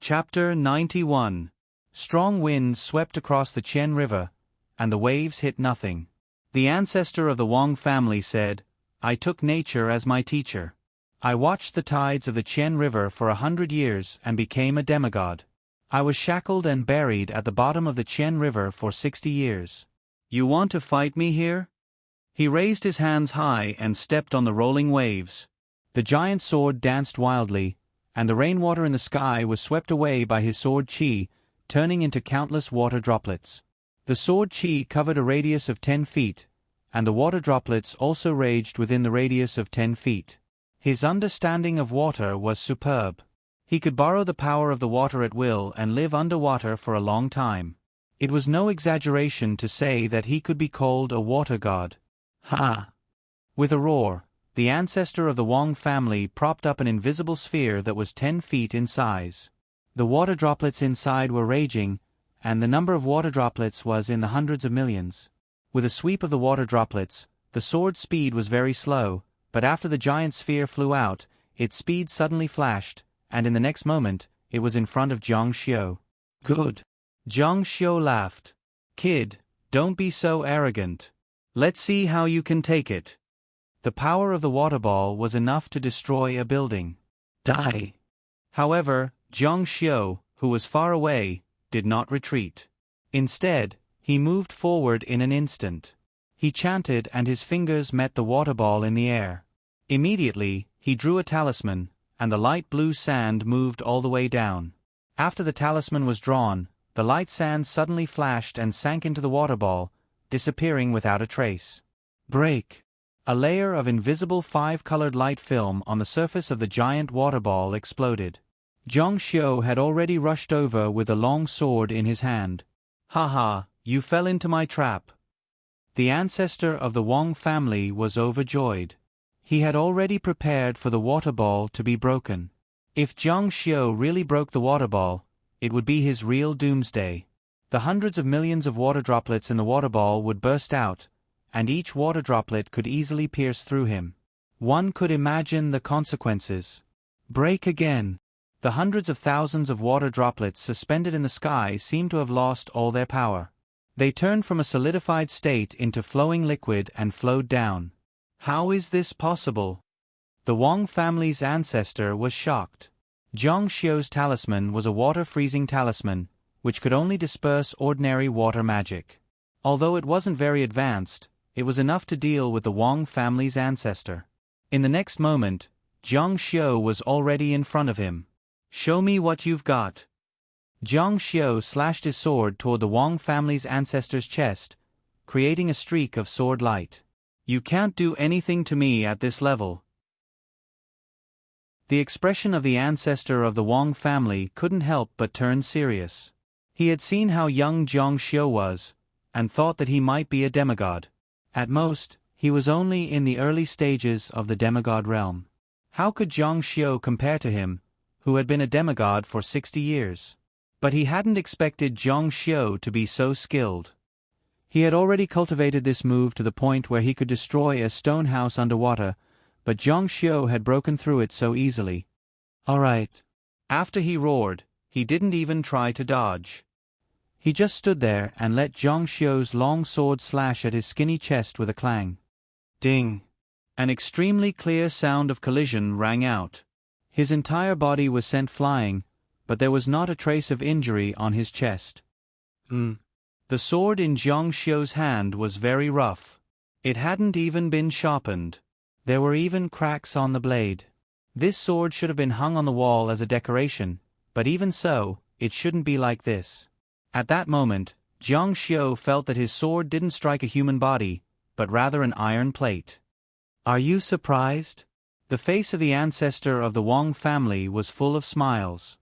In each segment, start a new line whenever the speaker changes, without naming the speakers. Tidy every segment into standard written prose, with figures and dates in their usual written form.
Chapter 91. Strong winds swept across the Chen River, and the waves hit nothing. The ancestor of the Wang family said, "I took nature as my teacher. I watched the tides of the Chen River for 100 years and became a demigod. I was shackled and buried at the bottom of the Chen River for 60 years. You want to fight me here?" He raised his hands high and stepped on the rolling waves. The giant sword danced wildly, and the rainwater in the sky was swept away by his sword chi, turning into countless water droplets. The sword chi covered a radius of 10 feet, and the water droplets also raged within the radius of 10 feet. His understanding of water was superb. He could borrow the power of the water at will and live underwater for a long time. It was no exaggeration to say that he could be called a water god. Ha! With a roar, the ancestor of the Wang family propped up an invisible sphere that was 10 feet in size. The water droplets inside were raging, and the number of water droplets was in the hundreds of millions. With a sweep of the water droplets, the sword's speed was very slow, but after the giant sphere flew out, its speed suddenly flashed, and in the next moment, it was in front of Jiang Xiu. "Good." Jiang Xiu laughed. "Kid, don't be so arrogant. Let's see how you can take it." The power of the water ball was enough to destroy a building. Die. However, Jiang Xiu, who was far away, did not retreat. Instead, he moved forward in an instant. He chanted and his fingers met the water ball in the air. Immediately, he drew a talisman, and the light blue sand moved all the way down. After the talisman was drawn, the light sand suddenly flashed and sank into the water ball, disappearing without a trace. Break. A layer of invisible 5-colored light film on the surface of the giant water ball exploded. Jiang Xiu had already rushed over with a long sword in his hand. "Ha ha, you fell into my trap." The ancestor of the Wang family was overjoyed. He had already prepared for the water ball to be broken. If Jiang Xiu really broke the water ball, it would be his real doomsday. The hundreds of millions of water droplets in the water ball would burst out, and each water droplet could easily pierce through him. One could imagine the consequences. Break again. The hundreds of thousands of water droplets suspended in the sky seemed to have lost all their power. They turned from a solidified state into flowing liquid and flowed down. How is this possible? The Wang family's ancestor was shocked. Jiang Xiu's talisman was a water-freezing talisman, which could only disperse ordinary water magic. Although it wasn't very advanced, it was enough to deal with the Wang family's ancestor. In the next moment, Jiang Xiu was already in front of him. "Show me what you've got." Jiang Xiu slashed his sword toward the Wang family's ancestor's chest, creating a streak of sword light. "You can't do anything to me at this level." The expression of the ancestor of the Wang family couldn't help but turn serious. He had seen how young Jiang Xiu was, and thought that he might be a demigod. At most, he was only in the early stages of the demigod realm. How could Jiang Xiu compare to him, who had been a demigod for 60 years? But he hadn't expected Jiang Xiu to be so skilled. He had already cultivated this move to the point where he could destroy a stone house underwater, but Jiang Xiu had broken through it so easily. "All right." After he roared, he didn't even try to dodge. He just stood there and let Jiang Xiu's long sword slash at his skinny chest with a clang. Ding! An extremely clear sound of collision rang out. His entire body was sent flying, but there was not a trace of injury on his chest. The sword in Jiang Xiu's hand was very rough. It hadn't even been sharpened. There were even cracks on the blade. This sword should have been hung on the wall as a decoration, but even so, it shouldn't be like this. At that moment, Jiang Xiu felt that his sword didn't strike a human body, but rather an iron plate. "Are you surprised?" The face of the ancestor of the Wang family was full of smiles.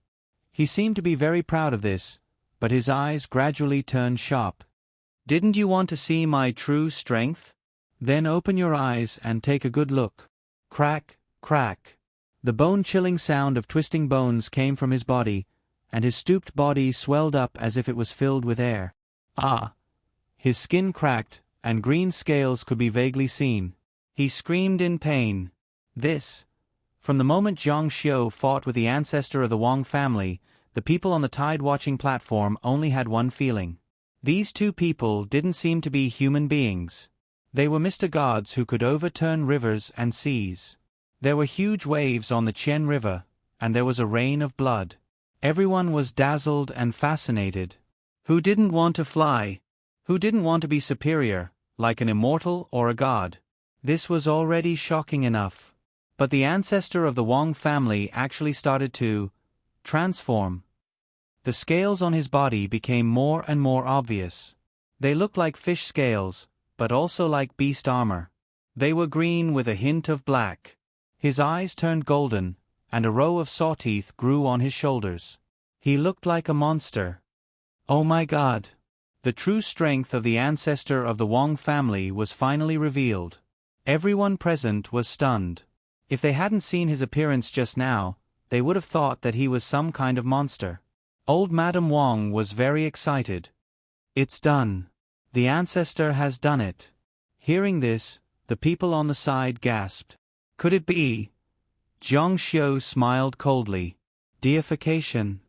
He seemed to be very proud of this, but his eyes gradually turned sharp. "Didn't you want to see my true strength? Then open your eyes and take a good look." Crack, crack. The bone-chilling sound of twisting bones came from his body, and his stooped body swelled up as if it was filled with air. Ah! His skin cracked, and green scales could be vaguely seen. He screamed in pain. From the moment Jiang Xiu fought with the ancestor of the Wang family, the people on the tide-watching platform only had one feeling. These two people didn't seem to be human beings. They were Mr. Gods who could overturn rivers and seas. There were huge waves on the Chien River, and there was a rain of blood. Everyone was dazzled and fascinated. Who didn't want to fly? Who didn't want to be superior, like an immortal or a god? This was already shocking enough. But the ancestor of the Wong family actually started to transform. The scales on his body became more and more obvious. They looked like fish scales, but also like beast armor. They were green with a hint of black. His eyes turned golden, and a row of saw teeth grew on his shoulders. He looked like a monster. Oh my God! The true strength of the ancestor of the Wong family was finally revealed. Everyone present was stunned. If they hadn't seen his appearance just now, they would have thought that he was some kind of monster. Old Madam Wong was very excited. It's done. The ancestor has done it. Hearing this, the people on the side gasped. Could it be? Zhang Xiu smiled coldly. Deification.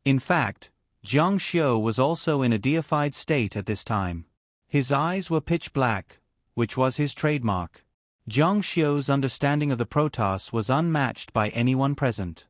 In fact, Zhang Xiu was also in a deified state at this time. His eyes were pitch black, which was his trademark. Zhang Xiu's understanding of the Protoss was unmatched by anyone present.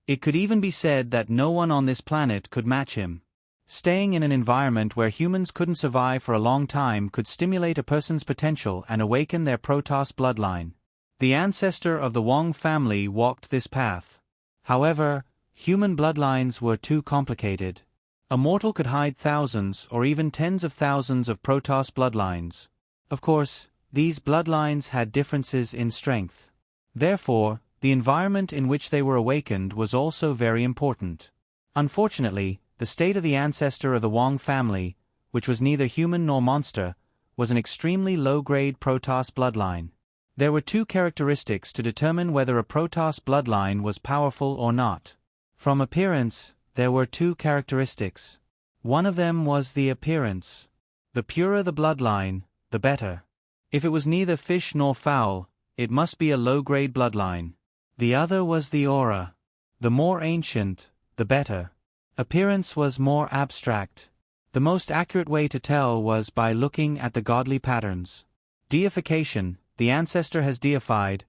It could even be said that no one on this planet could match him. Staying in an environment where humans couldn't survive for a long time could stimulate a person's potential and awaken their Protoss bloodline. The ancestor of the Wong family walked this path. However, human bloodlines were too complicated. A mortal could hide thousands or even tens of thousands of Protoss bloodlines. Of course, these bloodlines had differences in strength. Therefore, the environment in which they were awakened was also very important. Unfortunately, the state of the ancestor of the Wong family, which was neither human nor monster, was an extremely low-grade Protoss bloodline. There were two characteristics to determine whether a Protoss bloodline was powerful or not. From appearance, there were two characteristics. One of them was the appearance. The purer the bloodline, the better. If it was neither fish nor fowl, it must be a low-grade bloodline. The other was the aura. The more ancient, the better. Appearance was more abstract. The most accurate way to tell was by looking at the godly patterns. Deification, the ancestor has deified.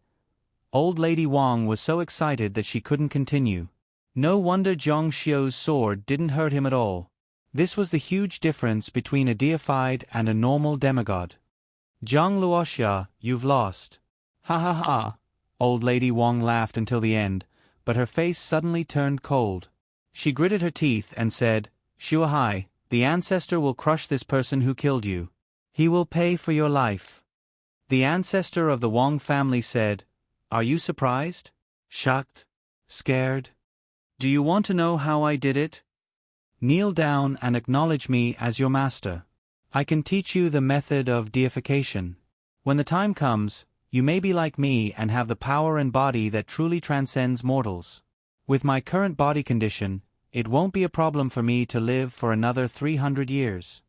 Old Lady Wong was so excited that she couldn't continue. No wonder Zhang Xiu's sword didn't hurt him at all. This was the huge difference between a deified and a normal demigod. Zhang Luoxia, you've lost. Ha ha ha. Old Lady Wong laughed until the end, but her face suddenly turned cold. She gritted her teeth and said, Shuahai, the ancestor will crush this person who killed you. He will pay for your life. The ancestor of the Wong family said, Are you surprised? Shocked? Scared? Do you want to know how I did it? Kneel down and acknowledge me as your master. I can teach you the method of deification. When the time comes, you may be like me and have the power and body that truly transcends mortals. With my current body condition, it won't be a problem for me to live for another 300 years.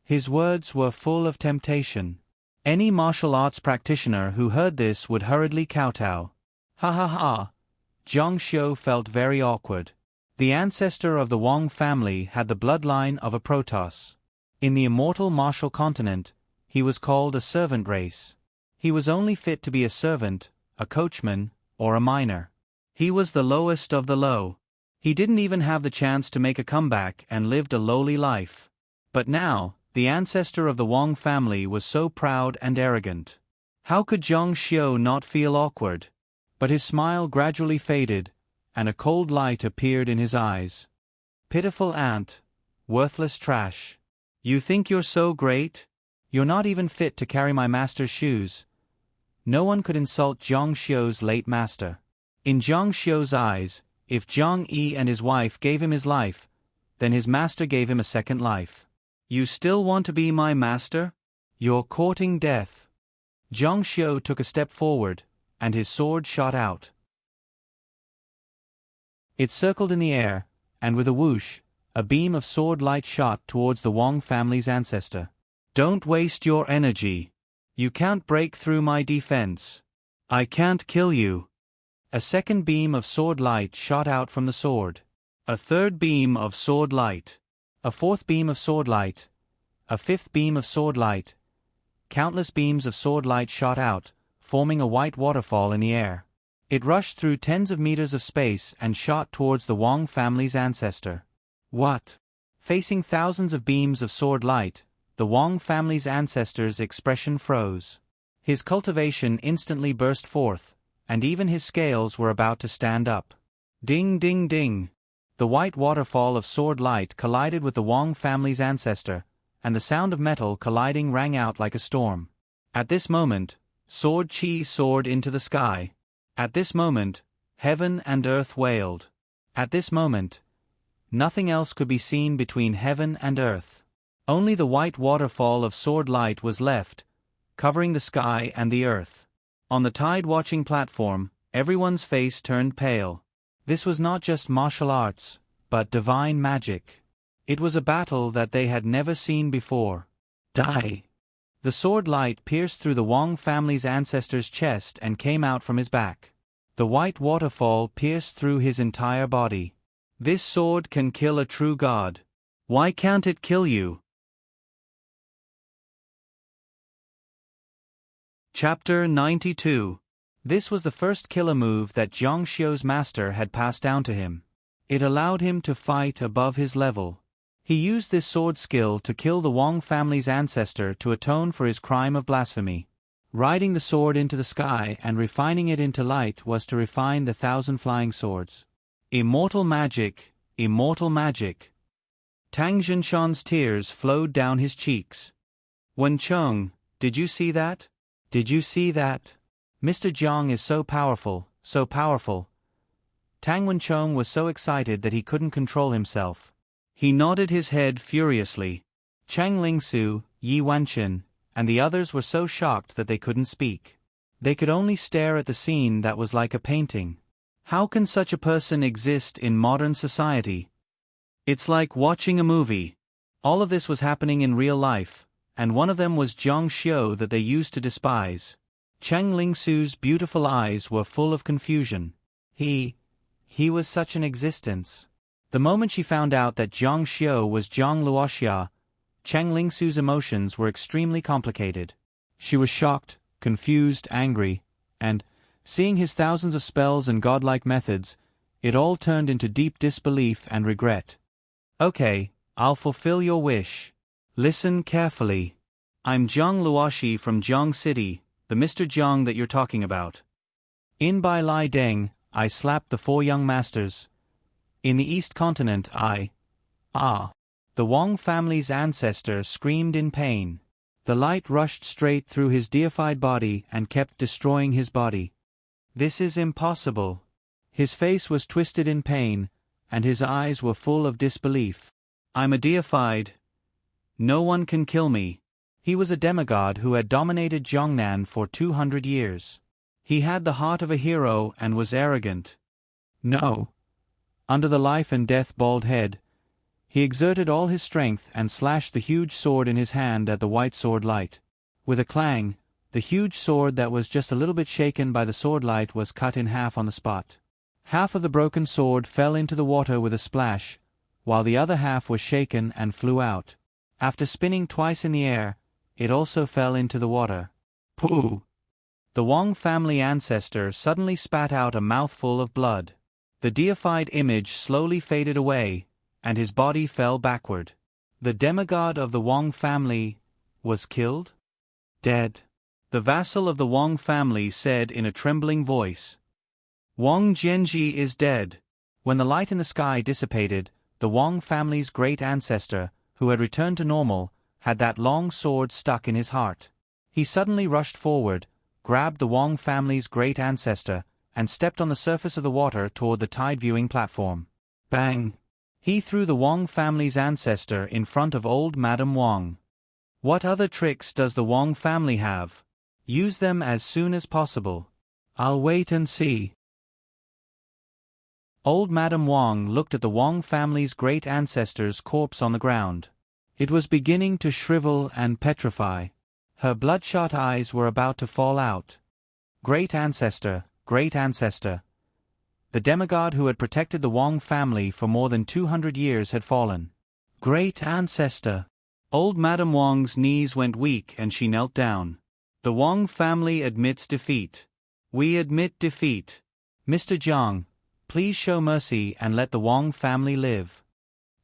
His words were full of temptation. Any martial arts practitioner who heard this would hurriedly kowtow. Ha ha ha. Zhang Xiu felt very awkward. The ancestor of the Wong family had the bloodline of a Protoss. In the immortal martial continent, he was called a servant race. He was only fit to be a servant, a coachman, or a miner. He was the lowest of the low. He didn't even have the chance to make a comeback and lived a lowly life. But now, the ancestor of the Wong family was so proud and arrogant. How could Zhang Xiu not feel awkward? But his smile gradually faded, and a cold light appeared in his eyes. Pitiful ant. Worthless trash. You think you're so great? You're not even fit to carry my master's shoes. No one could insult Zhang Xiu's late master. In Zhang Xiu's eyes, if Zhang Yi and his wife gave him his life, then his master gave him a second life. You still want to be my master? You're courting death. Zhang Xiu took a step forward, and his sword shot out. It circled in the air, and with a whoosh, a beam of sword light shot towards the Wong family's ancestor. Don't waste your energy. You can't break through my defense. I can't kill you. A second beam of sword light shot out from the sword. A third beam of sword light. A fourth beam of sword light. A fifth beam of sword light. Countless beams of sword light shot out, forming a white waterfall in the air. It rushed through tens of meters of space and shot towards the Wang family's ancestor. What? Facing thousands of beams of sword light, the Wang family's ancestor's expression froze. His cultivation instantly burst forth, and even his scales were about to stand up. Ding ding ding! The white waterfall of sword light collided with the Wang family's ancestor, and the sound of metal colliding rang out like a storm. At this moment, sword chi soared into the sky. At this moment, heaven and earth wailed. At this moment, nothing else could be seen between heaven and earth. Only the white waterfall of sword light was left, covering the sky and the earth. On the tide-watching platform, everyone's face turned pale. This was not just martial arts, but divine magic. It was a battle that they had never seen before. Die! The sword light pierced through the Wang family's ancestor's chest and came out from his back. The white waterfall pierced through his entire body. This sword can kill a true god. Why can't it kill you? Chapter 92. This was the first killer move that Zhang Xiu's master had passed down to him. It allowed him to fight above his level. He used this sword skill to kill the Wang family's ancestor to atone for his crime of blasphemy. Riding the sword into the sky and refining it into light was to refine the 1,000 flying swords. Immortal magic, immortal magic. Tang Jinshan's tears flowed down his cheeks. Wen Cheng, did you see that? Did you see that? Mr. Jiang is so powerful, so powerful. Tang Wencheng was so excited that he couldn't control himself. He nodded his head furiously. Chang Lingsu, Yi Wanchen, and the others were so shocked that they couldn't speak. They could only stare at the scene that was like a painting. How can such a person exist in modern society? It's like watching a movie. All of this was happening in real life, and one of them was Zhang Xiu that they used to despise. Chang Lingsu's beautiful eyes were full of confusion. He was such an existence. The moment she found out that Zhang Xiu was Zhang Luoxia, Chang Lingsu's emotions were extremely complicated. She was shocked, confused, angry, and, seeing his thousands of spells and godlike methods, it all turned into deep disbelief and regret. Okay, I'll fulfill your wish. Listen carefully. I'm Zhang Luoxi from Jiang City, the Mr. Jiang that you're talking about. In Bai Lai Deng, I slapped the 4 young masters. In the East Continent The Wang family's ancestor screamed in pain. The light rushed straight through his deified body and kept destroying his body. This is impossible. His face was twisted in pain, and his eyes were full of disbelief. I'm a deified. No one can kill me. He was a demigod who had dominated Jiangnan for 200 years. He had the heart of a hero and was arrogant. No. Under the life and death bald head, he exerted all his strength and slashed the huge sword in his hand at the white sword light. With a clang, the huge sword that was just a little bit shaken by the sword light was cut in half on the spot. Half of the broken sword fell into the water with a splash, while the other half was shaken and flew out. After spinning twice in the air, it also fell into the water. Pooh! The Wang family ancestor suddenly spat out a mouthful of blood. The deified image slowly faded away, and his body fell backward. The demigod of the Wang family was killed? Dead. The vassal of the Wang family said in a trembling voice. Wang Jianji is dead. When the light in the sky dissipated, the Wang family's great ancestor, who had returned to normal, had that long sword stuck in his heart. He suddenly rushed forward, grabbed the Wang family's great ancestor, and stepped on the surface of the water toward the tide-viewing platform. Bang! He threw the Wang family's ancestor in front of old Madame Wang. What other tricks does the Wang family have? Use them as soon as possible. I'll wait and see. Old Madame Wang looked at the Wang family's great ancestor's corpse on the ground. It was beginning to shrivel and petrify. Her bloodshot eyes were about to fall out. Great ancestor, The demigod who had protected the Wang family for more than 200 years had fallen. Great ancestor! Old Madame Wang's knees went weak and she knelt down. The Wang family admits defeat. We admit defeat. Mr. Jiang, please show mercy and let the Wang family live.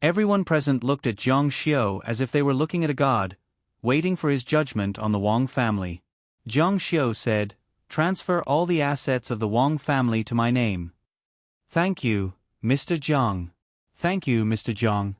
Everyone present looked at Jiang Xiu as if they were looking at a god, waiting for his judgment on the Wang family. Jiang Xiu said, "Transfer all the assets of the Wang family to my name." "Thank you, Mr. Jiang." "Thank you, Mr. Jiang."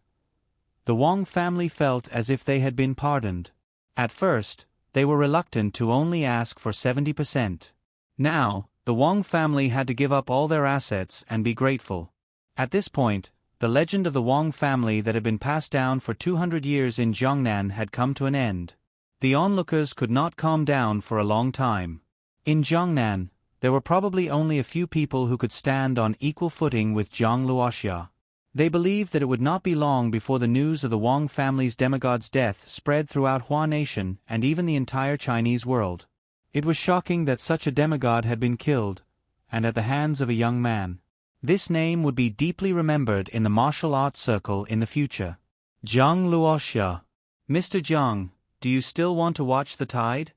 The Wang family felt as if they had been pardoned. At first, they were reluctant to only ask for 70%. Now, the Wang family had to give up all their assets and be grateful. At this point, the legend of the Wang family that had been passed down for 200 years in Jiangnan had come to an end. The onlookers could not calm down for a long time. In Jiangnan, there were probably only a few people who could stand on equal footing with Jiang Luoxia. They believed that it would not be long before the news of the Wang family's demigod's death spread throughout Hua Nation and even the entire Chinese world. It was shocking that such a demigod had been killed, and at the hands of a young man. This name would be deeply remembered in the martial arts circle in the future. Jiang Luoxia. "Mr. Jiang, do you still want to watch the tide?"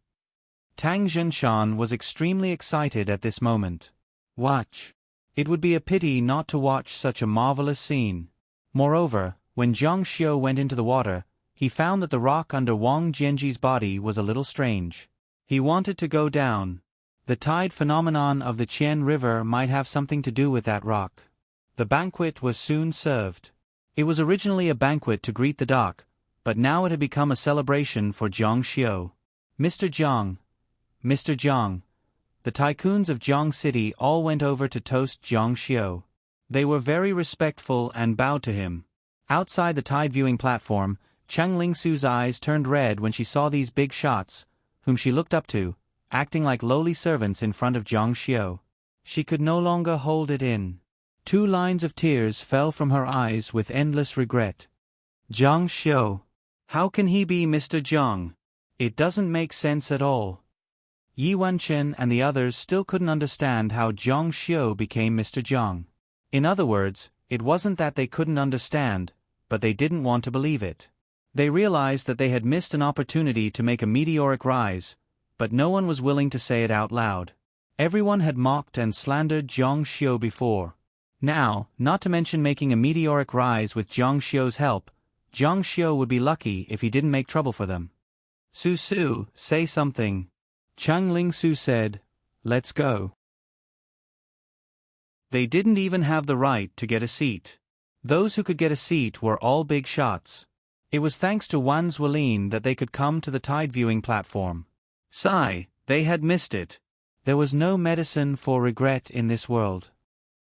Tang Zhenshan was extremely excited at this moment. Watch. It would be a pity not to watch such a marvelous scene. Moreover, when Jiang Xiu went into the water, he found that the rock under Wang Jianji's body was a little strange. He wanted to go down. The tide phenomenon of the Qian River might have something to do with that rock. The banquet was soon served. It was originally a banquet to greet the dock, but now it had become a celebration for Jiang Xiu. "Mr. Jiang, Mr. Jiang." The tycoons of Jiang City all went over to toast Jiang Xiu. They were very respectful and bowed to him. Outside the tide viewing platform, Chang Lingsu's eyes turned red when she saw these big shots, whom she looked up to, acting like lowly servants in front of Jiang Xiu. She could no longer hold it in. 2 lines of tears fell from her eyes with endless regret. Jiang Xiu. How can he be Mr. Jiang? It doesn't make sense at all. Yi Wenchen and the others still couldn't understand how Jiang Xiu became Mr. Jiang. In other words, it wasn't that they couldn't understand, but they didn't want to believe it. They realized that they had missed an opportunity to make a meteoric rise, but no one was willing to say it out loud. Everyone had mocked and slandered Jiang Xiu before. Now, not to mention making a meteoric rise with Jiang Xiu's help, Jiang Xiu would be lucky if he didn't make trouble for them. "Su, say something." Chang Lingsu said, "Let's go." They didn't even have the right to get a seat. Those who could get a seat were all big shots. It was thanks to Wan Zuolin that they could come to the tide viewing platform. Sigh, they had missed it. There was no medicine for regret in this world.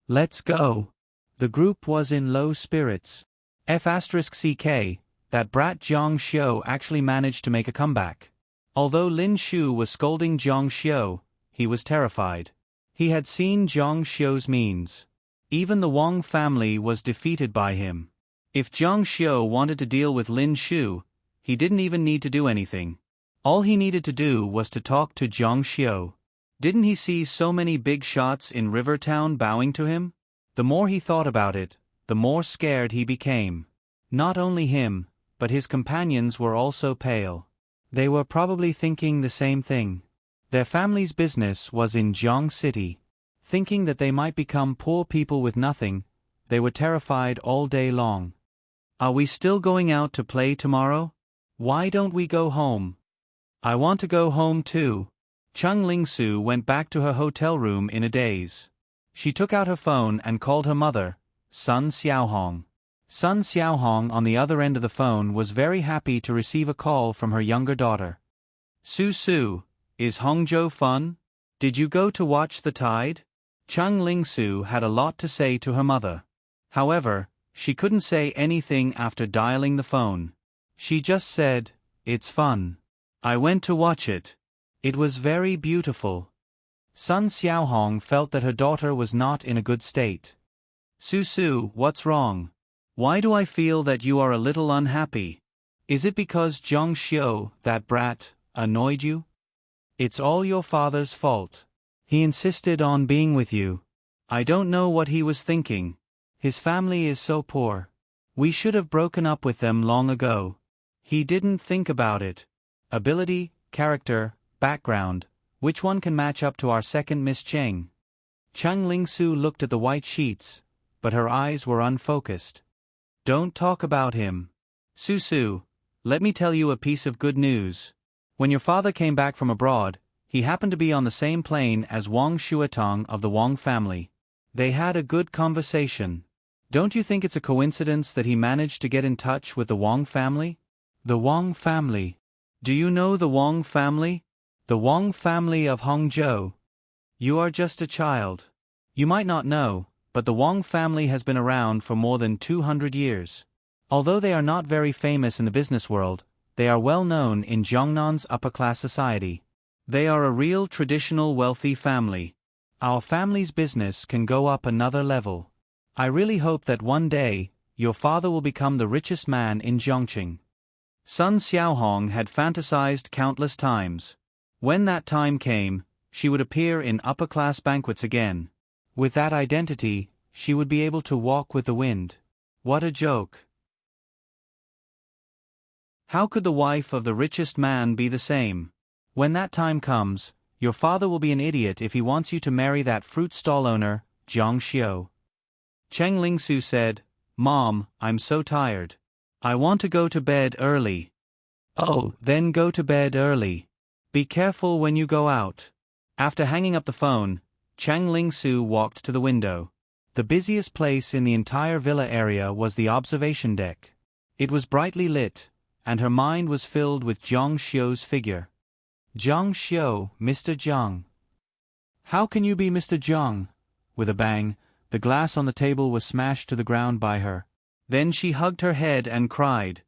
"Let's go." The group was in low spirits. F*CK, that brat Jiang Xiu actually managed to make a comeback. Although Lin Shu was scolding Jiang Xiu, he was terrified. He had seen Jiang Xiu's means. Even the Wang family was defeated by him. If Jiang Xiu wanted to deal with Lin Shu, he didn't even need to do anything. All he needed to do was to talk to Jiang Xiu. Didn't he see so many big shots in River Town bowing to him? The more he thought about it, the more scared he became. Not only him, but his companions were also pale. They were probably thinking the same thing. Their family's business was in Jiang City. Thinking that they might become poor people with nothing, they were terrified all day long. "Are we still going out to play tomorrow? Why don't we go home?" "I want to go home too." Chang Lingsu went back to her hotel room in a daze. She took out her phone and called her mother, Sun Xiaohong. Sun Xiaohong on the other end of the phone was very happy to receive a call from her younger daughter. Su, is Hongzhou fun? Did you go to watch the tide?" Chang Lingsu had a lot to say to her mother. However, she couldn't say anything after dialing the phone. She just said, "It's fun. I went to watch it. It was very beautiful." Sun Xiaohong felt that her daughter was not in a good state. Su, what's wrong? Why do I feel that you are a little unhappy? Is it because Jiang Xiu, that brat, annoyed you? It's all your father's fault. He insisted on being with you. I don't know what he was thinking. His family is so poor. We should have broken up with them long ago. He didn't think about it. Ability, character, background, which one can match up to our second Miss Cheng? Chang Ling-su looked at the white sheets, but her eyes were unfocused. Don't talk about him. Su, let me tell you a piece of good news. When your father came back from abroad, he happened to be on the same plane as Wang Shuatong of the Wang family. They had a good conversation. Don't you think it's a coincidence that he managed to get in touch with the Wang family? The Wang family. Do you know the Wang family? The Wang family of Hangzhou. You are just a child. You might not know, but the Wang family has been around for more than 200 years. Although they are not very famous in the business world, they are well known in Jiangnan's upper-class society. They are a real traditional wealthy family. Our family's business can go up another level. I really hope that one day, your father will become the richest man in Zhongqing. Sun Xiaohong had fantasized countless times. When that time came, she would appear in upper-class banquets again. With that identity, she would be able to walk with the wind. What a joke. How could the wife of the richest man be the same? When that time comes, your father will be an idiot if he wants you to marry that fruit stall owner, Jiang Xiu. Cheng Ling-su said, Mom, I'm so tired. I want to go to bed early. Oh, then go to bed early. Be careful when you go out. After hanging up the phone, Chang Ling-su walked to the window. The busiest place in the entire villa area was the observation deck. It was brightly lit, and her mind was filled with Jiang Xiu's figure. Jiang Xiu, Mr. Jiang. How can you be Mr. Jiang? With a bang, the glass on the table was smashed to the ground by her. Then she hugged her head and cried.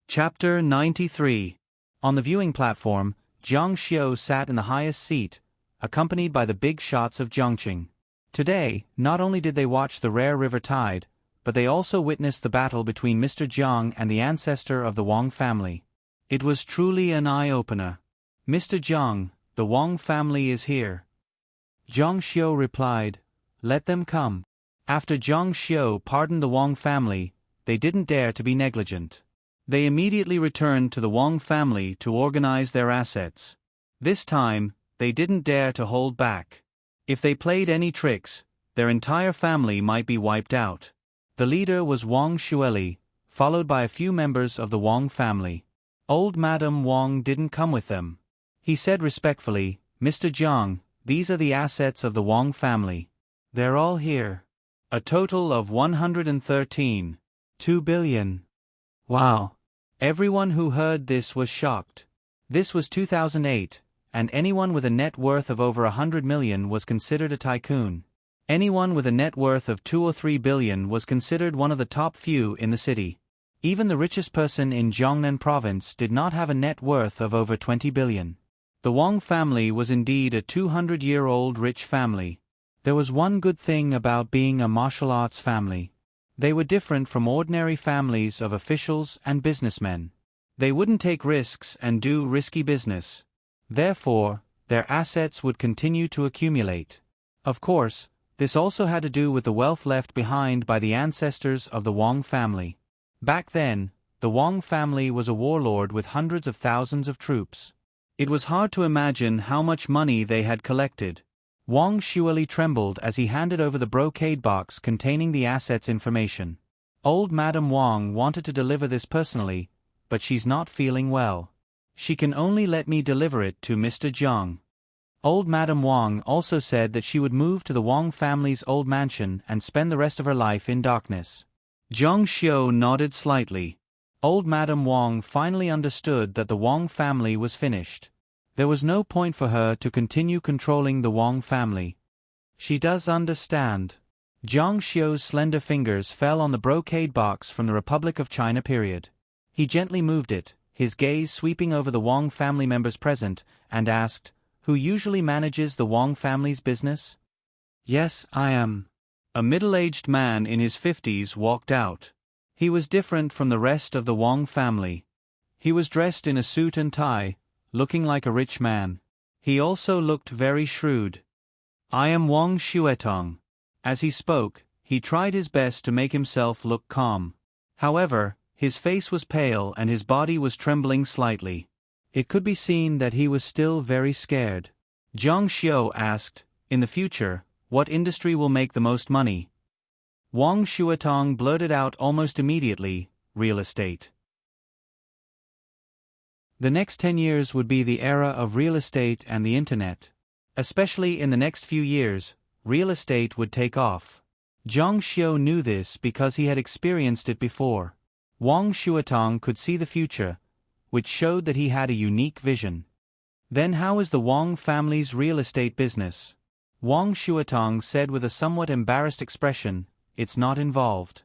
Chapter 93. On the viewing platform, Jiang Xiu sat in the highest seat, accompanied by the big shots of Zhongqing. Today, not only did they watch the rare river tide, but they also witnessed the battle between Mr. Jiang and the ancestor of the Wang family. It was truly an eye-opener. Mr. Jiang, the Wang family is here. Jiang Xiu replied, Let them come. After Jiang Xiu pardoned the Wang family, they didn't dare to be negligent. They immediately returned to the Wang family to organize their assets. This time, they didn't dare to hold back. If they played any tricks, their entire family might be wiped out. The leader was Wang Xueli, followed by a few members of the Wang family. Old Madame Wang didn't come with them. He said respectfully, Mr. Jiang, these are the assets of the Wang family. They're all here. A total of 113. 2 billion. Wow. Everyone who heard this was shocked. This was 2008, and anyone with a net worth of over 100 million was considered a tycoon. Anyone with a net worth of 2 or 3 billion was considered one of the top few in the city. Even the richest person in Jiangnan province did not have a net worth of over 20 billion. The Wang family was indeed a 200-year-old rich family. There was one good thing about being a martial arts family. They were different from ordinary families of officials and businessmen. They wouldn't take risks and do risky business. Therefore, their assets would continue to accumulate. Of course, this also had to do with the wealth left behind by the ancestors of the Wang family. Back then, the Wang family was a warlord with hundreds of thousands of troops. It was hard to imagine how much money they had collected. Wang Xueli trembled as he handed over the brocade box containing the assets information. Old Madame Wang wanted to deliver this personally, but she's not feeling well. She can only let me deliver it to Mr. Jiang. Old Madame Wang also said that she would move to the Wang family's old mansion and spend the rest of her life in darkness. Jiang Xiu nodded slightly. Old Madame Wang finally understood that the Wang family was finished. There was no point for her to continue controlling the Wang family. She does understand. Jiang Xiu's slender fingers fell on the brocade box from the Republic of China period. He gently moved it, his gaze sweeping over the Wang family members present, and asked, Who usually manages the Wang family's business? Yes, I am. A middle-aged man in his 50s walked out. He was different from the rest of the Wang family. He was dressed in a suit and tie, looking like a rich man. He also looked very shrewd. I am Wang Xuetong. As he spoke, he tried his best to make himself look calm. However, his face was pale and his body was trembling slightly. It could be seen that he was still very scared. Zhang Xiu asked, in the future, what industry will make the most money? Wang Xuetong blurted out almost immediately, real estate. The next 10 years would be the era of real estate and the internet. Especially in the next few years, real estate would take off. Zhang Xiu knew this because he had experienced it before. Wang Xuetong could see the future, which showed that he had a unique vision. Then how is the Wang family's real estate business? Wang Xuetong said with a somewhat embarrassed expression, it's not involved.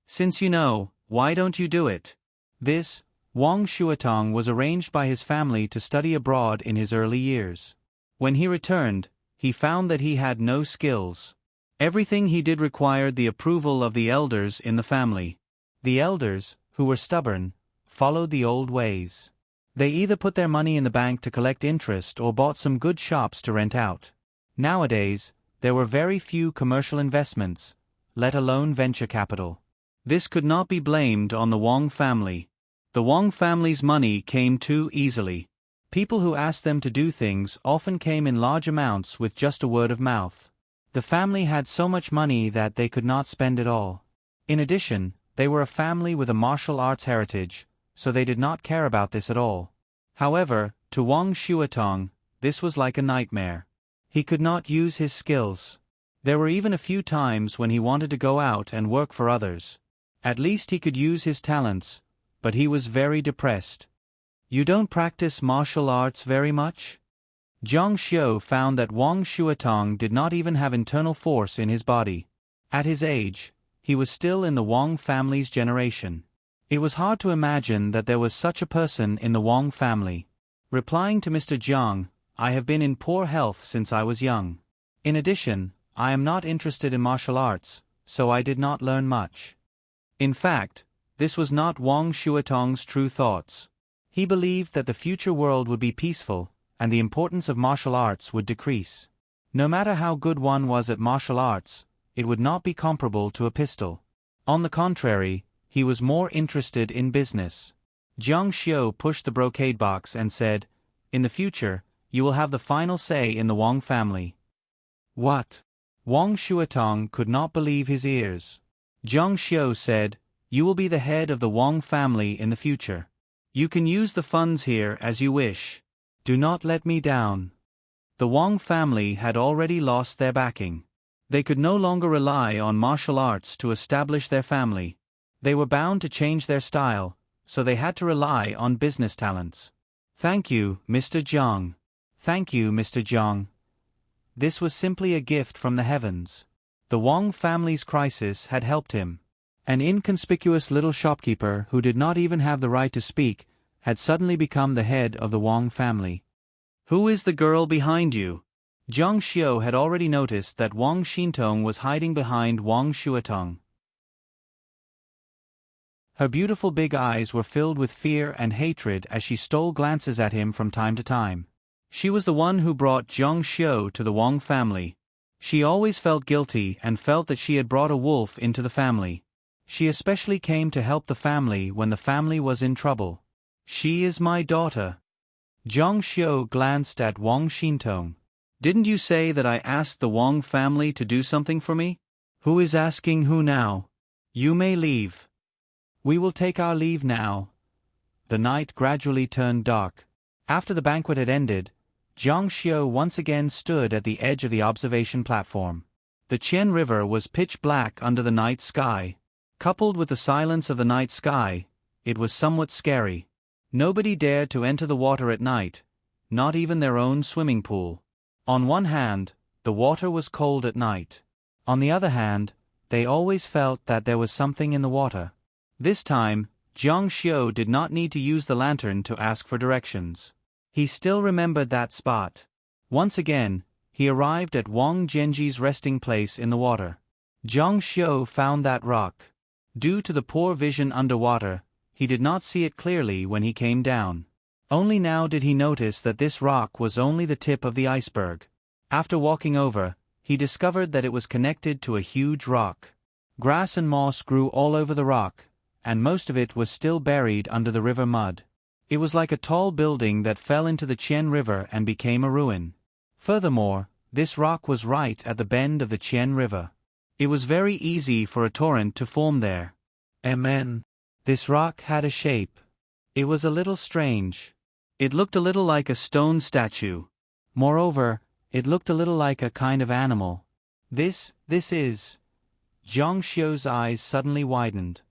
Since you know, why don't you do it? This, Wang Xuetong was arranged by his family to study abroad in his early years. When he returned, he found that he had no skills. Everything he did required the approval of the elders in the family. The elders, who were stubborn, followed the old ways. They either put their money in the bank to collect interest or bought some good shops to rent out. Nowadays, there were very few commercial investments, let alone venture capital. This could not be blamed on the Wang family. The Wang family's money came too easily. People who asked them to do things often came in large amounts with just a word of mouth. The family had so much money that they could not spend it all. In addition, they were a family with a martial arts heritage, so they did not care about this at all. However, to Wang Xuetong, this was like a nightmare. He could not use his skills. There were even a few times when he wanted to go out and work for others. At least he could use his talents, but he was very depressed. You don't practice martial arts very much? Zhang Xiu found that Wang Xuetong did not even have internal force in his body. At his age, he was still in the Wang family's generation. It was hard to imagine that there was such a person in the Wang family. Replying to Mr. Jiang, I have been in poor health since I was young. In addition, I am not interested in martial arts, so I did not learn much. In fact, this was not Wang Xuetong's true thoughts. He believed that the future world would be peaceful, and the importance of martial arts would decrease. No matter how good one was at martial arts, it would not be comparable to a pistol. On the contrary, he was more interested in business. Zhang Xiu pushed the brocade box and said, in the future, you will have the final say in the Wang family. What? Wang Xuetong could not believe his ears. Zhang Xiu said, you will be the head of the Wang family in the future. You can use the funds here as you wish. Do not let me down. The Wang family had already lost their backing. They could no longer rely on martial arts to establish their family. They were bound to change their style, so they had to rely on business talents. Thank you, Mr. Jiang. Thank you, Mr. Jiang. This was simply a gift from the heavens. The Wang family's crisis had helped him. An inconspicuous little shopkeeper who did not even have the right to speak had suddenly become the head of the Wang family. Who is the girl behind you? Zhang Xiu had already noticed that Wang Xintong was hiding behind Wang Xuetong. Her beautiful big eyes were filled with fear and hatred as she stole glances at him from time to time. She was the one who brought Zhang Xiu to the Wang family. She always felt guilty and felt that she had brought a wolf into the family. She especially came to help the family when the family was in trouble. She is my daughter. Zhang Xiu glanced at Wang Xintong. Didn't you say that I asked the Wang family to do something for me? Who is asking who now? You may leave. We will take our leave now. The night gradually turned dark. After the banquet had ended, Zhang Xiu once again stood at the edge of the observation platform. The Qian River was pitch black under the night sky. Coupled with the silence of the night sky, it was somewhat scary. Nobody dared to enter the water at night, not even their own swimming pool. On one hand, the water was cold at night. On the other hand, they always felt that there was something in the water. This time, Zhang Xiu did not need to use the lantern to ask for directions. He still remembered that spot. Once again, he arrived at Wang Zhenji's resting place in the water. Zhang Xiu found that rock. Due to the poor vision underwater, he did not see it clearly when he came down. Only now did he notice that this rock was only the tip of the iceberg. After walking over, he discovered that it was connected to a huge rock. Grass and moss grew all over the rock, and most of it was still buried under the river mud. It was like a tall building that fell into the Chien River and became a ruin. Furthermore, this rock was right at the bend of the Chien River. It was very easy for a torrent to form there. Amen. This rock had a shape. It was a little strange. It looked a little like a stone statue. Moreover, it looked a little like a kind of animal. This is... Jiang Xiu's eyes suddenly widened.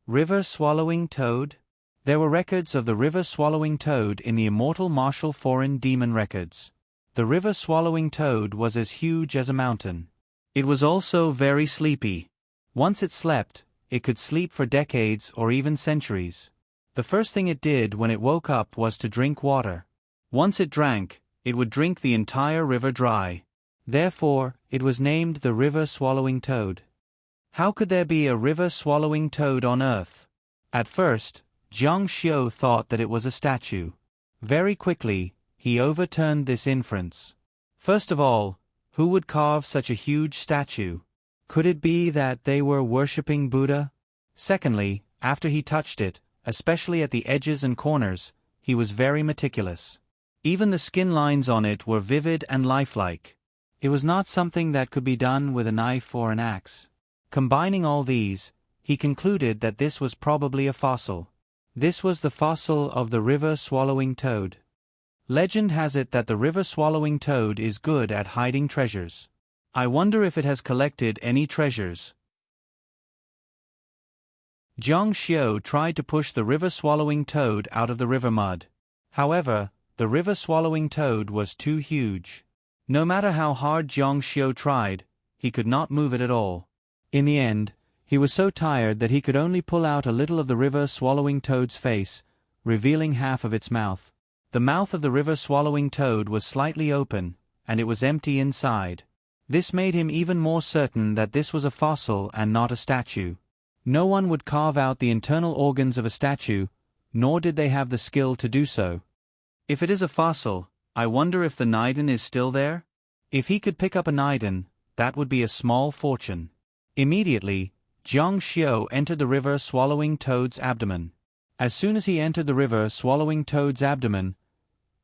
River-swallowing toad? There were records of the river-swallowing toad in the immortal martial foreign demon records. The river-swallowing toad was as huge as a mountain. It was also very sleepy. Once it slept, it could sleep for decades or even centuries. The first thing it did when it woke up was to drink water. Once it drank, it would drink the entire river dry. Therefore, it was named the river-swallowing toad. How could there be a river-swallowing toad on Earth? At first, Jiang Xiu thought that it was a statue. Very quickly, he overturned this inference. First of all, who would carve such a huge statue? Could it be that they were worshipping Buddha? Secondly, after he touched it, especially at the edges and corners, he was very meticulous. Even the skin lines on it were vivid and lifelike. It was not something that could be done with a knife or an axe. Combining all these, he concluded that this was probably a fossil. This was the fossil of the river-swallowing toad. Legend has it that the river-swallowing toad is good at hiding treasures. I wonder if it has collected any treasures. Jiang Xiu tried to push the river-swallowing toad out of the river mud. However, the river-swallowing toad was too huge. No matter how hard Jiang Xiu tried, he could not move it at all. In the end, he was so tired that he could only pull out a little of the river-swallowing toad's face, revealing half of its mouth. The mouth of the river-swallowing toad was slightly open, and it was empty inside. This made him even more certain that this was a fossil and not a statue. No one would carve out the internal organs of a statue, nor did they have the skill to do so. If it is a fossil, I wonder if the Niden is still there? If he could pick up a Niden, that would be a small fortune. Immediately, Jiang Xiu entered the river-swallowing toad's abdomen. As soon as he entered the river-swallowing toad's abdomen,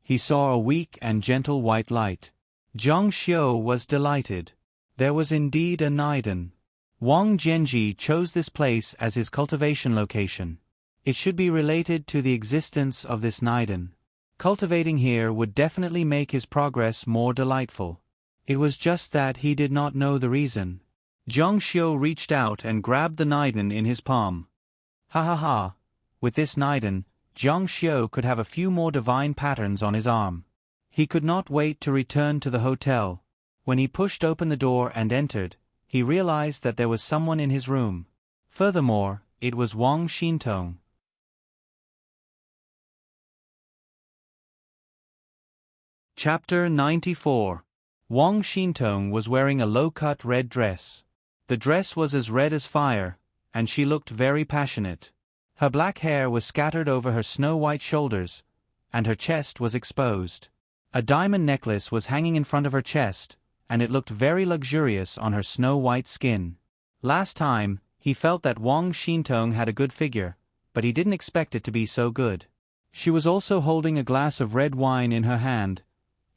he saw a weak and gentle white light. Jiang Xiu was delighted. There was indeed a Niden. Wang Jianji chose this place as his cultivation location. It should be related to the existence of this Niden. Cultivating here would definitely make his progress more delightful. It was just that he did not know the reason. Jiang Xiu reached out and grabbed the Niden in his palm. Ha ha ha! With this Niden, Jiang Xiu could have a few more divine patterns on his arm. He could not wait to return to the hotel. When he pushed open the door and entered, he realized that there was someone in his room. Furthermore, it was Wang Xintong. Chapter 94. Wang Xintong was wearing a low-cut red dress. The dress was as red as fire, and she looked very passionate. Her black hair was scattered over her snow-white shoulders, and her chest was exposed. A diamond necklace was hanging in front of her chest, and it looked very luxurious on her snow-white skin. Last time, he felt that Wang Xintong had a good figure, but he didn't expect it to be so good. She was also holding a glass of red wine in her hand,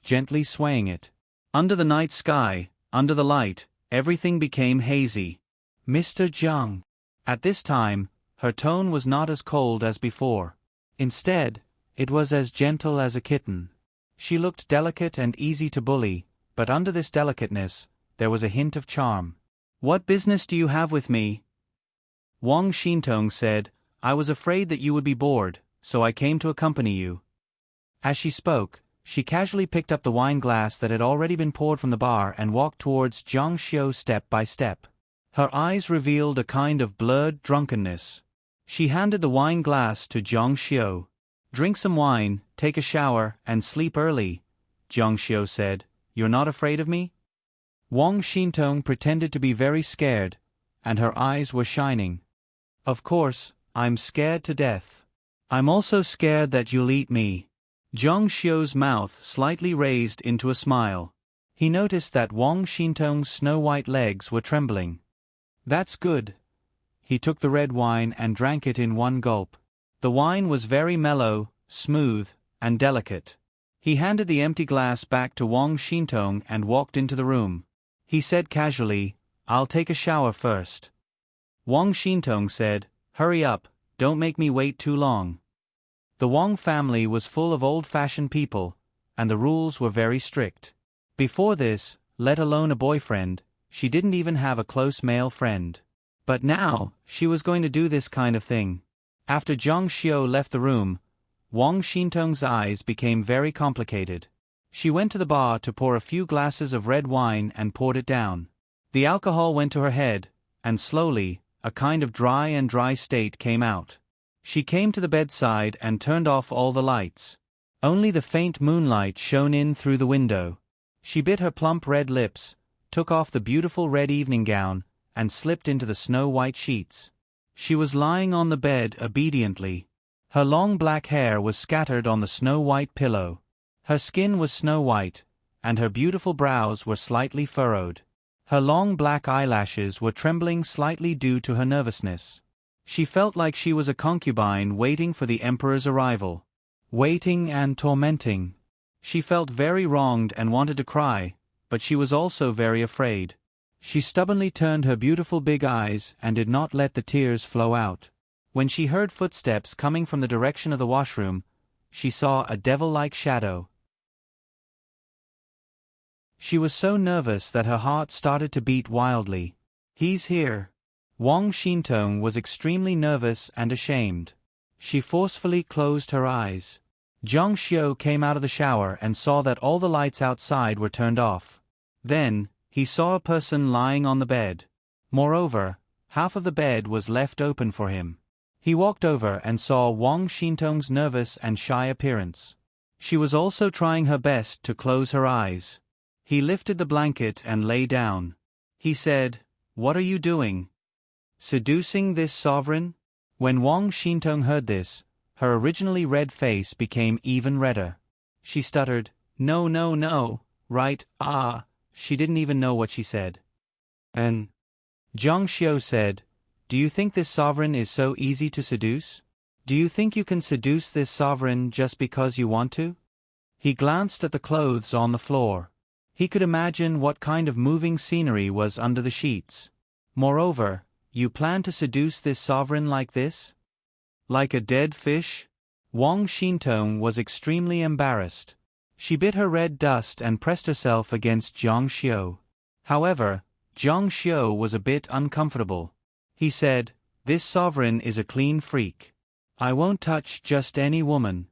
gently swaying it. Under the night sky, under the light, everything became hazy. Mr. Jiang. At this time, her tone was not as cold as before. Instead, it was as gentle as a kitten. She looked delicate and easy to bully, but under this delicateness, there was a hint of charm. What business do you have with me? Wang Xintong said, I was afraid that you would be bored, so I came to accompany you. As she spoke, she casually picked up the wine glass that had already been poured from the bar and walked towards Jiang Xiu step by step. Her eyes revealed a kind of blurred drunkenness. She handed the wine glass to Jiang Xiu. Drink some wine, take a shower, and sleep early, Jiang Xiu said. You're not afraid of me? Wang Xintong pretended to be very scared, and her eyes were shining. Of course, I'm scared to death. I'm also scared that you'll eat me. Jiang Xiu's mouth slightly raised into a smile. He noticed that Wang Xintong's snow-white legs were trembling. That's good. He took the red wine and drank it in one gulp. The wine was very mellow, smooth, and delicate. He handed the empty glass back to Wang Xintong and walked into the room. He said casually, "I'll take a shower first." Wang Xintong said, "Hurry up, don't make me wait too long." The Wang family was full of old-fashioned people, and the rules were very strict. Before this, let alone a boyfriend, she didn't even have a close male friend. But now, she was going to do this kind of thing. After Jiang Xiu left the room, Wang Xintong's eyes became very complicated. She went to the bar to pour a few glasses of red wine and poured it down. The alcohol went to her head, and slowly, a kind of dry state came out. She came to the bedside and turned off all the lights. Only the faint moonlight shone in through the window. She bit her plump red lips, took off the beautiful red evening gown, and slipped into the snow-white sheets. She was lying on the bed obediently. Her long black hair was scattered on the snow-white pillow. Her skin was snow-white, and her beautiful brows were slightly furrowed. Her long black eyelashes were trembling slightly due to her nervousness. She felt like she was a concubine waiting for the emperor's arrival. Waiting and tormenting. She felt very wronged and wanted to cry, but she was also very afraid. She stubbornly turned her beautiful big eyes and did not let the tears flow out. When she heard footsteps coming from the direction of the washroom, she saw a devil-like shadow. She was so nervous that her heart started to beat wildly. "He's here." Wang Xintong was extremely nervous and ashamed. She forcefully closed her eyes. Jiang Xiu came out of the shower and saw that all the lights outside were turned off. Then, he saw a person lying on the bed. Moreover, half of the bed was left open for him. He walked over and saw Wang Xintong's nervous and shy appearance. She was also trying her best to close her eyes. He lifted the blanket and lay down. He said, "What are you doing? Seducing this sovereign?" When Wang Xintong heard this, her originally red face became even redder. She stuttered, "No, no, no, right, ah." She didn't even know what she said. And Jiang Xiu said, "Do you think this sovereign is so easy to seduce? Do you think you can seduce this sovereign just because you want to?" He glanced at the clothes on the floor. He could imagine what kind of moving scenery was under the sheets. Moreover, you plan to seduce this sovereign like this? Like a dead fish? Wang Xintong was extremely embarrassed. She bit her red dust and pressed herself against Jiang Xiu. However, Jiang Xiu was a bit uncomfortable. He said, "This sovereign is a clean freak. I won't touch just any woman."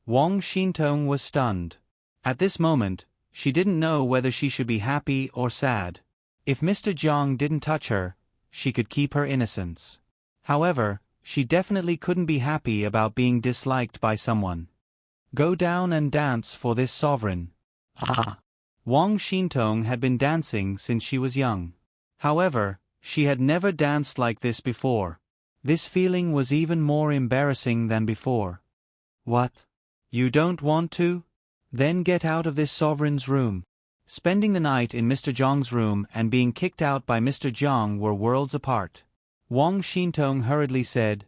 Wang Xintong was stunned. At this moment, she didn't know whether she should be happy or sad. If Mr. Jiang didn't touch her, she could keep her innocence. However, she definitely couldn't be happy about being disliked by someone. Go down and dance for this sovereign. Ah! Wang Xintong had been dancing since she was young. However, she had never danced like this before. This feeling was even more embarrassing than before. What? You don't want to? Then get out of this sovereign's room. Spending the night in Mr. Jiang's room and being kicked out by Mr. Jiang were worlds apart. Wang Xintong hurriedly said,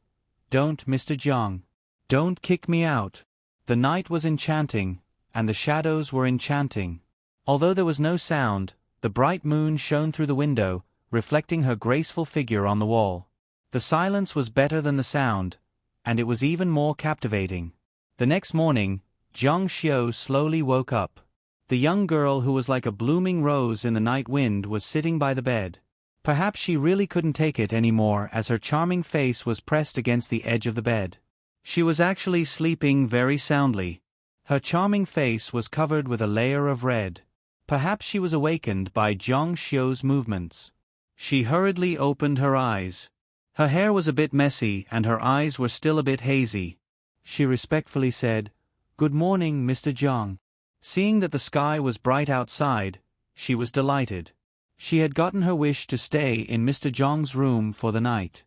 "Don't, Mr. Jiang. Don't kick me out." The night was enchanting, and the shadows were enchanting. Although there was no sound, the bright moon shone through the window, reflecting her graceful figure on the wall. The silence was better than the sound, and it was even more captivating. The next morning, Jiang Xiu slowly woke up. The young girl who was like a blooming rose in the night wind was sitting by the bed. Perhaps she really couldn't take it anymore as her charming face was pressed against the edge of the bed. She was actually sleeping very soundly. Her charming face was covered with a layer of red. Perhaps she was awakened by Jiang Xiu's movements. She hurriedly opened her eyes. Her hair was a bit messy and her eyes were still a bit hazy. She respectfully said, "Good morning, Mr. Jiang." Seeing that the sky was bright outside, she was delighted. She had gotten her wish to stay in Mr. Jiang's room for the night.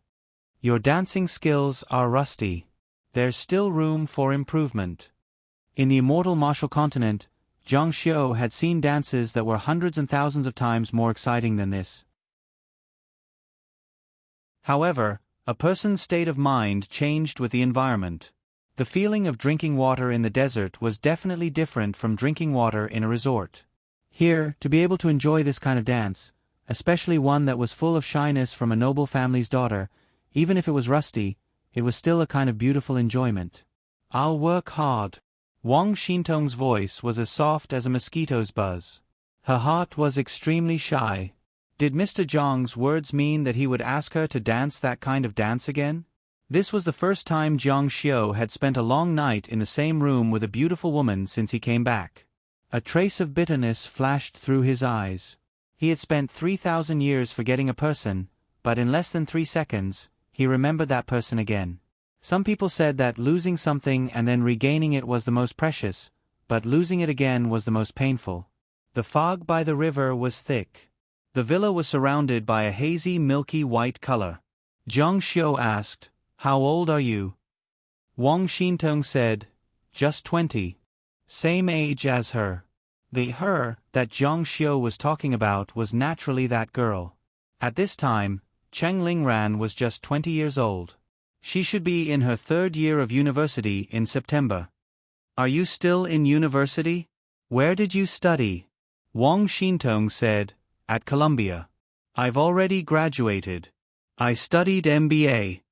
"Your dancing skills are rusty. There's still room for improvement." In the immortal martial continent, Zhang Xiu had seen dances that were hundreds and thousands of times more exciting than this. However, a person's state of mind changed with the environment. The feeling of drinking water in the desert was definitely different from drinking water in a resort. Here, to be able to enjoy this kind of dance, especially one that was full of shyness from a noble family's daughter, even if it was rusty, it was still a kind of beautiful enjoyment. I'll work hard. Wang Xintong's voice was as soft as a mosquito's buzz. Her heart was extremely shy. Did Mr. Zhang's words mean that he would ask her to dance that kind of dance again? This was the first time Zhang Xiu had spent a long night in the same room with a beautiful woman since he came back. A trace of bitterness flashed through his eyes. He had spent 3,000 years forgetting a person, but in less than 3 seconds, he remembered that person again. Some people said that losing something and then regaining it was the most precious, but losing it again was the most painful. The fog by the river was thick. The villa was surrounded by a hazy milky white color. Zhang Xiu asked, "How old are you?" Wang Xintong said, "Just 20. Same age as her." The her that Zhang Xiu was talking about was naturally that girl. At this time, Cheng Lingran was just 20 years old. She should be in her 3rd year of university in September. "Are you still in university? Where did you study?" Wang Xintong said, "At Columbia. I've already graduated. I studied MBA.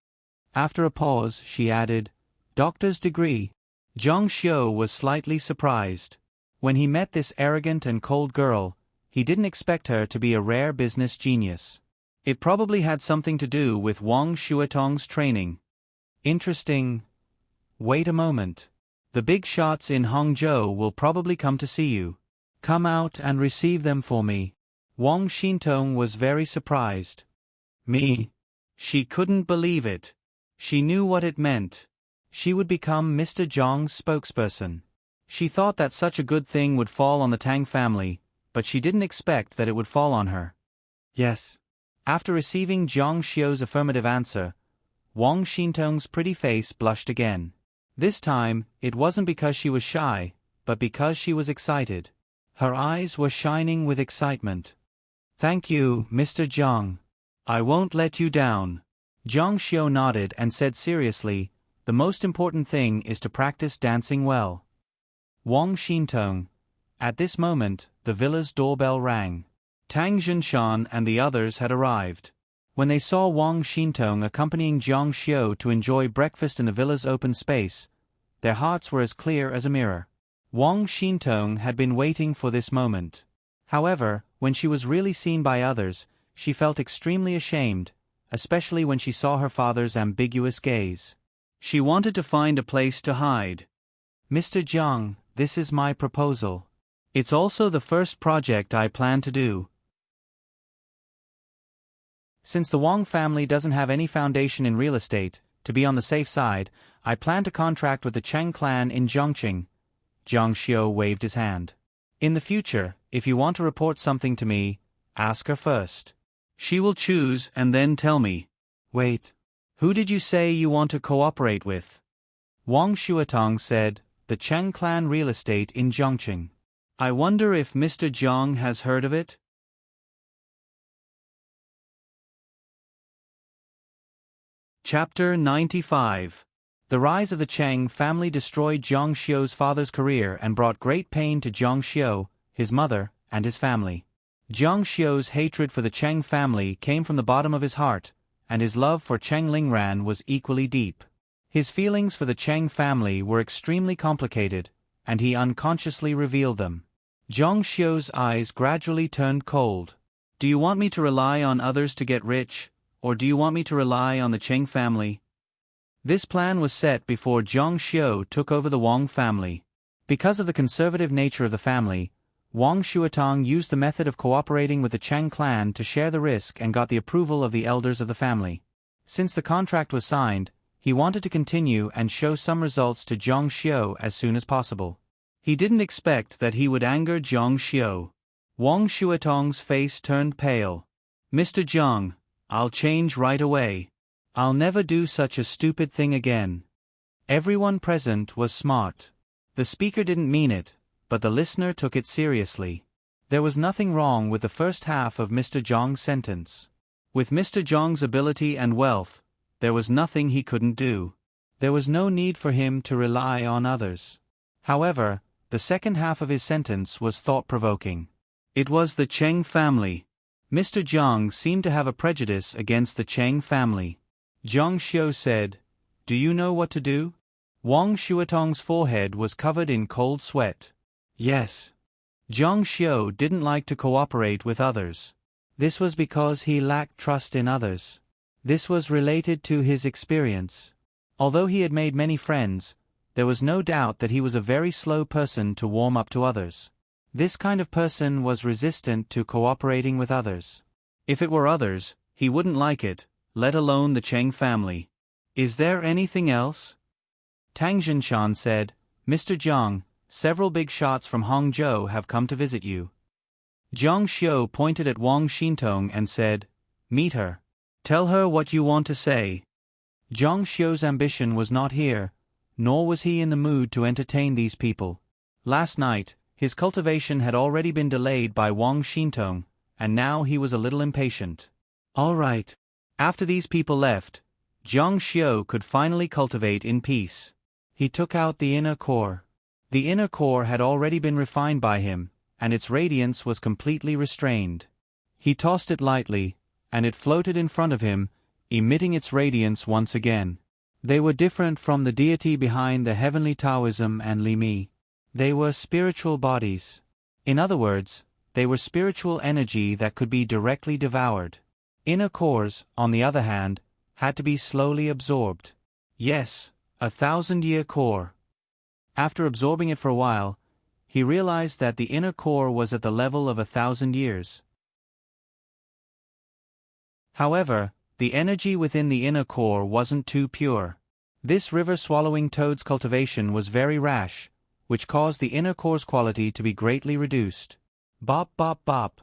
After a pause, she added, "Doctor's degree." Zhang Xiu was slightly surprised. When he met this arrogant and cold girl, he didn't expect her to be a rare business genius. It probably had something to do with Wang Shuatong's training. Interesting. Wait a moment. The big shots in Hangzhou will probably come to see you. Come out and receive them for me. Wang Xintong was very surprised. Me? She couldn't believe it. She knew what it meant. She would become Mr. Zhang's spokesperson. She thought that such a good thing would fall on the Tang family, but she didn't expect that it would fall on her. Yes. After receiving Zhang Xiu's affirmative answer, Wang Xintong's pretty face blushed again. This time, it wasn't because she was shy, but because she was excited. Her eyes were shining with excitement. "Thank you, Mr. Zhang. I won't let you down." Zhang Xiu nodded and said seriously, "The most important thing is to practice dancing well." Wang Xintong. At this moment, the villa's doorbell rang. Tang Zhinshan and the others had arrived. When they saw Wang Xintong accompanying Zhang Xiu to enjoy breakfast in the villa's open space, their hearts were as clear as a mirror. Wang Xintong had been waiting for this moment. However, when she was really seen by others, she felt extremely ashamed, especially when she saw her father's ambiguous gaze. She wanted to find a place to hide. "Mr. Zhang, this is my proposal. It's also the first project I plan to do. Since the Wang family doesn't have any foundation in real estate, to be on the safe side, I plan to contract with the Cheng clan in Zhongqing." Zhang Xiu waved his hand. "In the future, if you want to report something to me, ask her first. She will choose and then tell me." "Wait. Who did you say you want to cooperate with?" Wang Shuatong said, "The Cheng clan real estate in Zhongqing. I wonder if Mr. Zhang has heard of it?" Chapter 95. The rise of the Cheng family destroyed Zhang Xiu's father's career and brought great pain to Zhang Xiu, his mother, and his family. Zhang Xiu's hatred for the Cheng family came from the bottom of his heart, and his love for Cheng Lingran was equally deep. His feelings for the Cheng family were extremely complicated, and he unconsciously revealed them. Zhang Xiu's eyes gradually turned cold. "Do you want me to rely on others to get rich, or do you want me to rely on the Cheng family?" This plan was set before Zhang Xiu took over the Wang family. Because of the conservative nature of the family, Wang Shuatong used the method of cooperating with the Cheng clan to share the risk and got the approval of the elders of the family. Since the contract was signed, he wanted to continue and show some results to Zhang Xiu as soon as possible. He didn't expect that he would anger Zhang Xiu. Wang Shuatong's face turned pale. "Mr. Zhang, I'll change right away. I'll never do such a stupid thing again." Everyone present was smart. The speaker didn't mean it, but the listener took it seriously. There was nothing wrong with the first half of Mr. Zhang's sentence. With Mr. Zhang's ability and wealth, there was nothing he couldn't do. There was no need for him to rely on others. However, the second half of his sentence was thought-provoking. It was the Cheng family. Mr. Zhang seemed to have a prejudice against the Cheng family. Zhang Xiu said, "Do you know what to do?" Wang Shuatong's forehead was covered in cold sweat. Yes. Zhang Xiu didn't like to cooperate with others. This was because he lacked trust in others. This was related to his experience. Although he had made many friends, there was no doubt that he was a very slow person to warm up to others. This kind of person was resistant to cooperating with others. If it were others, he wouldn't like it, let alone the Cheng family. Is there anything else? Tang Jinshan said, "Mr. Zhang, several big shots from Hangzhou have come to visit you." Zhang Xiu pointed at Wang Xintong and said, "Meet her. Tell her what you want to say." Zhang Xiu's ambition was not here, nor was he in the mood to entertain these people. Last night, his cultivation had already been delayed by Wang Xintong, and now he was a little impatient. All right. After these people left, Zhang Xiu could finally cultivate in peace. He took out the inner core. The inner core had already been refined by him, and its radiance was completely restrained. He tossed it lightly, and it floated in front of him, emitting its radiance once again. They were different from the deity behind the heavenly Taoism and Li Mi. They were spiritual bodies. In other words, they were spiritual energy that could be directly devoured. Inner cores, on the other hand, had to be slowly absorbed. Yes, 1,000-year core. After absorbing it for a while, he realized that the inner core was at the level of 1,000 years. However, the energy within the inner core wasn't too pure. This river-swallowing toad's cultivation was very rash, which caused the inner core's quality to be greatly reduced. Bop bop bop.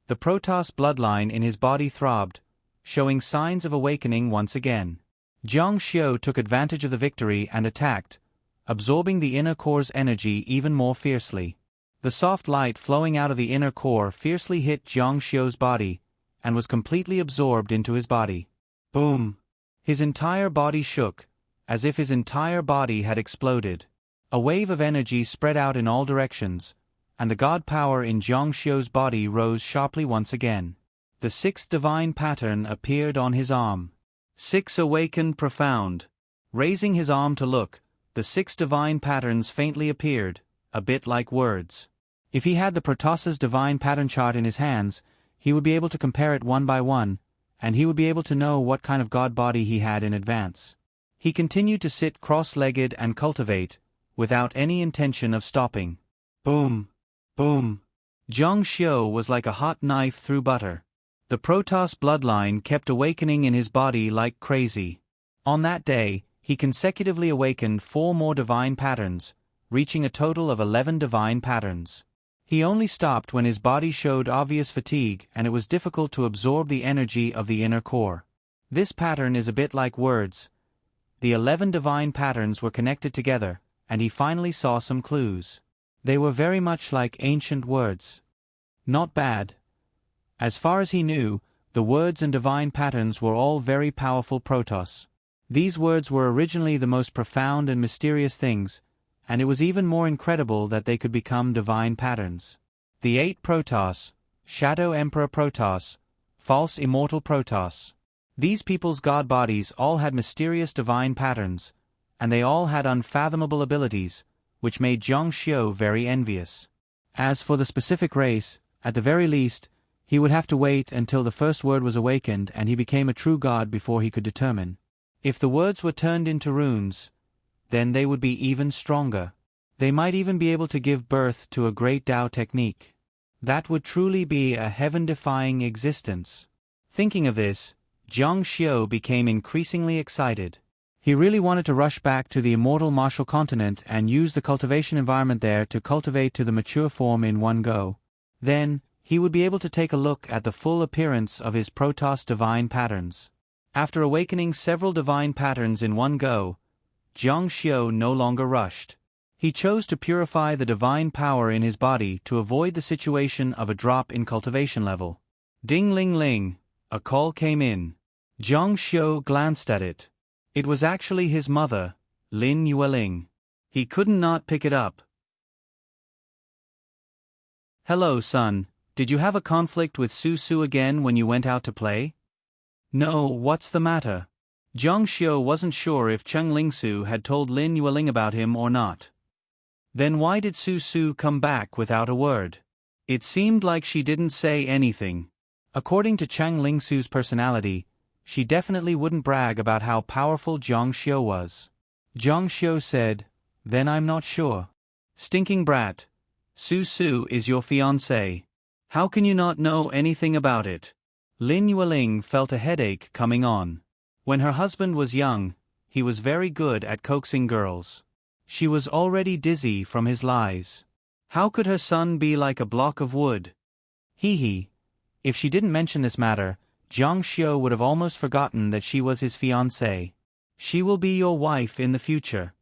The Protoss bloodline in his body throbbed, showing signs of awakening once again. Zhang Xiu took advantage of the victory and attacked, absorbing the inner core's energy even more fiercely. The soft light flowing out of the inner core fiercely hit Zhang Xiu's body, and was completely absorbed into his body. Boom! His entire body shook, as if his entire body had exploded. A wave of energy spread out in all directions, and the god power in Zhang Xiu's body rose sharply once again. The sixth divine pattern appeared on his arm. 6 awakened profound. Raising his arm to look, the 6 divine patterns faintly appeared, a bit like words. If he had the Protoss's divine pattern chart in his hands, he would be able to compare it one by one, and he would be able to know what kind of god body he had in advance. He continued to sit cross-legged and cultivate, without any intention of stopping. Boom! Boom! Zhang Xiu was like a hot knife through butter. The Protoss bloodline kept awakening in his body like crazy. On that day, he consecutively awakened 4 more divine patterns, reaching a total of 11 divine patterns. He only stopped when his body showed obvious fatigue and it was difficult to absorb the energy of the inner core. This pattern is a bit like words. The 11 divine patterns were connected together, and he finally saw some clues. They were very much like ancient words. Not bad. As far as he knew, the words and divine patterns were all very powerful Protoss. These words were originally the most profound and mysterious things, and it was even more incredible that they could become divine patterns. The 8 Protoss, Shadow Emperor Protoss, False Immortal Protoss. These people's god bodies all had mysterious divine patterns, and they all had unfathomable abilities, which made Zhang Xiu very envious. As for the specific race, at the very least, he would have to wait until the first word was awakened and he became a true god before he could determine. If the words were turned into runes, then they would be even stronger. They might even be able to give birth to a great Tao technique. That would truly be a heaven-defying existence. Thinking of this, Zhang Xiu became increasingly excited. He really wanted to rush back to the immortal martial continent and use the cultivation environment there to cultivate to the mature form in one go. Then, he would be able to take a look at the full appearance of his Protoss divine patterns. After awakening several divine patterns in one go, Zhang Xiu no longer rushed. He chose to purify the divine power in his body to avoid the situation of a drop in cultivation level. Ding-ling-ling, a call came in. Zhang Xiu glanced at it. It was actually his mother, Lin Yueling. He couldn't not pick it up. "Hello, son. Did you have a conflict with Su Su again when you went out to play?" "No, what's the matter?" Zhang Xiu wasn't sure if Cheng Lingsu had told Lin Yueling about him or not. Then why did Su Su come back without a word? It seemed like she didn't say anything. According to Cheng Lingsu's personality, she definitely wouldn't brag about how powerful Zhang Xiu was. Zhang Xiu said, "Then I'm not sure." "Stinking brat. Su Su is your fiancée. How can you not know anything about it?" Lin Yueling felt a headache coming on. When her husband was young, he was very good at coaxing girls. She was already dizzy from his lies. How could her son be like a block of wood? Hee. If she didn't mention this matter, Zhang Xiu would have almost forgotten that she was his fiancée. "She will be your wife in the future."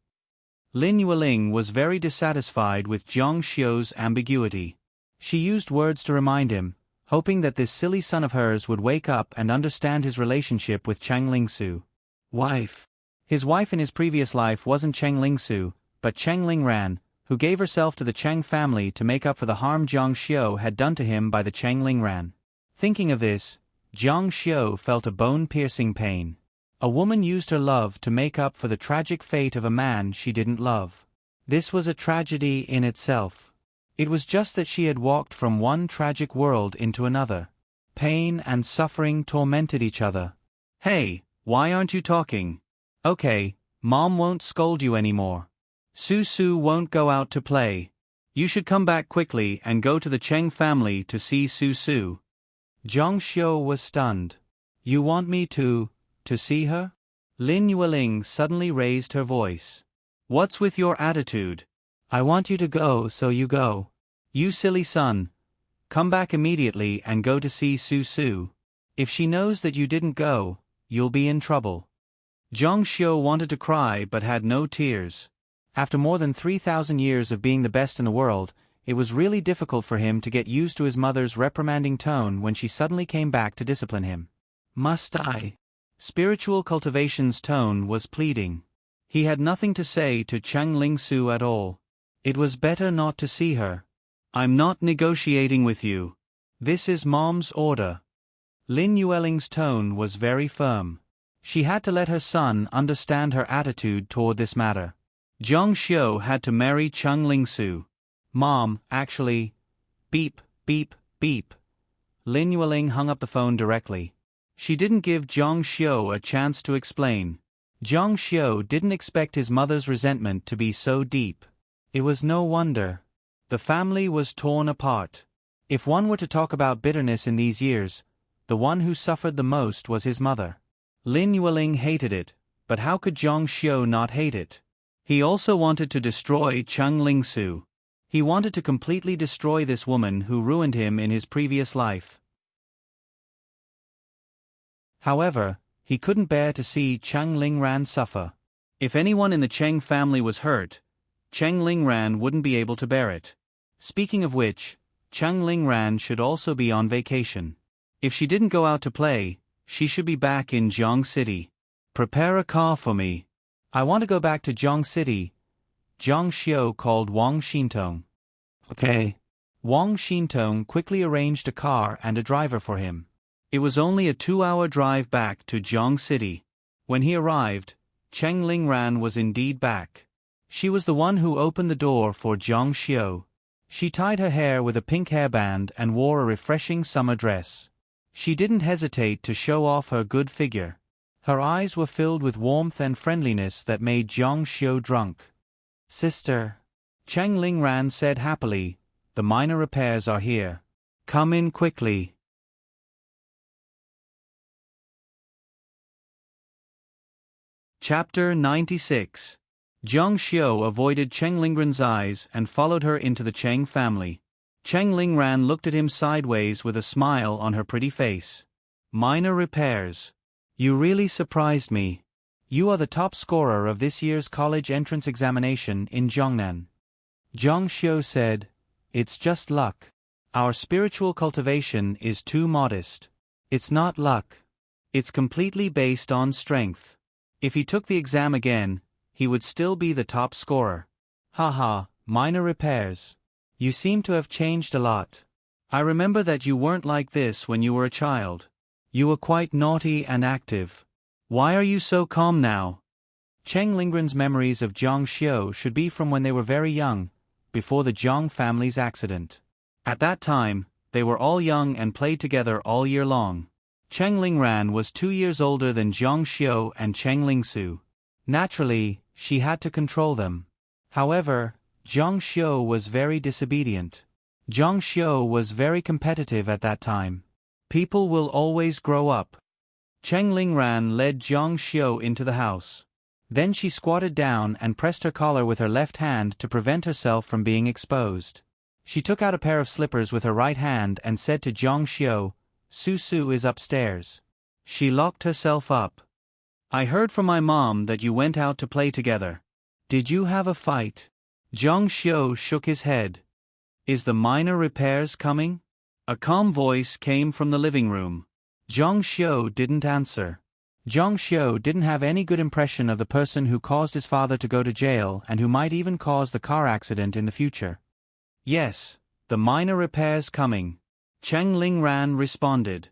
Lin Yueling was very dissatisfied with Zhang Xiu's ambiguity. She used words to remind him, hoping that this silly son of hers would wake up and understand his relationship with Cheng Lingsu. Wife. His wife in his previous life wasn't Cheng Lingsu, but Cheng Lingran, who gave herself to the Cheng family to make up for the harm Zhang Xiu had done to him by the Cheng Lingran. Thinking of this, Zhang Xiu felt a bone-piercing pain. A woman used her love to make up for the tragic fate of a man she didn't love. This was a tragedy in itself. It was just that she had walked from one tragic world into another. Pain and suffering tormented each other. "Hey, why aren't you talking?" "Okay, Mom won't scold you anymore. Su Su won't go out to play. You should come back quickly and go to the Cheng family to see Su Su." Zhang Xiu was stunned. "You want me to see her?" Lin Yueling suddenly raised her voice. "What's with your attitude? I want you to go, so you go. You silly son. Come back immediately and go to see Su Su. If she knows that you didn't go, you'll be in trouble." Zhang Xiu wanted to cry but had no tears. After more than 3,000 years of being the best in the world, it was really difficult for him to get used to his mother's reprimanding tone when she suddenly came back to discipline him. "Must I?" Spiritual cultivation's tone was pleading. He had nothing to say to Cheng Lingsu at all. It was better not to see her. "I'm not negotiating with you. This is Mom's order." Lin Yueling's tone was very firm. She had to let her son understand her attitude toward this matter. Zhang Xiu had to marry Cheng Lingsu. "Mom, actually..." Beep, beep, beep. Lin Yueling hung up the phone directly. She didn't give Zhang Xiu a chance to explain. Zhang Xiu didn't expect his mother's resentment to be so deep. It was no wonder. The family was torn apart. If one were to talk about bitterness in these years, the one who suffered the most was his mother. Lin Yueling hated it, but how could Zhang Xiu not hate it? He also wanted to destroy Cheng Lingsu. He wanted to completely destroy this woman who ruined him in his previous life. However, he couldn't bear to see Cheng Lingran suffer. If anyone in the Cheng family was hurt, Cheng Lingran wouldn't be able to bear it. Speaking of which, Cheng Lingran should also be on vacation. If she didn't go out to play, she should be back in Jiang City. "Prepare a car for me. I want to go back to Jiang City." Zhang Xiu called Wang Xintong. "Okay." Wang Xintong quickly arranged a car and a driver for him. It was only a 2-hour drive back to Jiang City. When he arrived, Cheng Lingran was indeed back. She was the one who opened the door for Zhang Xiu. She tied her hair with a pink hairband and wore a refreshing summer dress. She didn't hesitate to show off her good figure. Her eyes were filled with warmth and friendliness that made Zhang Xiu drunk. "Sister," Cheng Lingran said happily, "the minor repairs are here. Come in quickly." Chapter 96. Zhang Xiu avoided Cheng Lingran's eyes and followed her into the Cheng family. Cheng Lingran looked at him sideways with a smile on her pretty face. "Minor repairs. You really surprised me. You are the top scorer of this year's college entrance examination in Zhongnan. Zhang Xiu said, "It's just luck. Our spiritual cultivation is too modest. It's not luck. It's completely based on strength. If he took the exam again, he would still be the top scorer." Haha, minor repairs. You seem to have changed a lot. I remember that you weren't like this when you were a child. You were quite naughty and active. Why are you so calm now? Cheng Lingren's memories of Zhang Xiu should be from when they were very young, before the Zhang family's accident. At that time, they were all young and played together all year long. Cheng Lingran was 2 years older than Zhang Xiu and Cheng Lingsu. Naturally, she had to control them. However, Zhang Xiu was very disobedient. Zhang Xiu was very competitive at that time. People will always grow up. Cheng Lingran led Zhang Xiu into the house. Then she squatted down and pressed her collar with her left hand to prevent herself from being exposed. She took out a pair of slippers with her right hand and said to Zhang Xiu, "Su is upstairs." She locked herself up. "I heard from my mom that you went out to play together. Did you have a fight?" Zhang Xiu shook his head. "Is the minor repairs coming?" A calm voice came from the living room. Zhang Xiu didn't answer. Zhang Xiu didn't have any good impression of the person who caused his father to go to jail and who might even cause the car accident in the future. "Yes, the minor repairs coming," Cheng Lingran responded.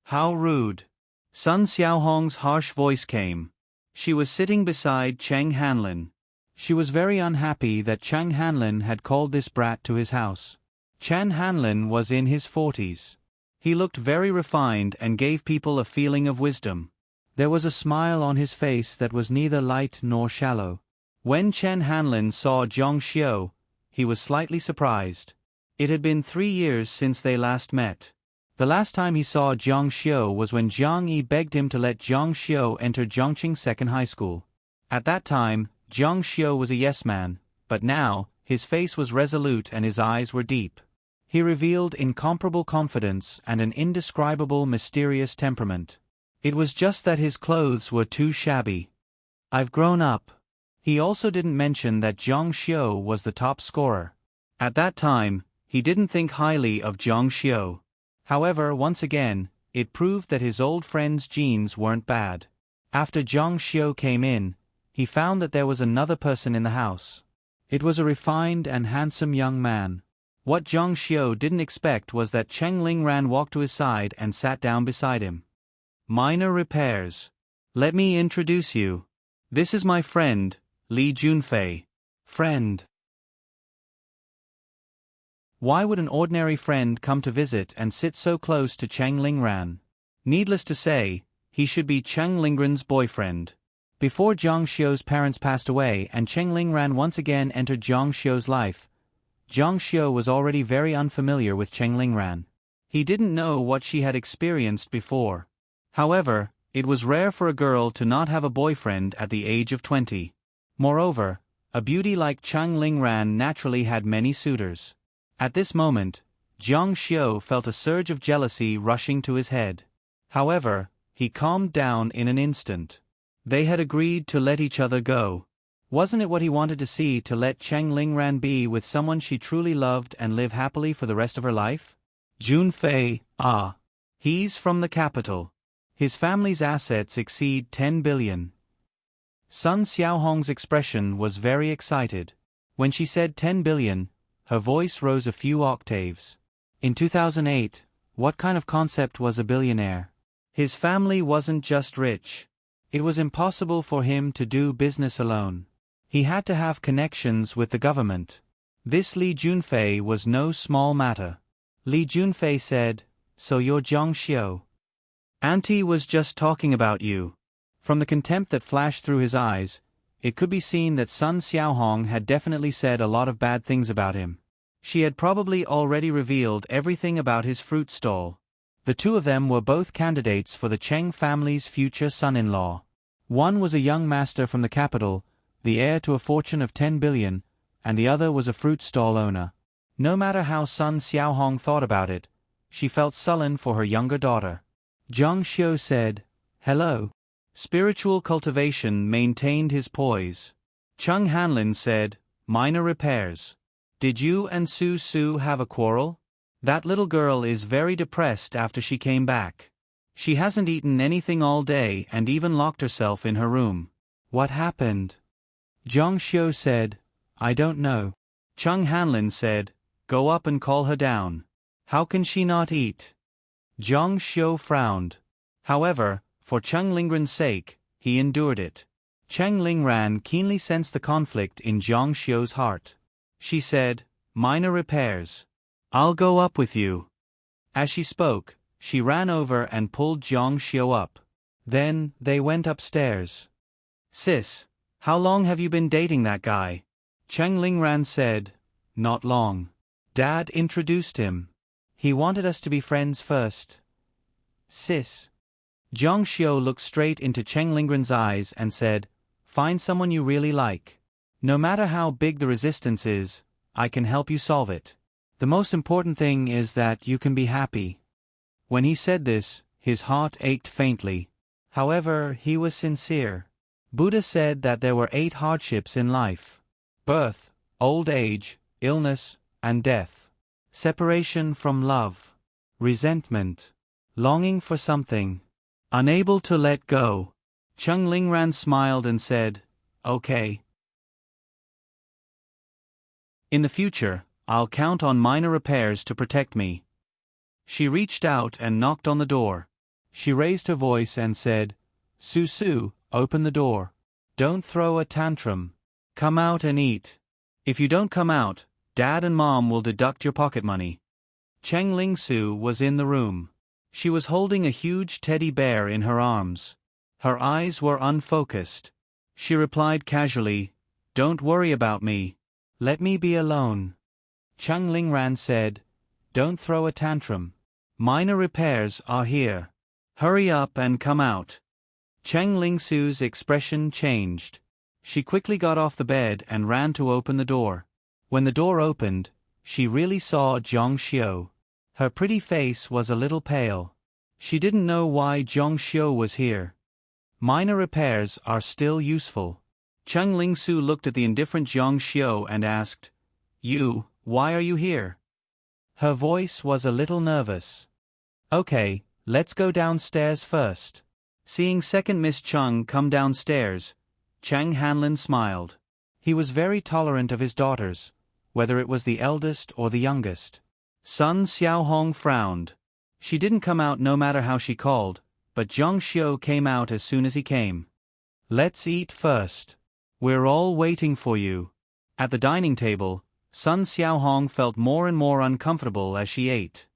"How rude." Sun Xiaohong's harsh voice came. She was sitting beside Cheng Hanlin. She was very unhappy that Cheng Hanlin had called this brat to his house. Cheng Hanlin was in his 40s. He looked very refined and gave people a feeling of wisdom. There was a smile on his face that was neither light nor shallow. When Cheng Hanlin saw Zhang Xiu, he was slightly surprised. It had been 3 years since they last met. The last time he saw Zhang Xiu was when Jiang Yi begged him to let Zhang Xiu enter Zhongqing Second High School. At that time, Zhang Xiu was a yes man, but now, his face was resolute and his eyes were deep. He revealed incomparable confidence and an indescribable mysterious temperament. It was just that his clothes were too shabby. "I've grown up." He also didn't mention that Zhang Xiu was the top scorer. At that time, he didn't think highly of Zhang Xiu. However, once again, it proved that his old friend's genes weren't bad. After Zhang Xiu came in, he found that there was another person in the house. It was a refined and handsome young man. What Zhang Xiu didn't expect was that Cheng Lingran walked to his side and sat down beside him. "Minor repairs. Let me introduce you. This is my friend, Li Junfei." Friend. Why would an ordinary friend come to visit and sit so close to Cheng Lingran? Needless to say, he should be Cheng Lingran's boyfriend. Before Zhang Xiu's parents passed away and Cheng Lingran once again entered Zhang Xiu's life, Zhang Xiu was already very unfamiliar with Cheng Lingran. He didn't know what she had experienced before. However, it was rare for a girl to not have a boyfriend at the age of 20. Moreover, a beauty like Cheng Lingran naturally had many suitors. At this moment, Zhang Xiu felt a surge of jealousy rushing to his head. However, he calmed down in an instant. They had agreed to let each other go. Wasn't it what he wanted to see, to let Cheng Lingran be with someone she truly loved and live happily for the rest of her life? Junfei, he's from the capital. His family's assets exceed 10 billion. Sun Xiaohong's expression was very excited. When she said 10 billion, her voice rose a few octaves. In 2008, what kind of concept was a billionaire? His family wasn't just rich. It was impossible for him to do business alone. He had to have connections with the government. This Li Junfei was no small matter. Li Junfei said, "So you're Zhang Xiu. Auntie was just talking about you." From the contempt that flashed through his eyes, it could be seen that Sun Xiaohong had definitely said a lot of bad things about him. She had probably already revealed everything about his fruit stall. The two of them were both candidates for the Cheng family's future son-in-law. One was a young master from the capital, the heir to a fortune of 10 billion, and the other was a fruit stall owner. No matter how Sun Xiaohong thought about it, she felt sullen for her younger daughter. Zhang Xiu said, "Hello." Spiritual cultivation maintained his poise. Chung Hanlin said, "Minor repairs. Did you and Su Su have a quarrel? That little girl is very depressed after she came back. She hasn't eaten anything all day and even locked herself in her room." "What happened?" Zhang Xiu said, "I don't know." Chung Hanlin said, "Go up and call her down. How can she not eat?" Zhang Xiu frowned. However, for Cheng Lingran's sake, he endured it. Cheng Lingran keenly sensed the conflict in Zhang Xiu's heart. She said, "Minor repairs. I'll go up with you." As she spoke, she ran over and pulled Zhang Xiu up. Then, they went upstairs. "Sis, how long have you been dating that guy?" Cheng Lingran said, "Not long. Dad introduced him. He wanted us to be friends first." "Sis." Zhang Xiu looked straight into Cheng Lingran's eyes and said, "Find someone you really like. No matter how big the resistance is, I can help you solve it. The most important thing is that you can be happy." When he said this, his heart ached faintly. However, he was sincere. Buddha said that there were 8 hardships in life: birth, old age, illness, and death. Separation from love. Resentment. Longing for something. Unable to let go. Cheng Lingran smiled and said, "Okay. In the future, I'll count on minor repairs to protect me." She reached out and knocked on the door. She raised her voice and said, "Su Su, open the door. Don't throw a tantrum. Come out and eat. If you don't come out, Dad and Mom will deduct your pocket money." Cheng Ling Su was in the room. She was holding a huge teddy bear in her arms. Her eyes were unfocused. She replied casually, "Don't worry about me. Let me be alone." Cheng Lingran said, "Don't throw a tantrum. Minor repairs are here. Hurry up and come out." Cheng Lingsu's expression changed. She quickly got off the bed and ran to open the door. When the door opened, she really saw Zhang Xiu. Her pretty face was a little pale. She didn't know why Zhang Xiu was here. Minor repairs are still useful. Cheng Lingsu looked at the indifferent Zhang Xiu and asked, Why are you here?" Her voice was a little nervous. "Okay, let's go downstairs first." Seeing second Miss Chung come downstairs, Cheng Hanlin smiled. He was very tolerant of his daughters, whether it was the eldest or the youngest. Sun Xiaohong frowned. She didn't come out no matter how she called, but Zhang Xiu came out as soon as he came. "Let's eat first. We're all waiting for you." At the dining table, Sun Xiaohong felt more and more uncomfortable as she ate.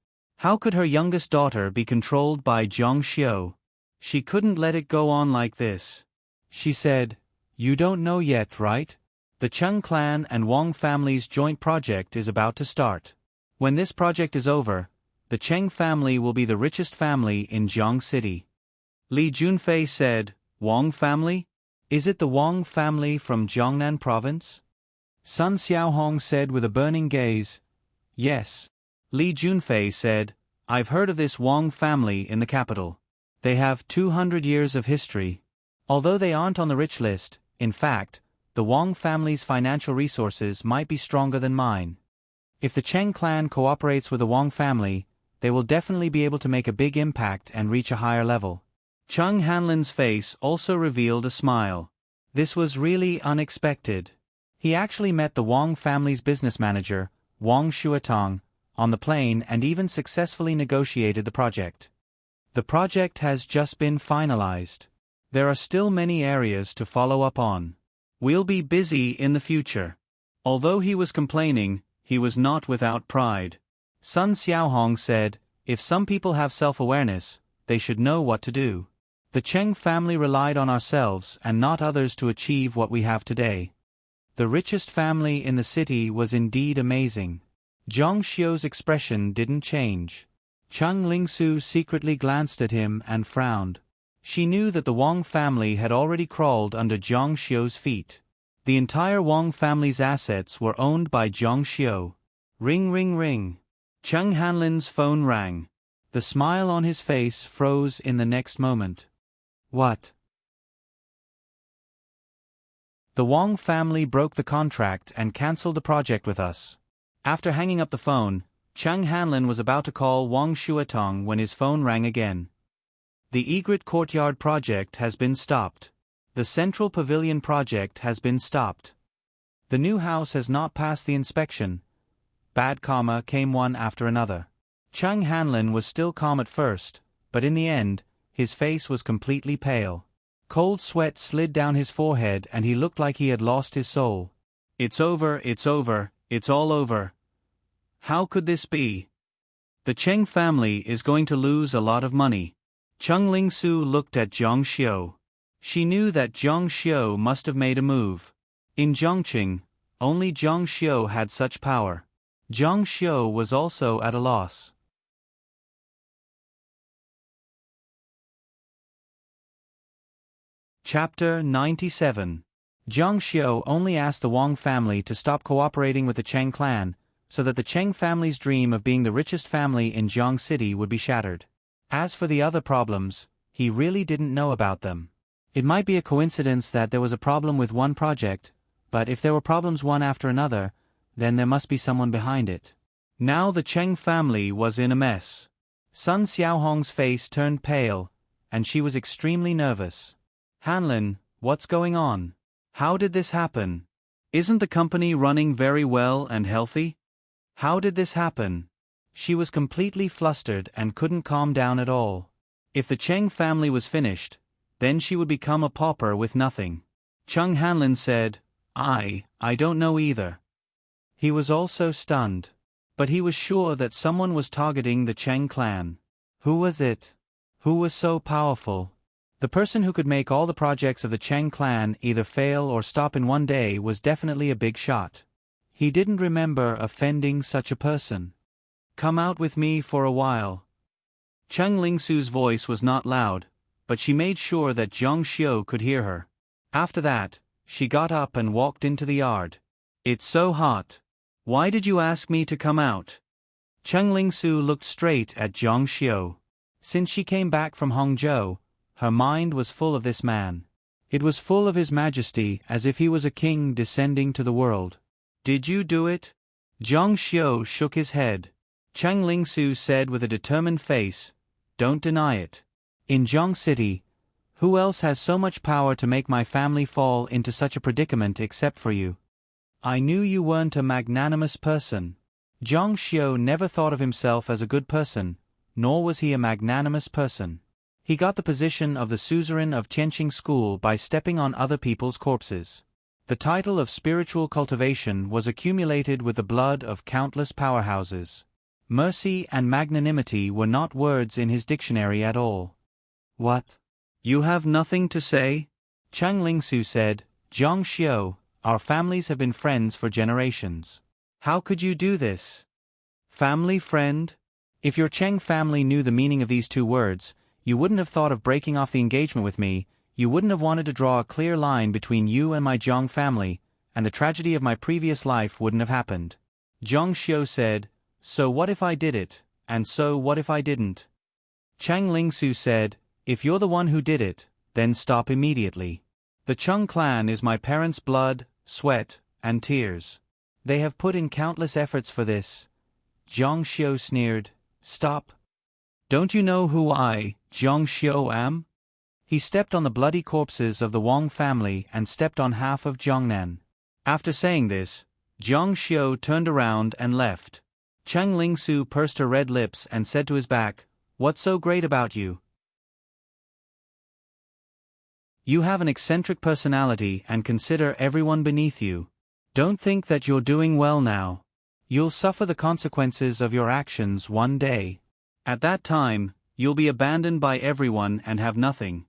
How could her youngest daughter be controlled by Zhang Xiu? She couldn't let it go on like this. She said, "You don't know yet, right? The Cheng clan and Wang family's joint project is about to start. When this project is over, the Cheng family will be the richest family in Jiang City." Li Junfei said, "Wang family? Is it the Wang family from Jiangnan province?" Sun Xiaohong said with a burning gaze, "Yes." Li Junfei said, "I've heard of this Wang family in the capital. They have 200 years of history. Although they aren't on the rich list, in fact, the Wang family's financial resources might be stronger than mine. If the Cheng clan cooperates with the Wang family, they will definitely be able to make a big impact and reach a higher level." Cheng Hanlin's face also revealed a smile. This was really unexpected. He actually met the Wang family's business manager, Wang Shuatong, on the plane and even successfully negotiated the project. The project has just been finalized. There are still many areas to follow up on. We'll be busy in the future. Although he was complaining, he was not without pride. Sun Xiaohong said, "If some people have self-awareness, they should know what to do. The Cheng family relied on ourselves and not others to achieve what we have today." The richest family in the city was indeed amazing. Zhang Xiu's expression didn't change. Cheng Lingsu secretly glanced at him and frowned. She knew that the Wang family had already crawled under Zhang Xiu's feet. The entire Wang family's assets were owned by Zhang Xiu. Ring ring ring. Cheng Hanlin's phone rang. The smile on his face froze in the next moment. "What?" The Wang family broke the contract and cancelled the project with us. After hanging up the phone, Chang Hanlin was about to call Wang Shuatong when his phone rang again. The Egret Courtyard project has been stopped. The Central Pavilion project has been stopped. The new house has not passed the inspection. Bad karma came one after another. Chang Hanlin was still calm at first, but in the end, his face was completely pale. Cold sweat slid down his forehead and he looked like he had lost his soul. It's over, it's all over. How could this be? The Cheng family is going to lose a lot of money. Cheng Lingsu looked at Zhang Xiu. She knew that Zhang Xiu must have made a move. In Zhongqing, only Zhang Xiu had such power. Zhang Xiu was also at a loss. Chapter 97. Zhang Xiu only asked the Wang family to stop cooperating with the Cheng clan, so that the Cheng family's dream of being the richest family in Jiang City would be shattered. As for the other problems, he really didn't know about them. It might be a coincidence that there was a problem with one project, but if there were problems one after another, then there must be someone behind it. Now the Cheng family was in a mess. Sun Xiaohong's face turned pale, and she was extremely nervous. Hanlin, what's going on? How did this happen? Isn't the company running very well and healthy? How did this happen? She was completely flustered and couldn't calm down at all. If the Cheng family was finished, then she would become a pauper with nothing. Cheng Hanlin said, I don't know either. He was also stunned. But he was sure that someone was targeting the Cheng clan. Who was it? Who was so powerful? The person who could make all the projects of the Cheng clan either fail or stop in one day was definitely a big shot. He didn't remember offending such a person. Come out with me for a while. Cheng Lingsu's voice was not loud, but she made sure that Zhang Xiu could hear her. After that, she got up and walked into the yard. It's so hot. Why did you ask me to come out? Cheng Lingsu looked straight at Zhang Xiu. Since she came back from Hongzhou, her mind was full of this man. It was full of his majesty as if he was a king descending to the world. Did you do it? Zhang Xiu shook his head. Cheng Lingsu said with a determined face, Don't deny it. In Jiang City, who else has so much power to make my family fall into such a predicament except for you? I knew you weren't a magnanimous person. Zhang Xiu never thought of himself as a good person, nor was he a magnanimous person. He got the position of the suzerain of Tianqing School by stepping on other people's corpses. The title of spiritual cultivation was accumulated with the blood of countless powerhouses. Mercy and magnanimity were not words in his dictionary at all. What? You have nothing to say? Cheng Lingsu said, Zhang Xiu, our families have been friends for generations. How could you do this? Family friend? If your Cheng family knew the meaning of these two words, you wouldn't have thought of breaking off the engagement with me, you wouldn't have wanted to draw a clear line between you and my Zhang family, and the tragedy of my previous life wouldn't have happened. Zhang Xiu said, So what if I did it, and so what if I didn't? Cheng Lingsu said, If you're the one who did it, then stop immediately. The Cheng clan is my parents' blood, sweat, and tears. They have put in countless efforts for this. Zhang Xiu sneered, Stop. Don't you know who I, Zhang Xiu, am? He stepped on the bloody corpses of the Wang family and stepped on half of Jiangnan. After saying this, Zhang Xiu turned around and left. Cheng Lingsu pursed her red lips and said to his back, What's so great about you? You have an eccentric personality and consider everyone beneath you. Don't think that you're doing well now. You'll suffer the consequences of your actions one day. At that time, you'll be abandoned by everyone and have nothing.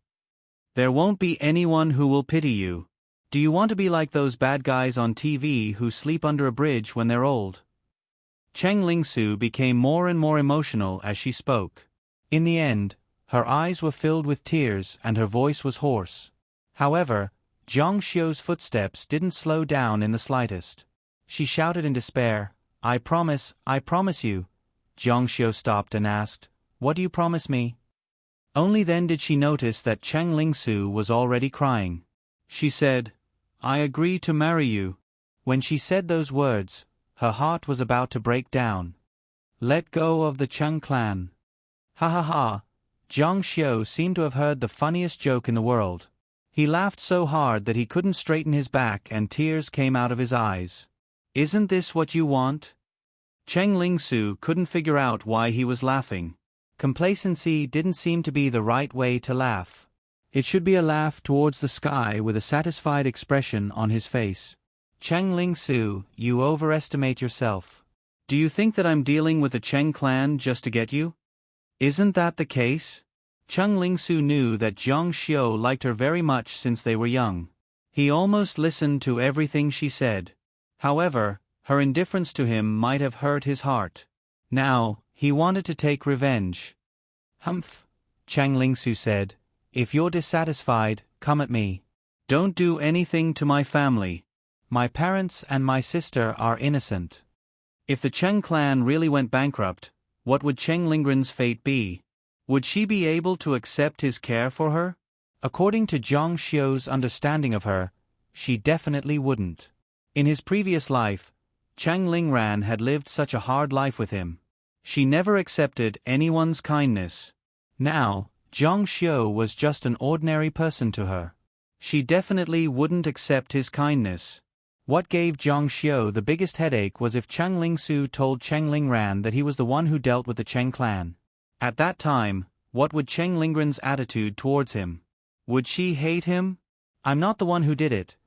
There won't be anyone who will pity you. Do you want to be like those bad guys on TV who sleep under a bridge when they're old? Cheng Lingsu became more and more emotional as she spoke. In the end, her eyes were filled with tears and her voice was hoarse. However, Zhang Xiu's footsteps didn't slow down in the slightest. She shouted in despair, I promise you. Zhang Xiu stopped and asked, What do you promise me? Only then did she notice that Cheng Lingsu was already crying. She said, I agree to marry you. When she said those words, her heart was about to break down. Let go of the Cheng clan. Ha ha ha. Zhang Xiu seemed to have heard the funniest joke in the world. He laughed so hard that he couldn't straighten his back and tears came out of his eyes. Isn't this what you want? Cheng Lingsu couldn't figure out why he was laughing. Complacency didn't seem to be the right way to laugh. It should be a laugh towards the sky with a satisfied expression on his face. Cheng Lingsu, you overestimate yourself. Do you think that I'm dealing with the Cheng clan just to get you? Isn't that the case? Cheng Lingsu knew that Zhang Xiu liked her very much since they were young. He almost listened to everything she said. However, her indifference to him might have hurt his heart. Now, he wanted to take revenge. Humph, Cheng Lingsu said. If you're dissatisfied, come at me. Don't do anything to my family. My parents and my sister are innocent. If the Cheng clan really went bankrupt, what would Cheng Lingren's fate be? Would she be able to accept his care for her? According to Zhang Xiu's understanding of her, she definitely wouldn't. In his previous life, Cheng Lingran had lived such a hard life with him. She never accepted anyone's kindness. Now, Zhang Xiu was just an ordinary person to her. She definitely wouldn't accept his kindness. What gave Zhang Xiu the biggest headache was if Cheng Lingsu told Cheng Lingran that he was the one who dealt with the Cheng clan. At that time, what would Cheng Lingren's attitude towards him? Would she hate him? I'm not the one who did it.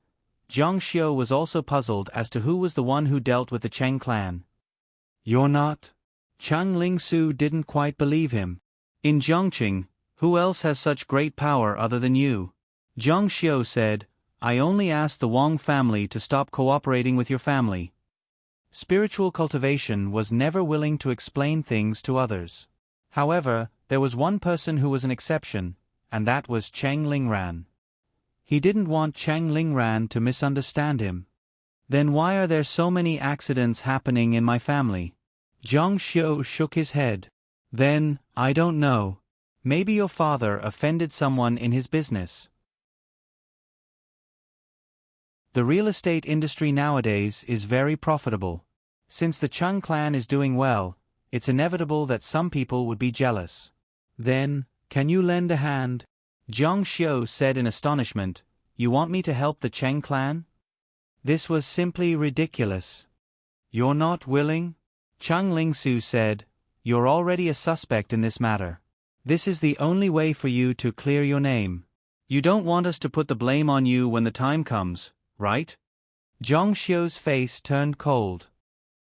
Zhang Xiu was also puzzled as to who was the one who dealt with the Cheng clan. You're not? Cheng Lingsu didn't quite believe him. In Zhongqing, who else has such great power other than you? Zhang Xiu said, I only asked the Wang family to stop cooperating with your family. Spiritual cultivation was never willing to explain things to others. However, there was one person who was an exception, and that was Cheng Lingran. He didn't want Cheng Lingran to misunderstand him. Then why are there so many accidents happening in my family? Zhang Xiu shook his head. Then, I don't know. Maybe your father offended someone in his business. The real estate industry nowadays is very profitable. Since the Cheng clan is doing well, it's inevitable that some people would be jealous. Then, can you lend a hand? Zhang Xiu said in astonishment, You want me to help the Cheng clan? This was simply ridiculous. You're not willing? Cheng Lingsu said, You're already a suspect in this matter. This is the only way for you to clear your name. You don't want us to put the blame on you when the time comes, right? Zhang Xiu's face turned cold.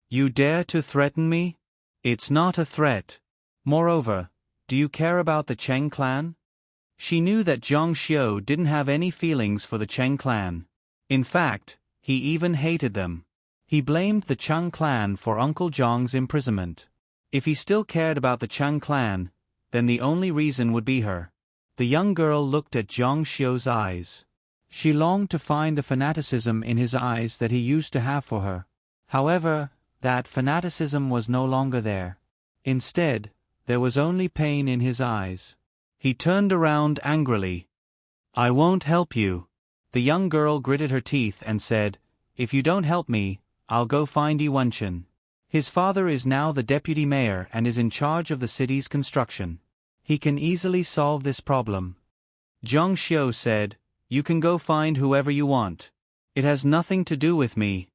You dare to threaten me? It's not a threat. Moreover, do you care about the Cheng clan? She knew that Zhang Xiu didn't have any feelings for the Cheng clan. In fact, he even hated them. He blamed the Cheng clan for Uncle Zhang's imprisonment. If he still cared about the Cheng clan, then the only reason would be her. The young girl looked at Zhang Xiu's eyes. She longed to find the fanaticism in his eyes that he used to have for her. However, that fanaticism was no longer there. Instead, there was only pain in his eyes. He turned around angrily. I won't help you. The young girl gritted her teeth and said, If you don't help me, I'll go find Yuanchen. His father is now the deputy mayor and is in charge of the city's construction. He can easily solve this problem. Zhang Xiu said, You can go find whoever you want. It has nothing to do with me.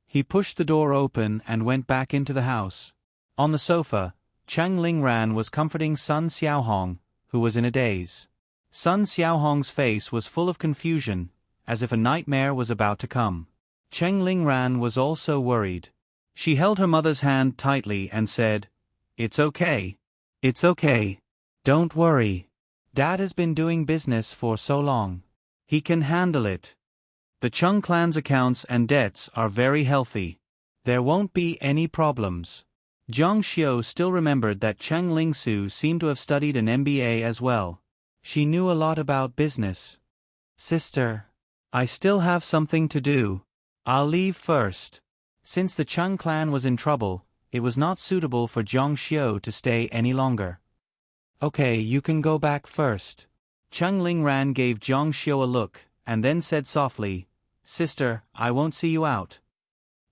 He pushed the door open and went back into the house. On the sofa, Cheng Lingran was comforting Sun Xiaohong, who was in a daze. Sun Xiaohong's face was full of confusion, as if a nightmare was about to come. Cheng Lingran was also worried. She held her mother's hand tightly and said, It's okay. It's okay. Don't worry. Dad has been doing business for so long. He can handle it. The Cheng clan's accounts and debts are very healthy. There won't be any problems. Zhang Xiu still remembered that Cheng Lingsu seemed to have studied an MBA as well. She knew a lot about business. Sister, I still have something to do. I'll leave first. Since the Cheng clan was in trouble, it was not suitable for Zhang Xiu to stay any longer. Okay, you can go back first. Cheng Lingran gave Zhang Xiu a look, and then said softly, Sister, I won't see you out.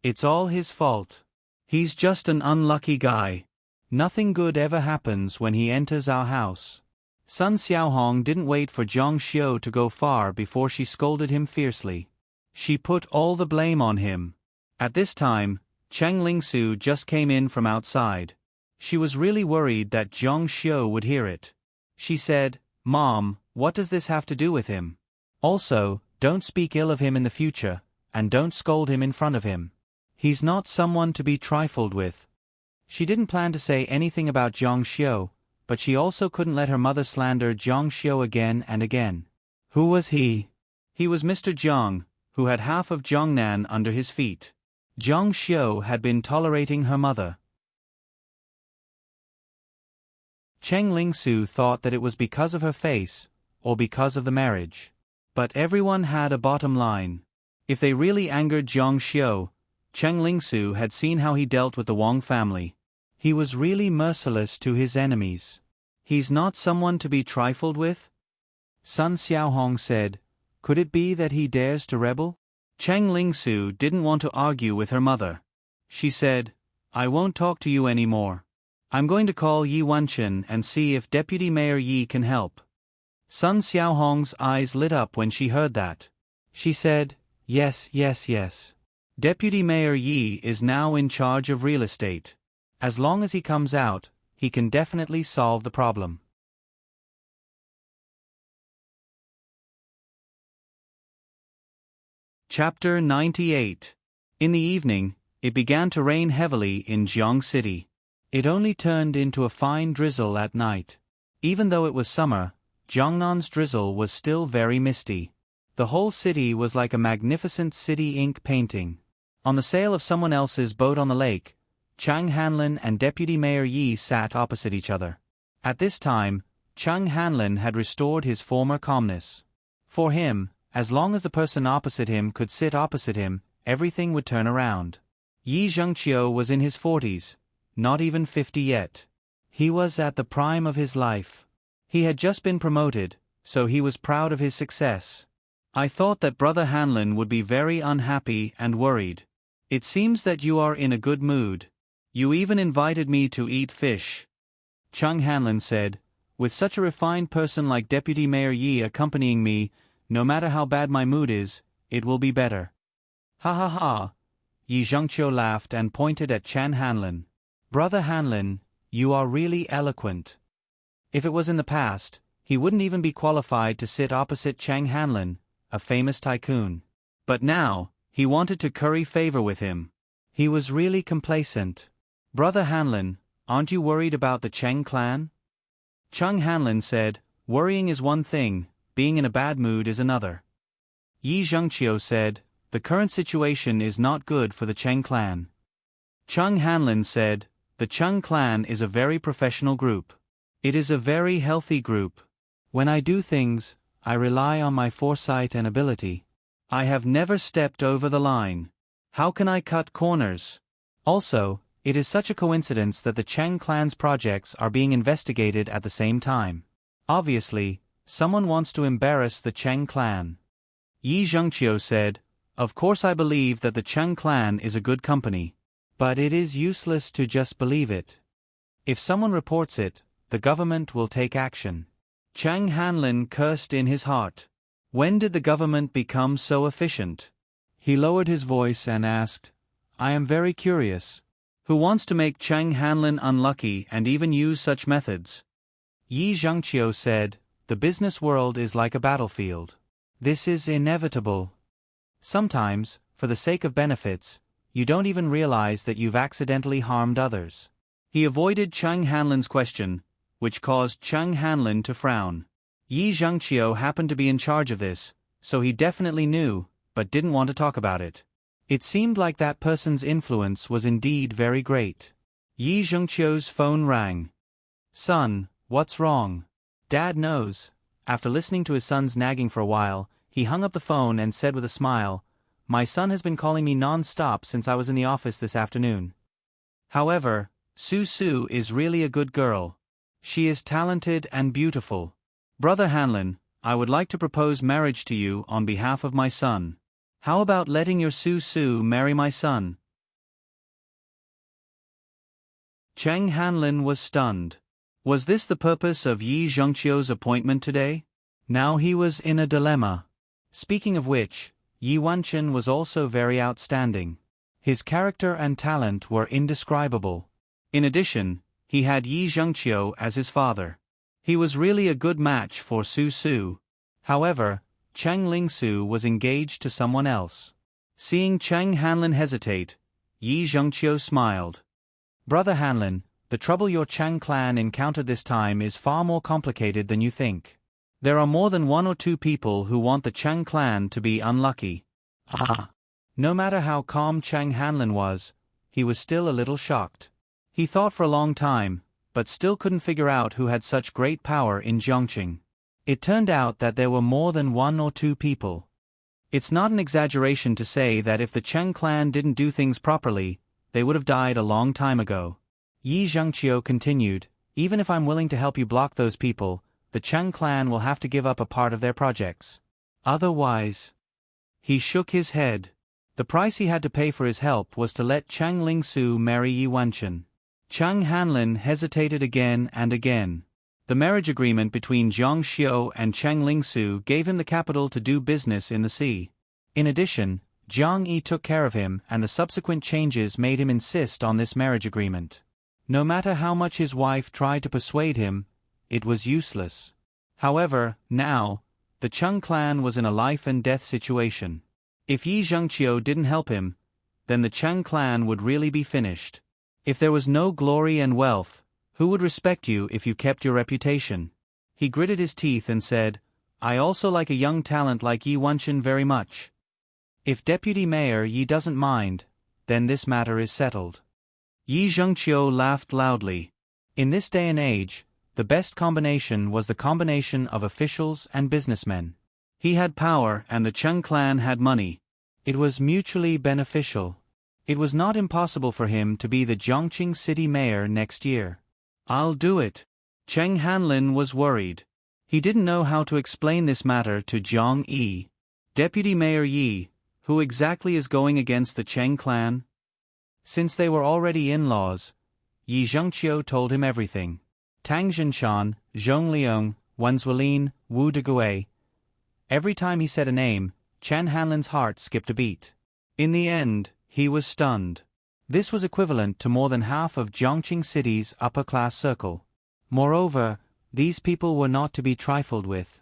It's all his fault. He's just an unlucky guy. Nothing good ever happens when he enters our house. Sun Xiaohong didn't wait for Zhang Xiu to go far before she scolded him fiercely. She put all the blame on him. At this time, Cheng Lingsu just came in from outside. She was really worried that Zhang Xiu would hear it. She said, "Mom, what does this have to do with him? Also, don't speak ill of him in the future, and don't scold him in front of him. He's not someone to be trifled with." She didn't plan to say anything about Zhang Xiu, but she also couldn't let her mother slander Zhang Xiu again and again. Who was he? He was Mr. Zhang, who had half of Jiangnan under his feet. Zhang Xiu had been tolerating her mother. Cheng Lingsu thought that it was because of her face, or because of the marriage. But everyone had a bottom line. If they really angered Zhang Xiu, Cheng Lingsu had seen how he dealt with the Wang family. He was really merciless to his enemies. He's not someone to be trifled with? Sun Xiaohong said, "Could it be that he dares to rebel?" Cheng Lingsu didn't want to argue with her mother. She said, "I won't talk to you anymore. I'm going to call Yi Wanchen and see if Deputy Mayor Yi can help." Sun Xiaohong's eyes lit up when she heard that. She said, "Yes, yes, yes. Deputy Mayor Yi is now in charge of real estate. As long as he comes out, he can definitely solve the problem." Chapter 98. In the evening, it began to rain heavily in Jiang City. It only turned into a fine drizzle at night. Even though it was summer, Jiangnan's drizzle was still very misty. The whole city was like a magnificent city ink painting. On the sail of someone else's boat on the lake, Chang Hanlin and Deputy Mayor Yi sat opposite each other. At this time, Chang Hanlin had restored his former calmness. For him, as long as the person opposite him could sit opposite him, everything would turn around. Yi Zhengqiu was in his 40s, not even 50 yet. He was at the prime of his life. He had just been promoted, so he was proud of his success. "I thought that Brother Hanlin would be very unhappy and worried. It seems that you are in a good mood. You even invited me to eat fish," Chang Hanlin said. "With such a refined person like Deputy Mayor Yi accompanying me, no matter how bad my mood is, it will be better." "Ha ha ha," Yi Zhengqiu laughed and pointed at Chang Hanlin. "Brother Hanlin, you are really eloquent." If it was in the past, he wouldn't even be qualified to sit opposite Chang Hanlin, a famous tycoon. But now, he wanted to curry favor with him. He was really complacent. "Brother Hanlin, aren't you worried about the Cheng clan?" Chang Hanlin said, "Worrying is one thing, being in a bad mood is another." Yi Zhengqiu said, "The current situation is not good for the Cheng clan." Chang Hanlin said, "The Cheng clan is a very professional group. It is a very healthy group. When I do things, I rely on my foresight and ability. I have never stepped over the line. How can I cut corners? Also, it is such a coincidence that the Cheng clan's projects are being investigated at the same time. Obviously, someone wants to embarrass the Cheng clan." Yi Zhengqiu said, "Of course I believe that the Cheng clan is a good company. But it is useless to just believe it. If someone reports it, the government will take action." Chang Hanlin cursed in his heart. When did the government become so efficient? He lowered his voice and asked, "I am very curious. Who wants to make Chang Hanlin unlucky and even use such methods?" Yi Zhengqiu said, "The business world is like a battlefield. This is inevitable. Sometimes, for the sake of benefits, you don't even realize that you've accidentally harmed others." He avoided Chang Hanlin's question, which caused Chang Hanlin to frown. Yi Zhengqiu happened to be in charge of this, so he definitely knew, but didn't want to talk about it. It seemed like that person's influence was indeed very great. Yi Zhengqiu's phone rang. "Son, what's wrong?" "Dad knows." After listening to his son's nagging for a while, he hung up the phone and said with a smile, "My son has been calling me non-stop since I was in the office this afternoon. However, Su is really a good girl. She is talented and beautiful. Brother Hanlin, I would like to propose marriage to you on behalf of my son." How about letting your Su marry my son? Cheng Hanlin was stunned. Was this the purpose of Yi Zhengqiu's appointment today? Now he was in a dilemma. Speaking of which, Yi Wanchen was also very outstanding. His character and talent were indescribable. In addition, he had Yi Zhengqiu as his father. He was really a good match for Su. However, Cheng Lingsu was engaged to someone else. Seeing Cheng Hanlin hesitate, Yi Zhengqiu smiled. Brother Hanlin, the trouble your Cheng clan encountered this time is far more complicated than you think. There are more than 1 or 2 people who want the Cheng clan to be unlucky. No matter how calm Cheng Hanlin was, he was still a little shocked. He thought for a long time, but still couldn't figure out who had such great power in Zhongqing. It turned out that there were more than 1 or 2 people. It's not an exaggeration to say that if the Cheng clan didn't do things properly, they would have died a long time ago. Yi Zhengqiu continued, even if I'm willing to help you block those people, the Cheng clan will have to give up a part of their projects. Otherwise... He shook his head. The price he had to pay for his help was to let Cheng Lingsu marry Yi Wanchen. Cheng Hanlin hesitated again and again. The marriage agreement between Zhang Xiu and Cheng Lingsu gave him the capital to do business in the sea. In addition, Jiang Yi took care of him, and the subsequent changes made him insist on this marriage agreement. No matter how much his wife tried to persuade him, it was useless. However, now, the Cheng clan was in a life-and-death situation. If Yi Zhengqiu didn't help him, then the Cheng clan would really be finished. If there was no glory and wealth, who would respect you if you kept your reputation? He gritted his teeth and said, I also like a young talent like Yi Wanchen very much. If Deputy Mayor Yi doesn't mind, then this matter is settled. Yi Zhengqiu laughed loudly. In this day and age, the best combination was the combination of officials and businessmen. He had power and the Cheng clan had money. It was mutually beneficial. It was not impossible for him to be the Zhongqing city mayor next year. I'll do it. Cheng Hanlin was worried. He didn't know how to explain this matter to Jiang Yi. Deputy Mayor Yi, who exactly is going against the Cheng clan? Since they were already in-laws, Yi Zhengqiu told him everything. Tang Jinshan, Zhong Liang, Wan Zuolin, Wu Degui. Every time he said a name, Chen Hanlin's heart skipped a beat. In the end, he was stunned. This was equivalent to more than half of Zhongqing City's upper-class circle. Moreover, these people were not to be trifled with.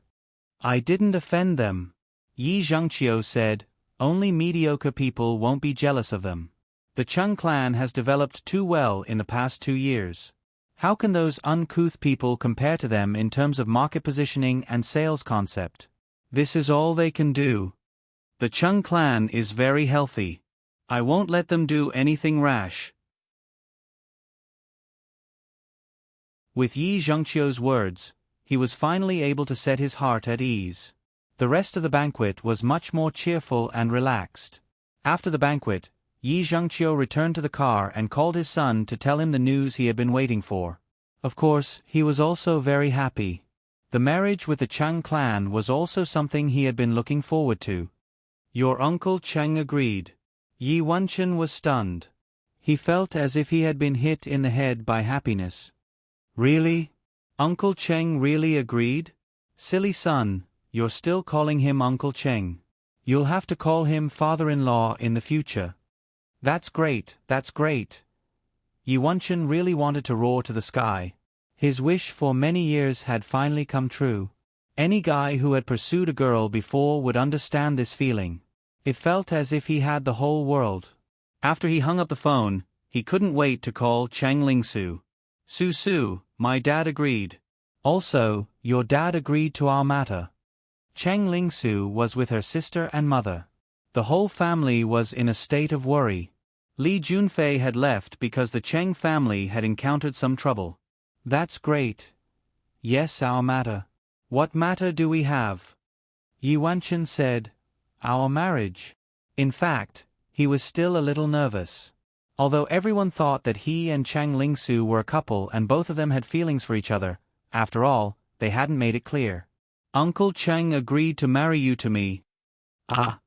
I didn't offend them. Yi Zhengqiu said, only mediocre people won't be jealous of them. The Cheng clan has developed too well in the past 2 years. How can those uncouth people compare to them in terms of market positioning and sales concept? This is all they can do. The Cheng clan is very healthy. I won't let them do anything rash. With Yi Zhengqiu's words, he was finally able to set his heart at ease. The rest of the banquet was much more cheerful and relaxed. After the banquet, Yi Zhengqiu returned to the car and called his son to tell him the news he had been waiting for. Of course, he was also very happy. The marriage with the Cheng clan was also something he had been looking forward to. Your uncle Cheng agreed. Yi Wanchen was stunned. He felt as if he had been hit in the head by happiness. Really? Uncle Cheng really agreed? Silly son, you're still calling him Uncle Cheng. You'll have to call him father-in-law in the future. That's great, that's great. Yi Wanchen really wanted to roar to the sky. His wish for many years had finally come true. Any guy who had pursued a girl before would understand this feeling. It felt as if he had the whole world. After he hung up the phone, he couldn't wait to call Cheng Lingsu. Su, my dad agreed. Also, your dad agreed to our matter. Cheng Lingsu was with her sister and mother. The whole family was in a state of worry. Li Junfei had left because the Cheng family had encountered some trouble. That's great. Yes, our matter. What matter do we have? Yi Wanchen said, our marriage. In fact, he was still a little nervous. Although everyone thought that he and Cheng Lingsu were a couple and both of them had feelings for each other, after all, they hadn't made it clear. Uncle Cheng agreed to marry you to me. Ah.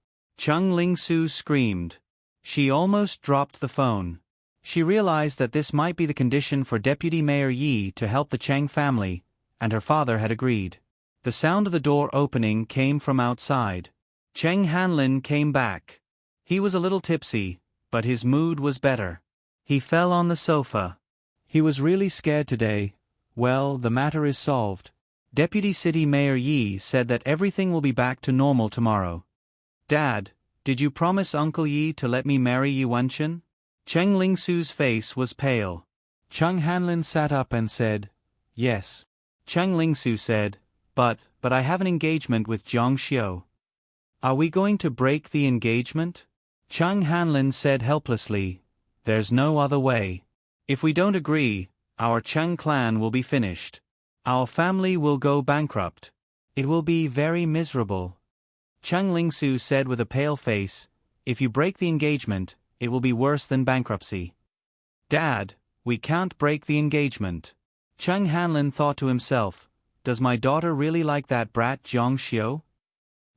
Chung Ling-su screamed. She almost dropped the phone. She realized that this might be the condition for Deputy Mayor Yi to help the Cheng family, and her father had agreed. The sound of the door opening came from outside. Cheng Hanlin came back. He was a little tipsy, but his mood was better. He fell on the sofa. He was really scared today. Well, the matter is solved. Deputy City Mayor Yi said that everything will be back to normal tomorrow. Dad, did you promise Uncle Yi to let me marry Yi Wenchen? Cheng Ling-su's face was pale. Cheng Hanlin sat up and said, yes. Cheng Ling-su said, but I have an engagement with Jiang Xiu. Are we going to break the engagement? Cheng Hanlin said helplessly, there's no other way. If we don't agree, our Cheng clan will be finished. Our family will go bankrupt. It will be very miserable. Cheng Ling-su said with a pale face, if you break the engagement, it will be worse than bankruptcy. Dad, we can't break the engagement. Cheng Hanlin thought to himself, does my daughter really like that brat Jiang Xiu?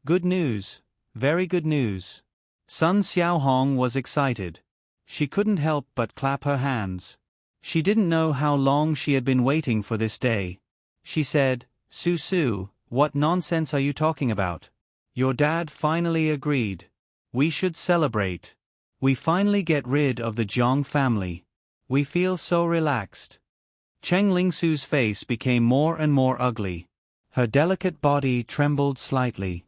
Good news, very good news. Sun Xiaohong was excited. She couldn't help but clap her hands. She didn't know how long she had been waiting for this day. She said, Su, what nonsense are you talking about? Your dad finally agreed. We should celebrate. We finally get rid of the Jiang family. We feel so relaxed. Cheng Ling-su's face became more and more ugly. Her delicate body trembled slightly.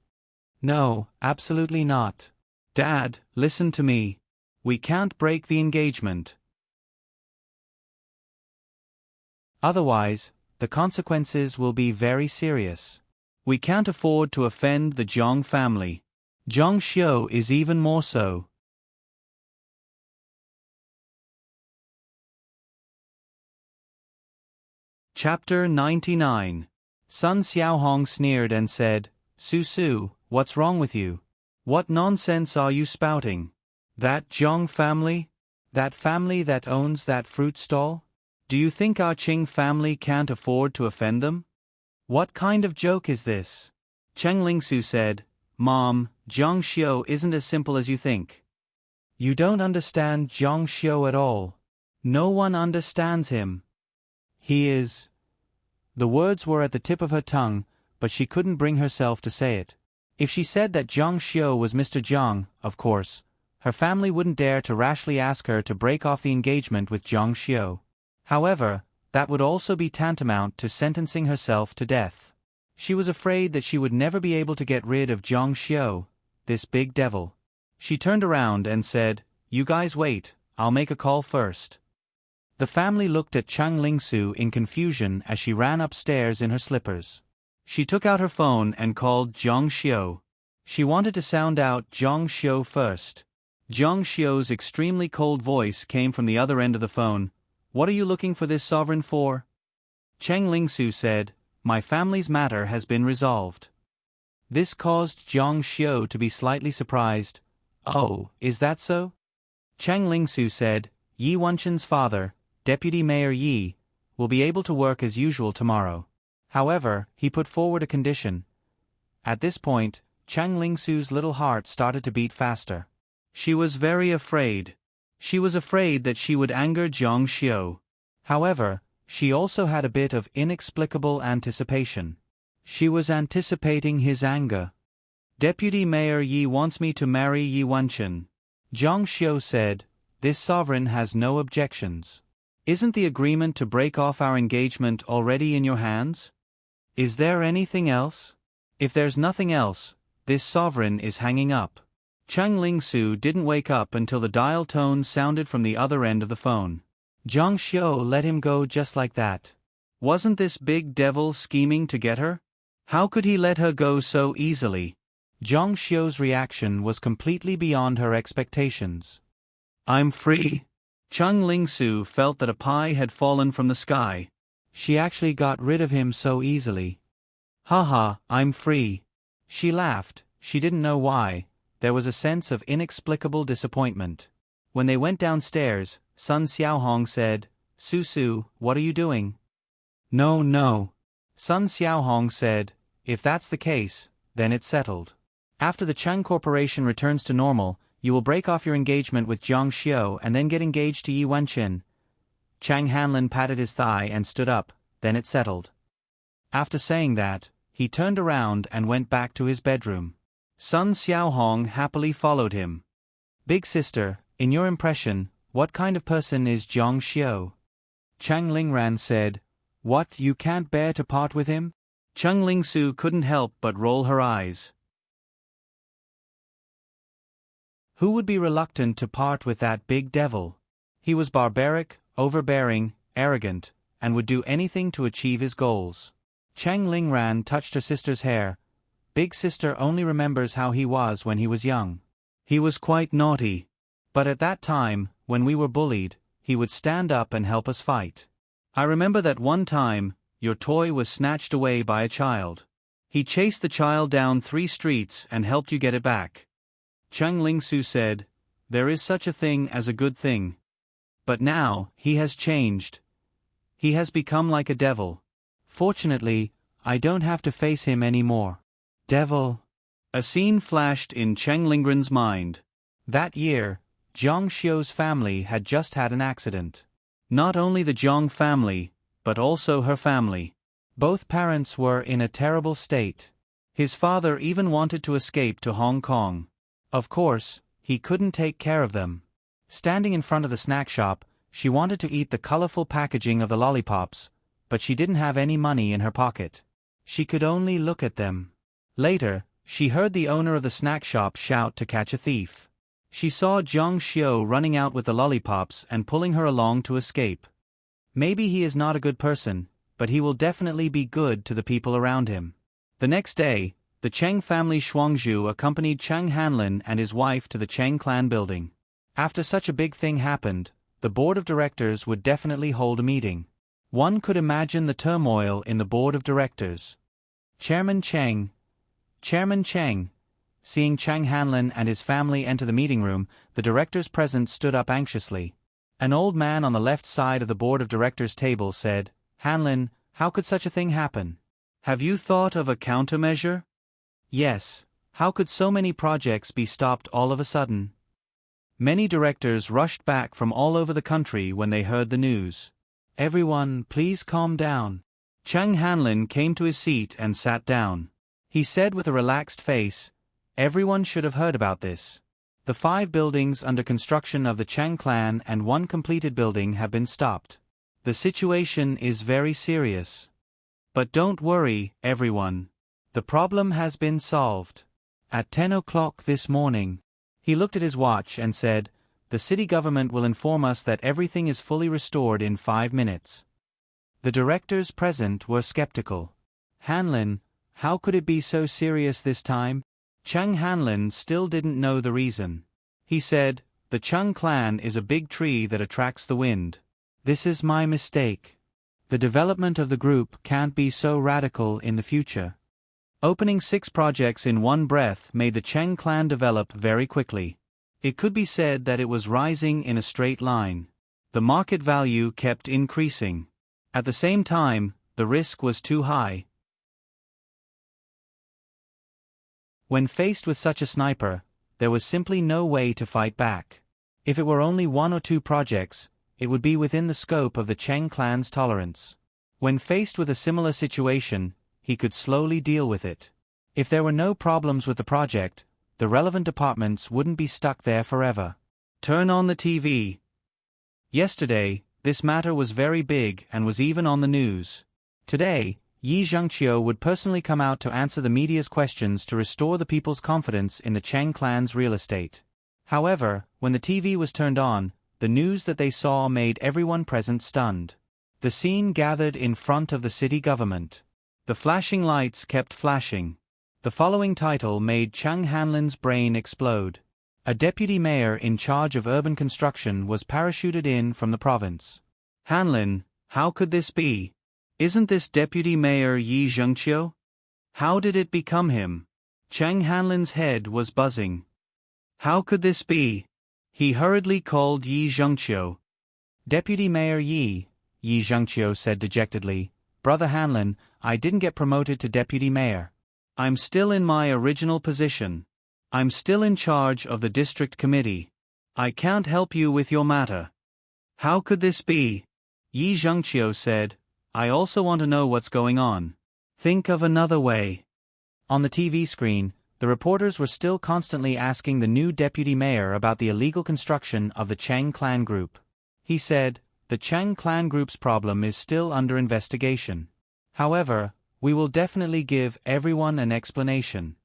No, absolutely not. Dad, listen to me. We can't break the engagement. Otherwise, the consequences will be very serious. We can't afford to offend the Jiang family. Jiang Xiu is even more so. Chapter 99. Sun Xiaohong sneered and said, Su, what's wrong with you? What nonsense are you spouting? That Jiang family? That family that owns that fruit stall? Do you think our Qing family can't afford to offend them? What kind of joke is this? Cheng Ling-su said, Mom, Jiang Xiu isn't as simple as you think. You don't understand Jiang Xiu at all. No one understands him. He is. The words were at the tip of her tongue, but she couldn't bring herself to say it. If she said that Jiang Xiu was Mr. Jiang, of course, her family wouldn't dare to rashly ask her to break off the engagement with Jiang Xiu. However, that would also be tantamount to sentencing herself to death. She was afraid that she would never be able to get rid of Jiang Xiu, this big devil. She turned around and said, You guys wait, I'll make a call first. The family looked at Cheng Ling-su in confusion as she ran upstairs in her slippers. She took out her phone and called Jiang Xiu. She wanted to sound out Jiang Xiu first. Jiang Xiu's extremely cold voice came from the other end of the phone. What are you looking for this sovereign for? Cheng Ling-su said, My family's matter has been resolved. This caused Jiang Xiu to be slightly surprised. Oh, is that so? Cheng Ling-su said, Yi Wenchen's father, Deputy Mayor Yi, will be able to work as usual tomorrow. However, he put forward a condition. At this point, Cheng Ling-su's little heart started to beat faster. She was very afraid. She was afraid that she would anger Jiang Xiu. However, she also had a bit of inexplicable anticipation. She was anticipating his anger. Deputy Mayor Yi wants me to marry Yi Wenchen. Jiang Xiu said, This sovereign has no objections. Isn't the agreement to break off our engagement already in your hands? Is there anything else? If there's nothing else, this sovereign is hanging up. Cheng Ling-su didn't wake up until the dial tone sounded from the other end of the phone. Jiang Xiu let him go just like that. Wasn't this big devil scheming to get her? How could he let her go so easily? Jiang Xiu's reaction was completely beyond her expectations. I'm free. Cheng Ling-su felt that a pie had fallen from the sky. She actually got rid of him so easily. Haha, I'm free. She laughed, she didn't know why. There was a sense of inexplicable disappointment. When they went downstairs, Sun Xiaohong said, Su, what are you doing? No. Sun Xiaohong said, If that's the case, then it's settled. After the Chang Corporation returns to normal, you will break off your engagement with Jiang Xiu and then get engaged to Yi Wenqin. Chang Hanlin patted his thigh and stood up, then it settled. After saying that, he turned around and went back to his bedroom. Sun Xiaohong happily followed him. Big sister, in your impression, what kind of person is Jiang Xiu? Chang Lingran said, What, you can't bear to part with him? Cheng Lingsu couldn't help but roll her eyes. Who would be reluctant to part with that big devil? He was barbaric, overbearing, arrogant, and would do anything to achieve his goals. Cheng Lingran touched her sister's hair. Big sister only remembers how he was when he was young. He was quite naughty. But at that time, when we were bullied, he would stand up and help us fight. I remember that one time, your toy was snatched away by a child. He chased the child down 3 streets and helped you get it back. Cheng Lingsu said, There is such a thing as a good thing. But now, he has changed. He has become like a devil. Fortunately, I don't have to face him anymore. Devil. A scene flashed in Cheng Lingren's mind. That year, Jiang Xiu's family had just had an accident. Not only the Jiang family, but also her family. Both parents were in a terrible state. His father even wanted to escape to Hong Kong. Of course, he couldn't take care of them. Standing in front of the snack shop, she wanted to eat the colorful packaging of the lollipops, but she didn't have any money in her pocket. She could only look at them. Later, she heard the owner of the snack shop shout to catch a thief. She saw Jiang Xiu running out with the lollipops and pulling her along to escape. Maybe he is not a good person, but he will definitely be good to the people around him. The next day, the Cheng family Shuangzhu accompanied Chang Hanlin and his wife to the Cheng clan building. After such a big thing happened, the board of directors would definitely hold a meeting. One could imagine the turmoil in the board of directors. Chairman Cheng. Seeing Chang Hanlin and his family enter the meeting room, the directors present stood up anxiously. An old man on the left side of the board of directors' table said, Hanlin, how could such a thing happen? Have you thought of a countermeasure? Yes. How could so many projects be stopped all of a sudden? Many directors rushed back from all over the country when they heard the news. Everyone, please calm down. Chang Hanlin came to his seat and sat down. He said with a relaxed face, Everyone should have heard about this. The 5 buildings under construction of the Chang clan and 1 completed building have been stopped. The situation is very serious. But don't worry, everyone. The problem has been solved. At 10 o'clock this morning, he looked at his watch and said, The city government will inform us that everything is fully restored in 5 minutes. The directors present were skeptical. Hanlin, how could it be so serious this time? Chang Hanlin still didn't know the reason. He said, The Chang clan is a big tree that attracts the wind. This is my mistake. The development of the group can't be so radical in the future. Opening 6 projects in one breath made the Cheng clan develop very quickly. It could be said that it was rising in a straight line. The market value kept increasing. At the same time, the risk was too high. When faced with such a sniper, there was simply no way to fight back. If it were only 1 or 2 projects, it would be within the scope of the Cheng clan's tolerance. When faced with a similar situation, he could slowly deal with it. If there were no problems with the project, the relevant departments wouldn't be stuck there forever. Turn on the TV. Yesterday, this matter was very big and was even on the news. Today, Yi Zhengqiu would personally come out to answer the media's questions to restore the people's confidence in the Cheng clan's real estate. However, when the TV was turned on, the news that they saw made everyone present stunned. The scene gathered in front of the city government. The flashing lights kept flashing. The following title made Chang Hanlin's brain explode. A deputy mayor in charge of urban construction was parachuted in from the province. Hanlin, how could this be? Isn't this deputy mayor Yi Zhengqiu? How did it become him? Chang Hanlin's head was buzzing. How could this be? He hurriedly called Yi Zhengqiu. Deputy Mayor Yi Zhengqiu said dejectedly, Brother Hanlin, I didn't get promoted to deputy mayor. I'm still in my original position. I'm still in charge of the district committee. I can't help you with your matter. How could this be? Yi Zhengqiu said, I also want to know what's going on. Think of another way. On the TV screen, the reporters were still constantly asking the new deputy mayor about the illegal construction of the Chang clan group. He said, the Chang clan group's problem is still under investigation. However, we will definitely give everyone an explanation.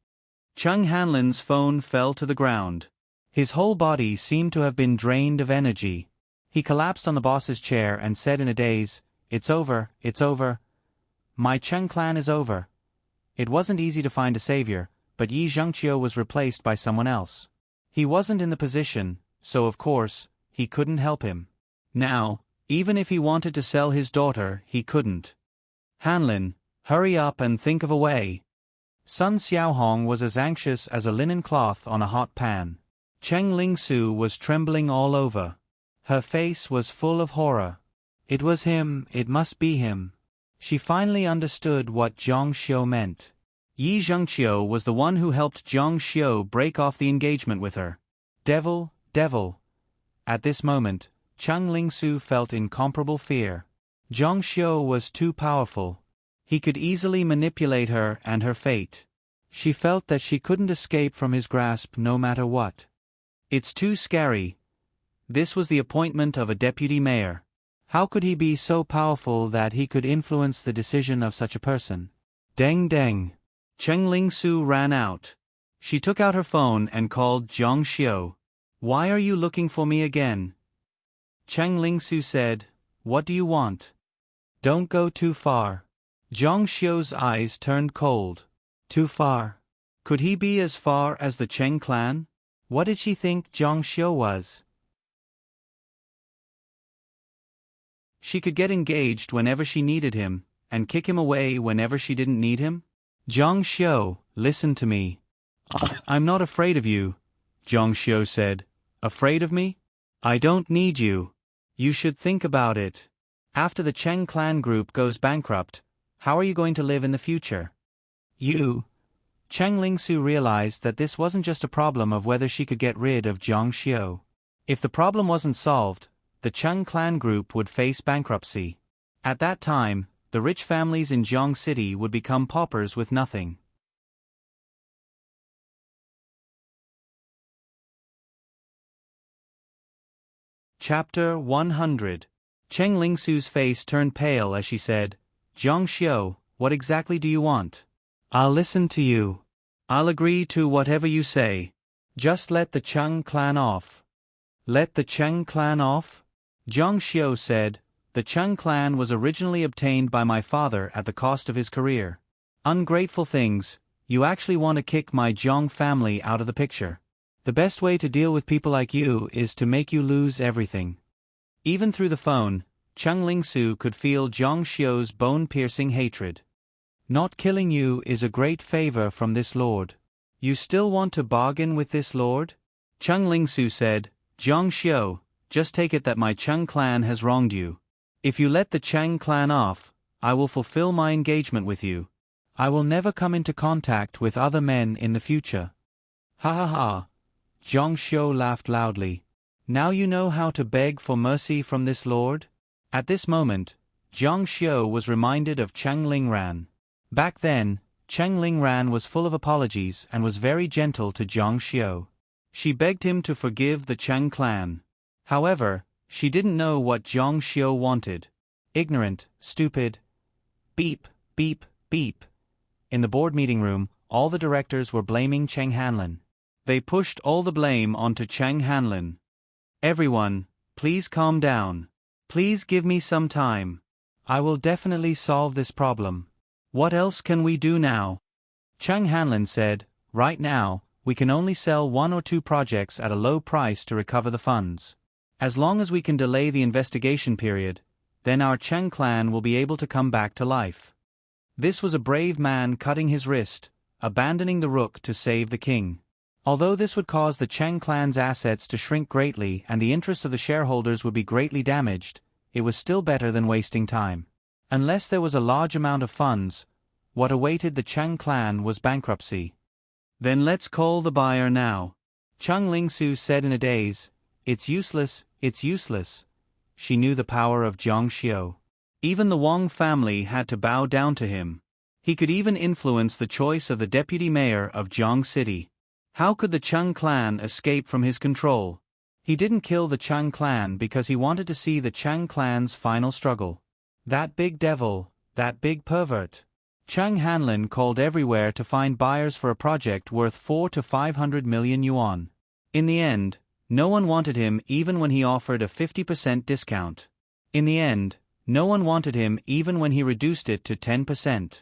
Cheng Hanlin's phone fell to the ground. His whole body seemed to have been drained of energy. He collapsed on the boss's chair and said in a daze, It's over, it's over. My Cheng clan is over. It wasn't easy to find a savior, but Yi Zhengqiu was replaced by someone else. He wasn't in the position, so of course, he couldn't help him. Now, even if he wanted to sell his daughter, he couldn't. Hanlin, hurry up and think of a way. Sun Xiaohong was as anxious as a linen cloth on a hot pan. Cheng Lingsu was trembling all over. Her face was full of horror. It was him, it must be him. She finally understood what Zhang Xiu meant. Yi Zhengqiu was the one who helped Zhang Xiu break off the engagement with her. Devil, devil. At this moment, Cheng Lingsu felt incomparable fear. Zhang Xiu was too powerful. He could easily manipulate her and her fate. She felt that she couldn't escape from his grasp no matter what. It's too scary. This was the appointment of a deputy mayor. How could he be so powerful that he could influence the decision of such a person? Deng deng. Cheng Lingsu ran out. She took out her phone and called Zhang Xiu. Why are you looking for me again? Cheng Lingsu said, What do you want? Don't go too far. Zhang Xiu's eyes turned cold. Too far? Could he be as far as the Cheng clan? What did she think Zhang Xiu was? She could get engaged whenever she needed him, and kick him away whenever she didn't need him? Zhang Xiu, listen to me. I'm not afraid of you, Zhang Xiu said. Afraid of me? I don't need you. You should think about it. After the Cheng clan group goes bankrupt, how are you going to live in the future? You. Cheng Lingsu realized that this wasn't just a problem of whether she could get rid of Zhang Xiu. If the problem wasn't solved, the Cheng clan group would face bankruptcy. At that time, the rich families in Jiang City would become paupers with nothing. Chapter 100. Cheng Lingsu's face turned pale as she said, Zhang Xiu, what exactly do you want? I'll listen to you. I'll agree to whatever you say. Just let the Cheng clan off. Let the Cheng clan off? Zhang Xiu said, The Cheng clan was originally obtained by my father at the cost of his career. Ungrateful things, you actually want to kick my Zhang family out of the picture. The best way to deal with people like you is to make you lose everything. Even through the phone, Cheng Lingsu could feel Zhang Xiu's bone-piercing hatred. Not killing you is a great favor from this lord. You still want to bargain with this lord? Cheng Lingsu said, Zhang Xiu, just take it that my Cheng clan has wronged you. If you let the Cheng clan off, I will fulfill my engagement with you. I will never come into contact with other men in the future. Ha ha ha. Zhang Xiu laughed loudly. Now you know how to beg for mercy from this lord? At this moment, Zhang Xiu was reminded of Cheng Lingran. Back then, Cheng Lingran was full of apologies and was very gentle to Zhang Xiu. She begged him to forgive the Cheng clan. However, she didn't know what Zhang Xiu wanted. Ignorant, stupid. Beep, beep, beep. In the board meeting room, all the directors were blaming Cheng Hanlin. They pushed all the blame onto Cheng Hanlin. Everyone, please calm down. Please give me some time. I will definitely solve this problem. What else can we do now? Cheng Hanlin said, Right now, we can only sell 1 or 2 projects at a low price to recover the funds. As long as we can delay the investigation period, then our Cheng clan will be able to come back to life. This was a brave man cutting his wrist, abandoning the rook to save the king. Although this would cause the Cheng clan's assets to shrink greatly and the interests of the shareholders would be greatly damaged, it was still better than wasting time. Unless there was a large amount of funds, what awaited the Chang clan was bankruptcy. Then let's call the buyer now. Chung Lingsu said in a daze. It's useless, it's useless. She knew the power of Jiang Xiu. Even the Wang family had to bow down to him. He could even influence the choice of the deputy mayor of Jiang City. How could the Chung clan escape from his control? He didn't kill the Chung clan because he wanted to see the Chung clan's final struggle. That big devil, that big pervert. Chung Hanlin called everywhere to find buyers for a project worth 400 to 500 million yuan. In the end, no one wanted him even when he offered a 50% discount. In the end, no one wanted him even when he reduced it to 10%.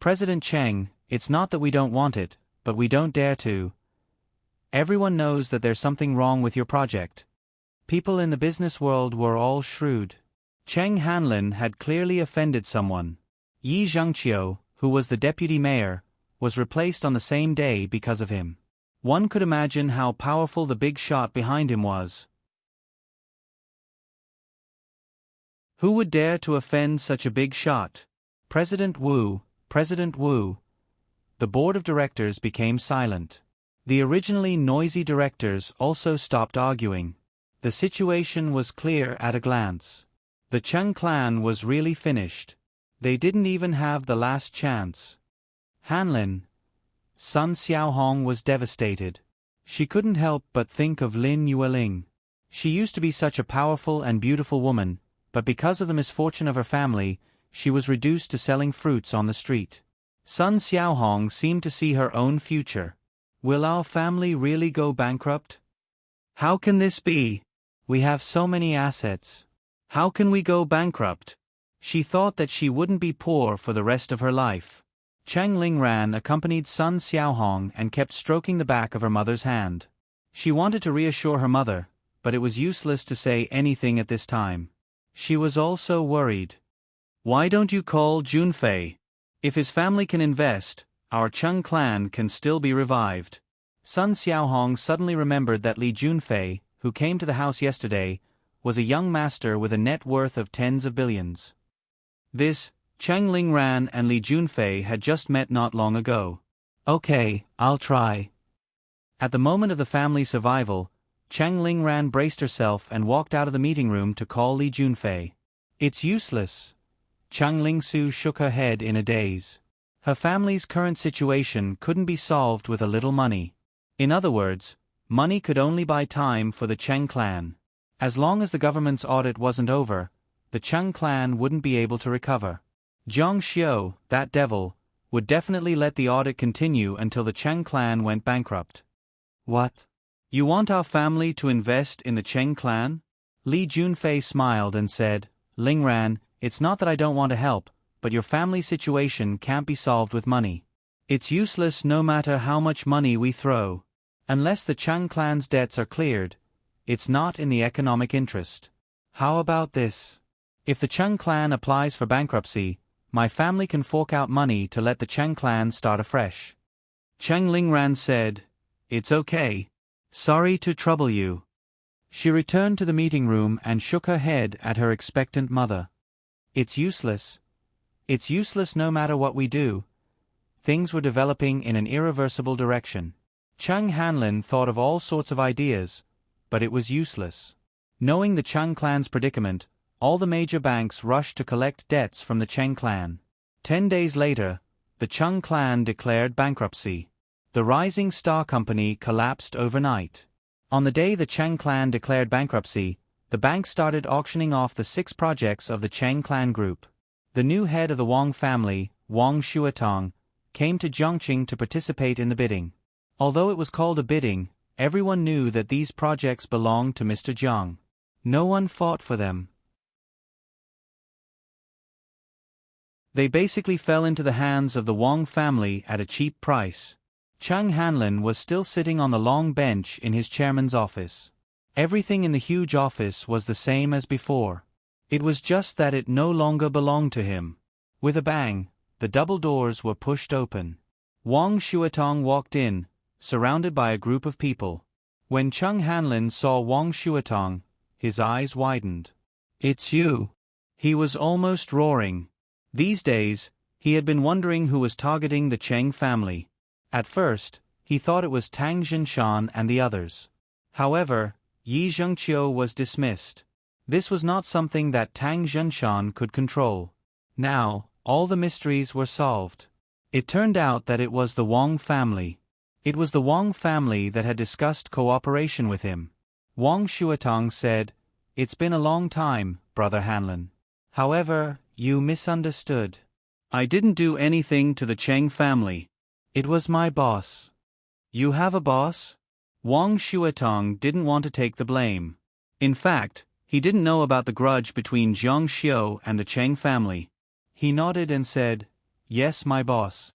President Cheng, it's not that we don't want it, but we don't dare to. Everyone knows that there's something wrong with your project. People in the business world were all shrewd. Cheng Hanlin had clearly offended someone. Yi Zhangqiu, who was the deputy mayor, was replaced on the same day because of him. One could imagine how powerful the big shot behind him was. Who would dare to offend such a big shot? President Wu, President Wu. The board of directors became silent. The originally noisy directors also stopped arguing. The situation was clear at a glance. The Cheng clan was really finished. They didn't even have the last chance. Hanlin. Sun Xiaohong was devastated. She couldn't help but think of Lin Yueling. She used to be such a powerful and beautiful woman, but because of the misfortune of her family, she was reduced to selling fruits on the street. Sun Xiaohong seemed to see her own future. Will our family really go bankrupt? How can this be? We have so many assets. How can we go bankrupt? She thought that she wouldn't be poor for the rest of her life. Cheng Lingran accompanied Sun Xiaohong and kept stroking the back of her mother's hand. She wanted to reassure her mother, but it was useless to say anything at this time. She was also worried. Why don't you call Junfei? If his family can invest, our Cheng clan can still be revived. Sun Xiaohong suddenly remembered that Li Junfei, who came to the house yesterday, was a young master with a net worth of tens of billions. This, Cheng Lingran and Li Junfei had just met not long ago. Okay, I'll try. At the moment of the family's survival, Cheng Lingran braced herself and walked out of the meeting room to call Li Junfei. It's useless. Cheng Lingsu shook her head in a daze. Her family's current situation couldn't be solved with a little money. In other words, money could only buy time for the Cheng clan. As long as the government's audit wasn't over, the Cheng clan wouldn't be able to recover. Jiang Xiu, that devil, would definitely let the audit continue until the Cheng clan went bankrupt. What? You want our family to invest in the Cheng clan? Li Junfei smiled and said, Lingran, it's not that I don't want to help, but your family situation can't be solved with money. It's useless no matter how much money we throw. Unless the Cheng clan's debts are cleared, it's not in the economic interest. How about this? If the Cheng clan applies for bankruptcy, my family can fork out money to let the Cheng clan start afresh. Cheng Lingran said, It's okay. Sorry to trouble you. She returned to the meeting room and shook her head at her expectant mother. It's useless. It's useless no matter what we do. Things were developing in an irreversible direction. Cheng Hanlin thought of all sorts of ideas, but it was useless. Knowing the Cheng clan's predicament, all the major banks rushed to collect debts from the Cheng clan. 10 days later, the Cheng clan declared bankruptcy. The Rising Star Company collapsed overnight. On the day the Cheng clan declared bankruptcy, the bank started auctioning off the 6 projects of the Cheng clan group. The new head of the Wang family, Wang Shuatong, came to Zhongqing to participate in the bidding. Although it was called a bidding, everyone knew that these projects belonged to Mr. Jiang. No one fought for them. They basically fell into the hands of the Wang family at a cheap price. Cheng Hanlin was still sitting on the long bench in his chairman's office. Everything in the huge office was the same as before. It was just that it no longer belonged to him. With a bang, the double doors were pushed open. Wang Shuatong walked in, surrounded by a group of people. When Cheng Hanlin saw Wang Shuatong, his eyes widened. It's you. He was almost roaring. These days, He had been wondering who was targeting the Cheng family. At first, he thought it was Tang Jinshan and the others. However, Yi Zhengqiu was dismissed. This was not something that Tang Jinshan could control. Now, all the mysteries were solved. It turned out that it was the Wang family. It was the Wang family that had discussed cooperation with him. Wang Shuatong said, "It's been a long time, Brother Hanlin. However, you misunderstood. I didn't do anything to the Cheng family. It was my boss." "You have a boss?" Wang Shuatong didn't want to take the blame. In fact, he didn't know about the grudge between Zhang Xiu and the Cheng family. He nodded and said, "Yes, my boss.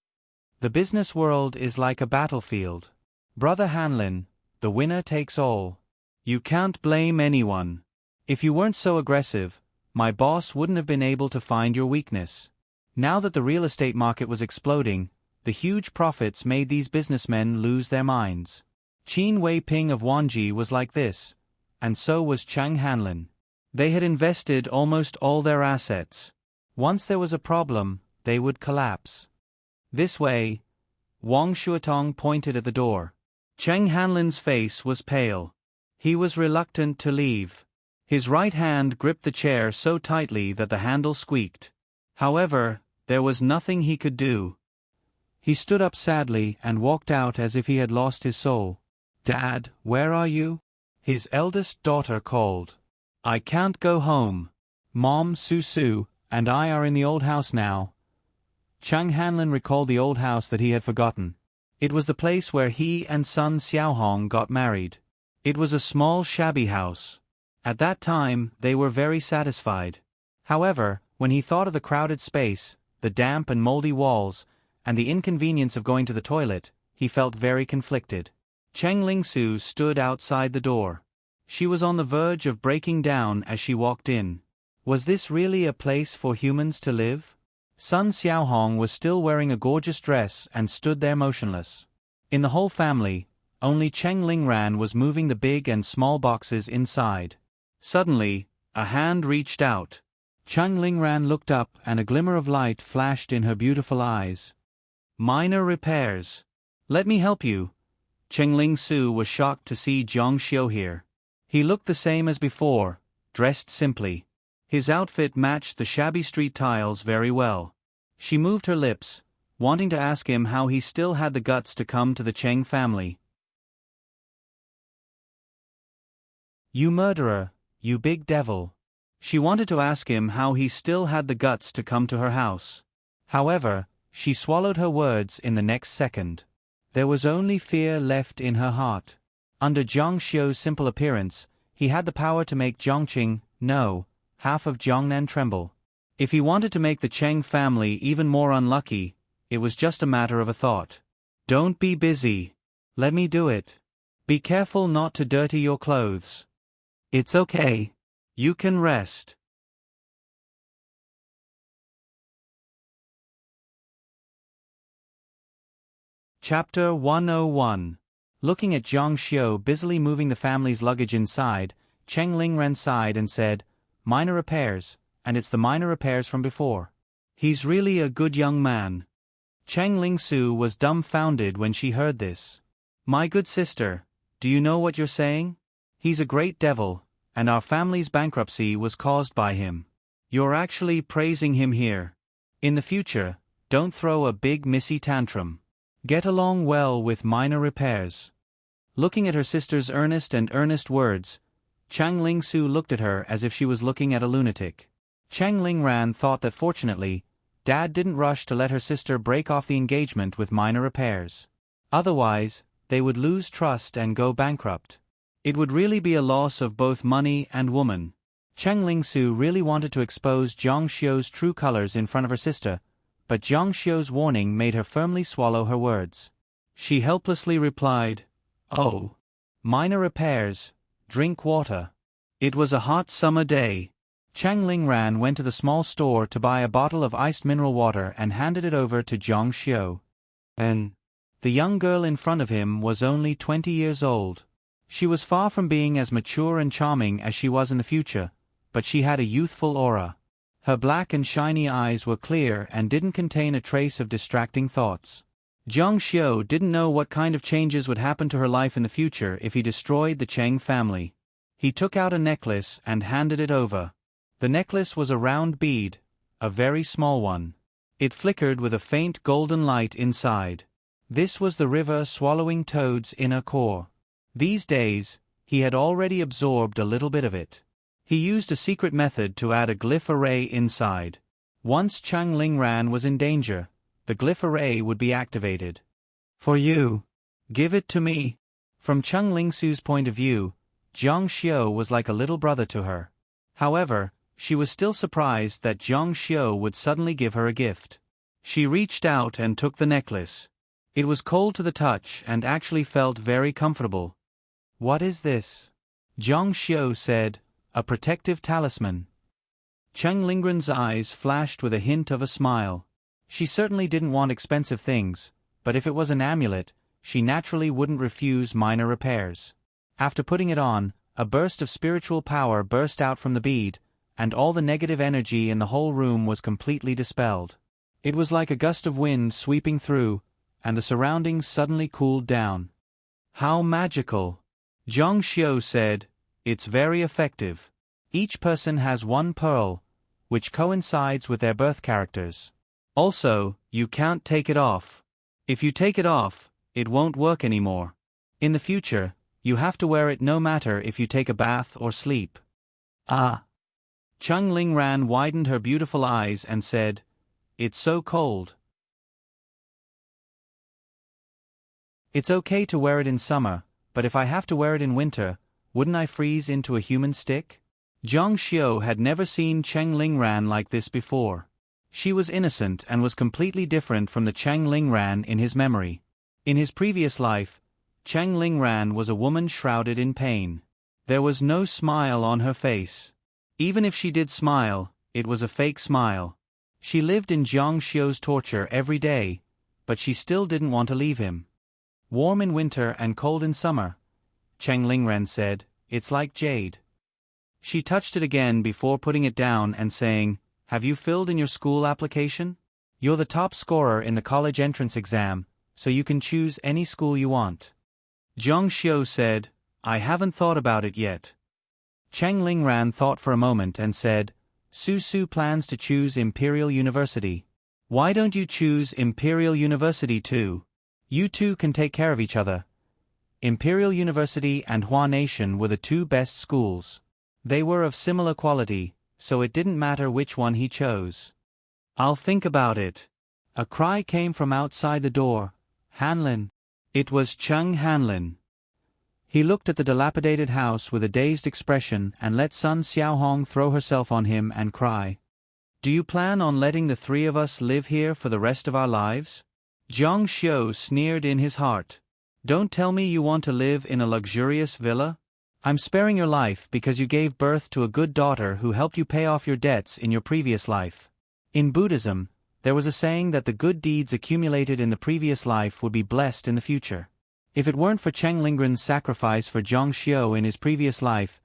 The business world is like a battlefield. Brother Hanlin, the winner takes all. You can't blame anyone. If you weren't so aggressive, my boss wouldn't have been able to find your weakness." Now that the real estate market was exploding, the huge profits made these businessmen lose their minds. Qin Wei-ping of Wanji was like this, and so was Chang Hanlin. They had invested almost all their assets. Once there was a problem, they would collapse. "This way." Wang Shuatong pointed at the door. Chang Hanlin's face was pale. He was reluctant to leave. His right hand gripped the chair so tightly that the handle squeaked. However, there was nothing he could do. He stood up sadly and walked out as if he had lost his soul. "Dad, where are you?" His eldest daughter called. "I can't go home. Mom, Su and I are in the old house now." Chang Hanlin recalled the old house that he had forgotten. It was the place where he and son Xiaohong got married. It was a small shabby house. At that time, they were very satisfied. However, when he thought of the crowded space, the damp and moldy walls, and the inconvenience of going to the toilet, he felt very conflicted. Cheng Lingsu stood outside the door. She was on the verge of breaking down as she walked in. Was this really a place for humans to live? Son Xiaohong was still wearing a gorgeous dress and stood there motionless. In the whole family, only Cheng Lingran was moving the big and small boxes inside. Suddenly, a hand reached out. Cheng Lingran looked up and a glimmer of light flashed in her beautiful eyes. "Minor repairs. Let me help you." Cheng Lingsu was shocked to see Zhang Xiu here. He looked the same as before, dressed simply. His outfit matched the shabby street tiles very well. She moved her lips, wanting to ask him how he still had the guts to come to the Cheng family. "You murderer, you big devil." She wanted to ask him how he still had the guts to come to her house. However, she swallowed her words in the next second. There was only fear left in her heart. Under Zhang Xiu's simple appearance, he had the power to make Zhongqing, no, half of Jiangnan tremble. If he wanted to make the Cheng family even more unlucky, it was just a matter of a thought. "Don't be busy. Let me do it. Be careful not to dirty your clothes. It's okay. You can rest." Chapter 101. Looking at Zhang Xiu busily moving the family's luggage inside, Cheng Lingren sighed and said, "Minor repairs, and it's the minor repairs from before. He's really a good young man." Cheng Lingsu was dumbfounded when she heard this. "My good sister, do you know what you're saying? He's a great devil, and our family's bankruptcy was caused by him. You're actually praising him here. In the future, don't throw a big missy tantrum. Get along well with minor repairs." Looking at her sister's earnest words, Chang Lingsu looked at her as if she was looking at a lunatic. Cheng Lingran thought that fortunately, Dad didn't rush to let her sister break off the engagement with minor repairs. Otherwise, they would lose trust and go bankrupt. It would really be a loss of both money and woman. Cheng Lingsu really wanted to expose Zhang Xiu's true colors in front of her sister, but Zhang Xiu's warning made her firmly swallow her words. She helplessly replied, "Oh. Minor repairs. Drink water." It was a hot summer day. Chang Lingran went to the small store to buy a bottle of iced mineral water and handed it over to Zhang Xiu. And the young girl in front of him was only 20 years old. She was far from being as mature and charming as she was in the future, but she had a youthful aura. Her black and shiny eyes were clear and didn't contain a trace of distracting thoughts. Jiang Xiu didn't know what kind of changes would happen to her life in the future if he destroyed the Cheng family. He took out a necklace and handed it over. The necklace was a round bead, a very small one. It flickered with a faint golden light inside. This was the river swallowing toad's inner core. These days, he had already absorbed a little bit of it. He used a secret method to add a glyph array inside. Once Chang Lingran was in danger, the glyph array would be activated. For you. Give it to me. From Cheng Lingsu's point of view, Jiang Xiu was like a little brother to her. However, she was still surprised that Jiang Xiu would suddenly give her a gift. She reached out and took the necklace. It was cold to the touch and actually felt very comfortable. What is this? Jiang Xiu said, a protective talisman. Cheng Lingran's eyes flashed with a hint of a smile. She certainly didn't want expensive things, but if it was an amulet, she naturally wouldn't refuse minor repairs. After putting it on, a burst of spiritual power burst out from the bead, and all the negative energy in the whole room was completely dispelled. It was like a gust of wind sweeping through, and the surroundings suddenly cooled down. How magical! Jiang Xiu said, it's very effective. Each person has one pearl, which coincides with their birth characters. Also, you can't take it off. If you take it off, it won't work anymore. In the future, you have to wear it no matter if you take a bath or sleep. Ah! Cheng Lingran widened her beautiful eyes and said, it's so cold. It's okay to wear it in summer, but if I have to wear it in winter, wouldn't I freeze into a human stick? Jiang Xiu had never seen Cheng Lingran like this before. She was innocent and was completely different from the Cheng Lingran in his memory. In his previous life, Cheng Lingran was a woman shrouded in pain. There was no smile on her face. Even if she did smile, it was a fake smile. She lived in Jiang Xiu's torture every day, but she still didn't want to leave him. Warm in winter and cold in summer, Cheng Lingran said, it's like jade. She touched it again before putting it down and saying, have you filled in your school application? You're the top scorer in the college entrance exam, so you can choose any school you want. Jiang Xiu said, I haven't thought about it yet. Cheng Lingran thought for a moment and said, Su plans to choose Imperial University. Why don't you choose Imperial University too? You two can take care of each other. Imperial University and Hua Nation were the two best schools. They were of similar quality, so it didn't matter which one he chose. I'll think about it. A cry came from outside the door. Hanlin. It was Cheng Hanlin. He looked at the dilapidated house with a dazed expression and let Sun Xiaohong throw herself on him and cry. Do you plan on letting the three of us live here for the rest of our lives? Jiang Xiu sneered in his heart. Don't tell me you want to live in a luxurious villa? I'm sparing your life because you gave birth to a good daughter who helped you pay off your debts in your previous life. In Buddhism, there was a saying that the good deeds accumulated in the previous life would be blessed in the future. If it weren't for Cheng Lingran's sacrifice for Jiang Xiu in his previous life,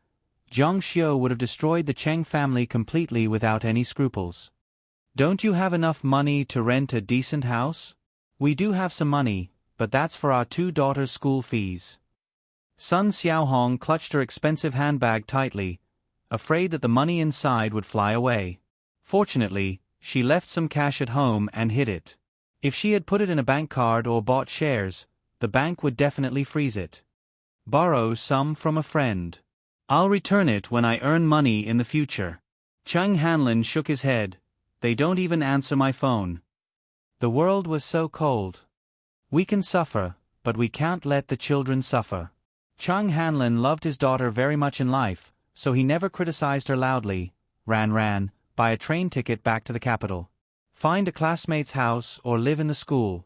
Jiang Xiu would have destroyed the Cheng family completely without any scruples. Don't you have enough money to rent a decent house? We do have some money, but that's for our two daughters' school fees. Sun Xiaohong clutched her expensive handbag tightly, afraid that the money inside would fly away. Fortunately, she left some cash at home and hid it. If she had put it in a bank card or bought shares, the bank would definitely freeze it. Borrow some from a friend. I'll return it when I earn money in the future. Cheng Hanlin shook his head. They don't even answer my phone. The world was so cold. We can suffer, but we can't let the children suffer. Cheng Hanlin loved his daughter very much in life, so he never criticized her loudly. Ran, buy a train ticket back to the capital. Find a classmate's house or live in the school.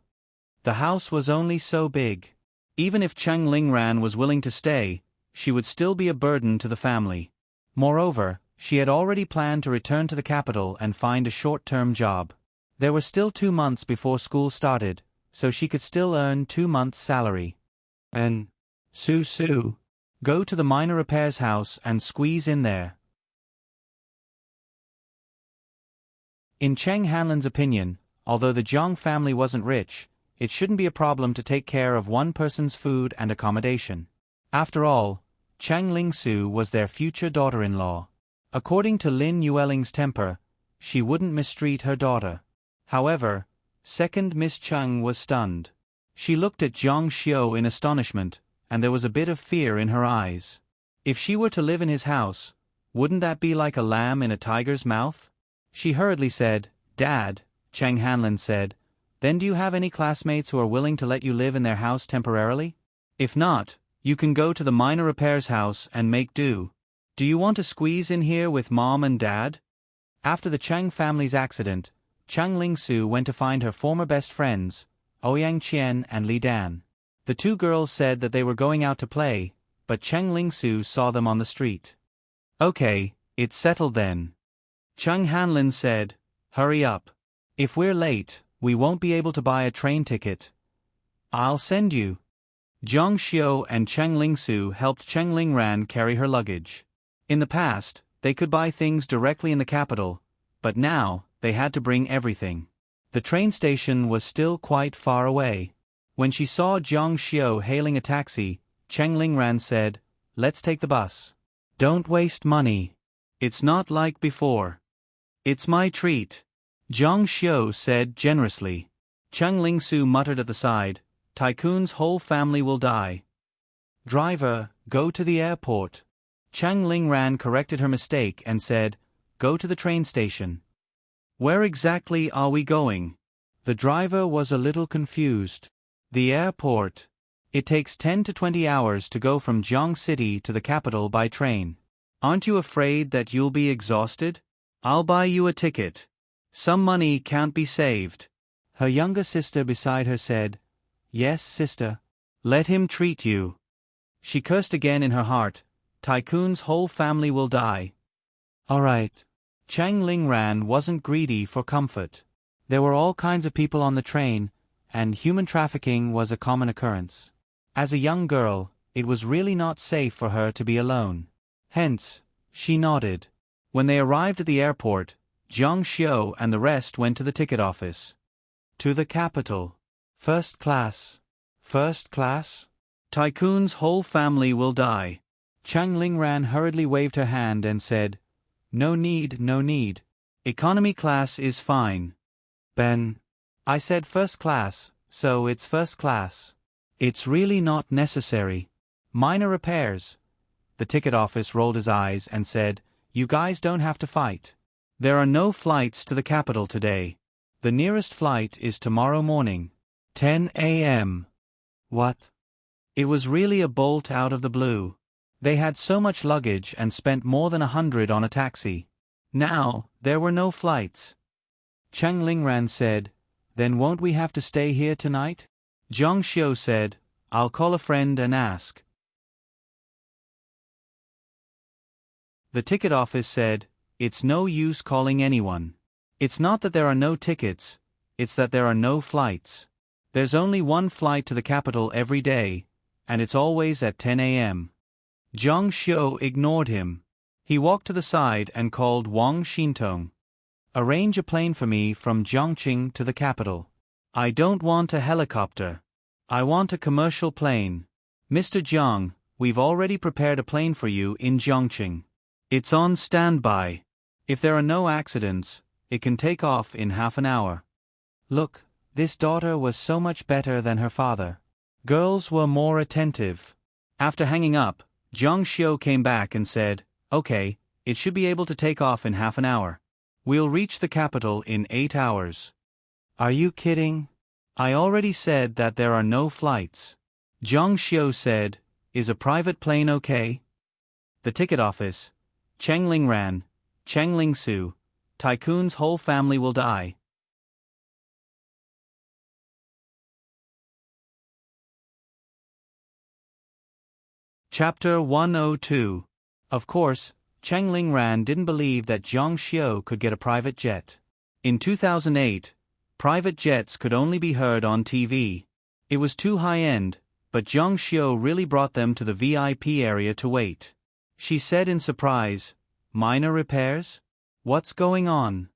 The house was only so big. Even if Cheng Lingran was willing to stay, she would still be a burden to the family. Moreover, she had already planned to return to the capital and find a short-term job. There were still 2 months before school started, so she could still earn 2 months' salary. And Su, go to the minor repairs house and squeeze in there. In Cheng Hanlin's opinion, although the Jiang family wasn't rich, it shouldn't be a problem to take care of one person's food and accommodation. After all, Chang Ling-su was their future daughter-in-law. According to Lin Yueling's temper, she wouldn't mistreat her daughter. However, second Miss Cheng was stunned. She looked at Zhang Xiu in astonishment, and there was a bit of fear in her eyes. If she were to live in his house, wouldn't that be like a lamb in a tiger's mouth? She hurriedly said, "Dad," Chang Hanlin said, "then do you have any classmates who are willing to let you live in their house temporarily? If not, you can go to the minor repairs house and make do. Do you want to squeeze in here with Mom and Dad?" After the Chang family's accident, Chang Ling-su went to find her former best friends, Ouyang Qian and Li Dan. The two girls said that they were going out to play, but Chang Ling-su saw them on the street. "Okay, it's settled then." Chang Hanlin said, "Hurry up. If we're late, we won't be able to buy a train ticket." "I'll send you." Zhang Xiu and Chang Ling-su helped Cheng Lingran carry her luggage. In the past, they could buy things directly in the capital, but now, they had to bring everything. The train station was still quite far away. When she saw Zhang Xiu hailing a taxi, Cheng Lingran said, "Let's take the bus. Don't waste money. It's not like before." "It's my treat," Zhang Xiu said generously. Cheng Ling-su muttered at the side, "Tycoon's whole family will die." "Driver, go to the airport." Cheng Lingran corrected her mistake and said, "Go to the train station." "Where exactly are we going?" The driver was a little confused. "The airport. It takes 10 to 20 hours to go from Jiang City to the capital by train. Aren't you afraid that you'll be exhausted? I'll buy you a ticket. Some money can't be saved." Her younger sister beside her said, "Yes, sister. Let him treat you." She cursed again in her heart, "Tycoon's whole family will die." "All right." Chang Lingran wasn't greedy for comfort. There were all kinds of people on the train, and human trafficking was a common occurrence. As a young girl, it was really not safe for her to be alone. Hence, she nodded. When they arrived at the airport, Zhang Xiu and the rest went to the ticket office. "To the capital. First class." "First class? Tycoon's whole family will die." Chang Lingran hurriedly waved her hand and said, "No need, no need. Economy class is fine." "Ben, I said first class, so it's first class." "It's really not necessary. Minor repairs." The ticket office rolled his eyes and said, "You guys don't have to fight. There are no flights to the capital today. The nearest flight is tomorrow morning, 10 a.m. What? It was really a bolt out of the blue. They had so much luggage and spent more than 100 on a taxi. Now, there were no flights. Cheng Lingran said, "Then won't we have to stay here tonight?" Zhang Xiu said, "I'll call a friend and ask." The ticket office said, "It's no use calling anyone. It's not that there are no tickets, it's that there are no flights. There's only one flight to the capital every day, and it's always at 10 a.m. Zhang Xiu ignored him. He walked to the side and called Wang Xintong. "Arrange a plane for me from Jiangqing to the capital. I don't want a helicopter. I want a commercial plane. Mr. Jiang, we've already prepared a plane for you in Jiangqing. It's on standby. If there are no accidents, it can take off in half an hour." Look, this daughter was so much better than her father. Girls were more attentive. After hanging up, Zhang Xiu came back and said, "Okay, it should be able to take off in half an hour. We'll reach the capital in 8 hours. "Are you kidding? I already said that there are no flights." Zhang Xiu said, "Is a private plane okay?" The ticket office. Cheng Lingran, Cheng Ling-su, Tycoon's whole family will die. Chapter 102. Of course, Cheng Lingran didn't believe that Zhang Xiu could get a private jet. In 2008, private jets could only be heard on TV. It was too high-end, but Zhang Xiu really brought them to the VIP area to wait. She said in surprise, "Minor repairs? What's going on?"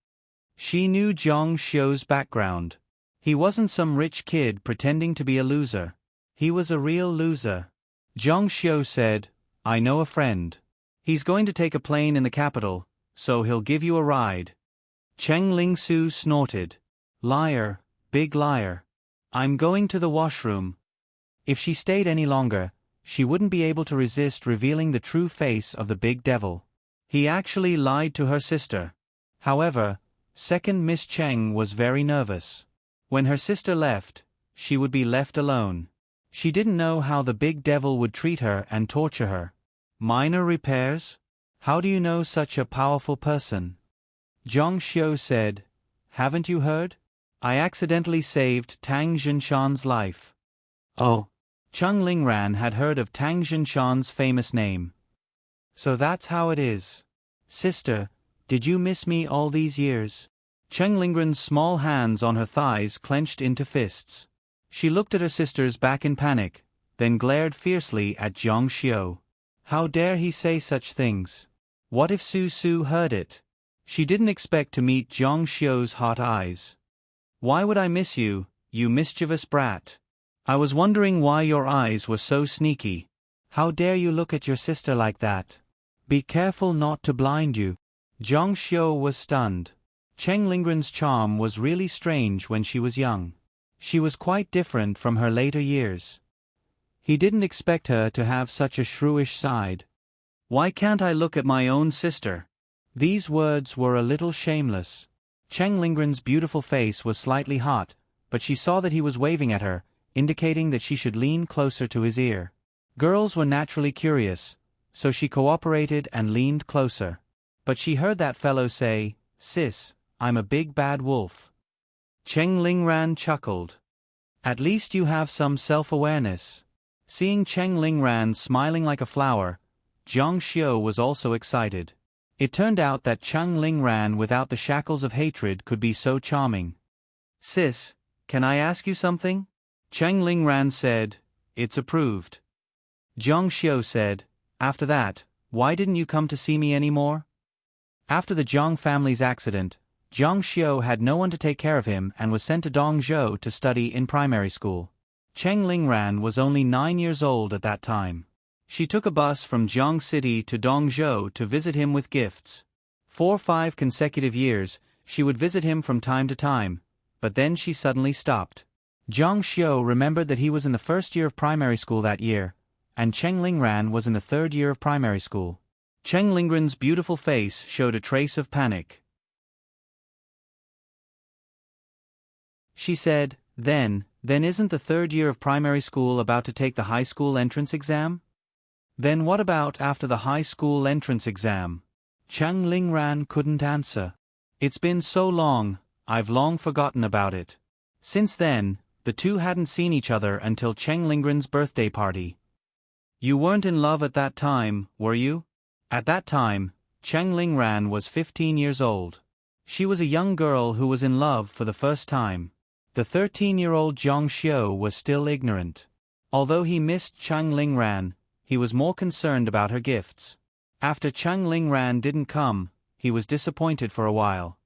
She knew Zhang Xiu's background. He wasn't some rich kid pretending to be a loser. He was a real loser. Zhang Xiu said, I know a friend. He's going to take a plane in the capital, so he'll give you a ride. Cheng Lingsu snorted. Liar, big liar. I'm going to the washroom. If she stayed any longer, she wouldn't be able to resist revealing the true face of the big devil. He actually lied to her sister. However, second Miss Cheng was very nervous. When her sister left, she would be left alone. She didn't know how the big devil would treat her and torture her. Minor repairs? How do you know such a powerful person? Zhang Xiu said, Haven't you heard? I accidentally saved Tang Jinshan's life. Oh. Cheng Lingran had heard of Tang Jinshan's famous name. So that's how it is. Sister, did you miss me all these years? Cheng Lingran's small hands on her thighs clenched into fists. She looked at her sisters back in panic, then glared fiercely at Zhang Xiu. How dare he say such things? What if Su Su heard it? She didn't expect to meet Zhang Xiu's hot eyes. Why would I miss you, you mischievous brat? I was wondering why your eyes were so sneaky. How dare you look at your sister like that? Be careful not to blind you. Zhang Xiu was stunned. Cheng Lingran's charm was really strange when she was young. She was quite different from her later years. He didn't expect her to have such a shrewish side. Why can't I look at my own sister? These words were a little shameless. Cheng Lingran's beautiful face was slightly hot, but she saw that he was waving at her, indicating that she should lean closer to his ear. Girls were naturally curious, so she cooperated and leaned closer. But she heard that fellow say, Sis, I'm a big bad wolf. Cheng Lingran chuckled. At least you have some self-awareness. Seeing Cheng Lingran smiling like a flower, Zhang Xiu was also excited. It turned out that Cheng Lingran without the shackles of hatred could be so charming. Sis, can I ask you something? Cheng Lingran said, It's approved. Zhang Xiu said, After that, why didn't you come to see me anymore? After the Zhang family's accident, Zhang Xiu had no one to take care of him and was sent to Dongzhou to study in primary school. Cheng Lingran was only 9 years old at that time. She took a bus from Jiang City to Dongzhou to visit him with gifts. 4 or 5 consecutive years, she would visit him from time to time, but then she suddenly stopped. Zhang Xiu remembered that he was in the first year of primary school that year, and Cheng Lingran was in the 3rd year of primary school. Cheng Lingran's beautiful face showed a trace of panic. She said, Then isn't the 3rd year of primary school about to take the high school entrance exam? Then what about after the high school entrance exam? Cheng Lingran couldn't answer. It's been so long, I've long forgotten about it. Since then, the two hadn't seen each other until Cheng Lingran's birthday party. You weren't in love at that time, were you? At that time, Cheng Lingran was 15 years old. She was a young girl who was in love for the first time. The 13-year-old Zhang Xiu was still ignorant. Although he missed Cheng Lingran, he was more concerned about her gifts. After Cheng Lingran didn't come, he was disappointed for a while.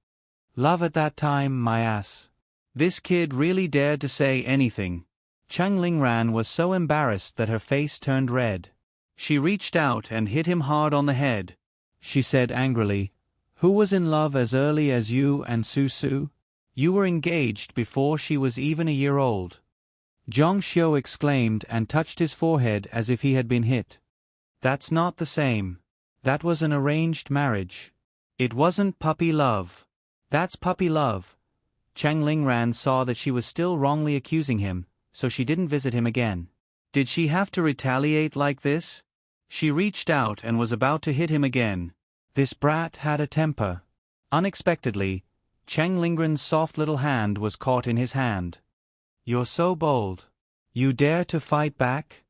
Love at that time, my ass. This kid really dared to say anything. Cheng Lingran was so embarrassed that her face turned red. She reached out and hit him hard on the head. She said angrily, Who was in love as early as you and Su Su? You were engaged before she was even a year old. Zhang Xiu exclaimed and touched his forehead as if he had been hit. That's not the same. That was an arranged marriage. It wasn't puppy love. That's puppy love. Cheng Lingran saw that she was still wrongly accusing him, so she didn't visit him again. Did she have to retaliate like this? She reached out and was about to hit him again. This brat had a temper. Unexpectedly, Cheng Lingran's soft little hand was caught in his hand. You're so bold. You dare to fight back?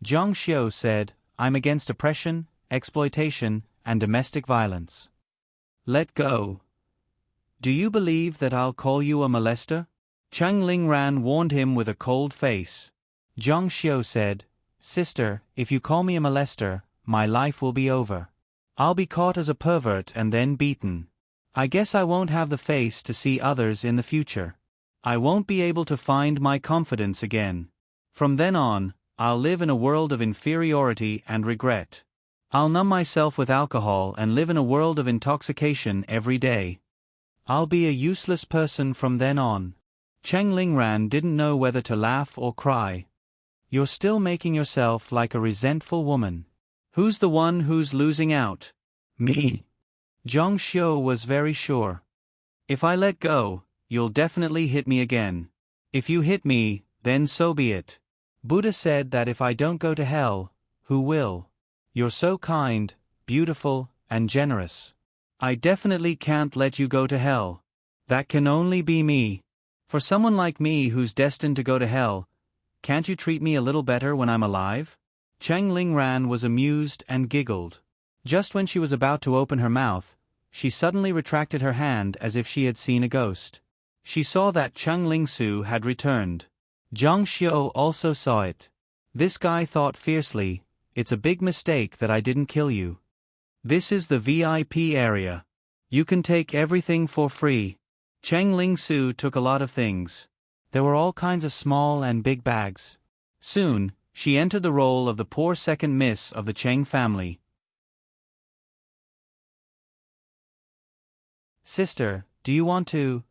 Zhang Xiu said, I'm against oppression, exploitation, and domestic violence. Let go. Do you believe that I'll call you a molester? Cheng Lingran warned him with a cold face. Zhang Xiu said, Sister, if you call me a molester, my life will be over. I'll be caught as a pervert and then beaten. I guess I won't have the face to see others in the future. I won't be able to find my confidence again. From then on, I'll live in a world of inferiority and regret. I'll numb myself with alcohol and live in a world of intoxication every day. I'll be a useless person from then on. Cheng Lingran didn't know whether to laugh or cry. You're still making yourself like a resentful woman. Who's the one who's losing out? Me. Zhang Xiu was very sure. If I let go, you'll definitely hit me again. If you hit me, then so be it. Buddha said that if I don't go to hell, who will? You're so kind, beautiful, and generous. I definitely can't let you go to hell. That can only be me. For someone like me who's destined to go to hell, can't you treat me a little better when I'm alive? Cheng Lingran was amused and giggled. Just when she was about to open her mouth, she suddenly retracted her hand as if she had seen a ghost. She saw that Cheng Lingsu had returned. Zhang Xiu also saw it. This guy thought fiercely, "It's a big mistake that I didn't kill you. This is the VIP area. You can take everything for free." Cheng Lingsu took a lot of things. There were all kinds of small and big bags. Soon, she entered the role of the poor second miss of the Cheng family. "Sister, do you want to?"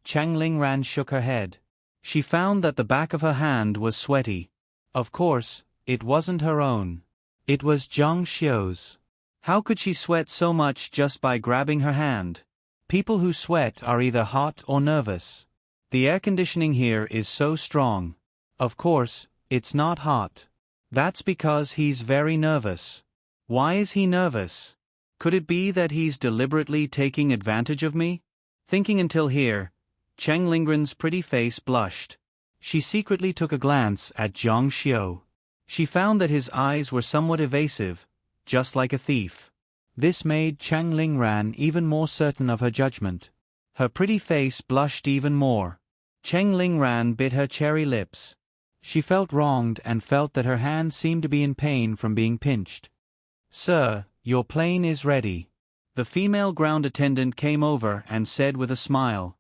Cheng Lingran shook her head. She found that the back of her hand was sweaty. Of course, it wasn't her own. It was Zhang Xiu's. How could she sweat so much just by grabbing her hand? People who sweat are either hot or nervous. The air conditioning here is so strong. Of course, it's not hot. That's because he's very nervous. Why is he nervous? Could it be that he's deliberately taking advantage of me? Thinking until here, Cheng Lingran's pretty face blushed. She secretly took a glance at Zhang Xiu. She found that his eyes were somewhat evasive, just like a thief. This made Cheng Lingran even more certain of her judgment. Her pretty face blushed even more. Cheng Lingran bit her cherry lips. She felt wronged and felt that her hand seemed to be in pain from being pinched. "Sir, your plane is ready." The female ground attendant came over and said with a smile,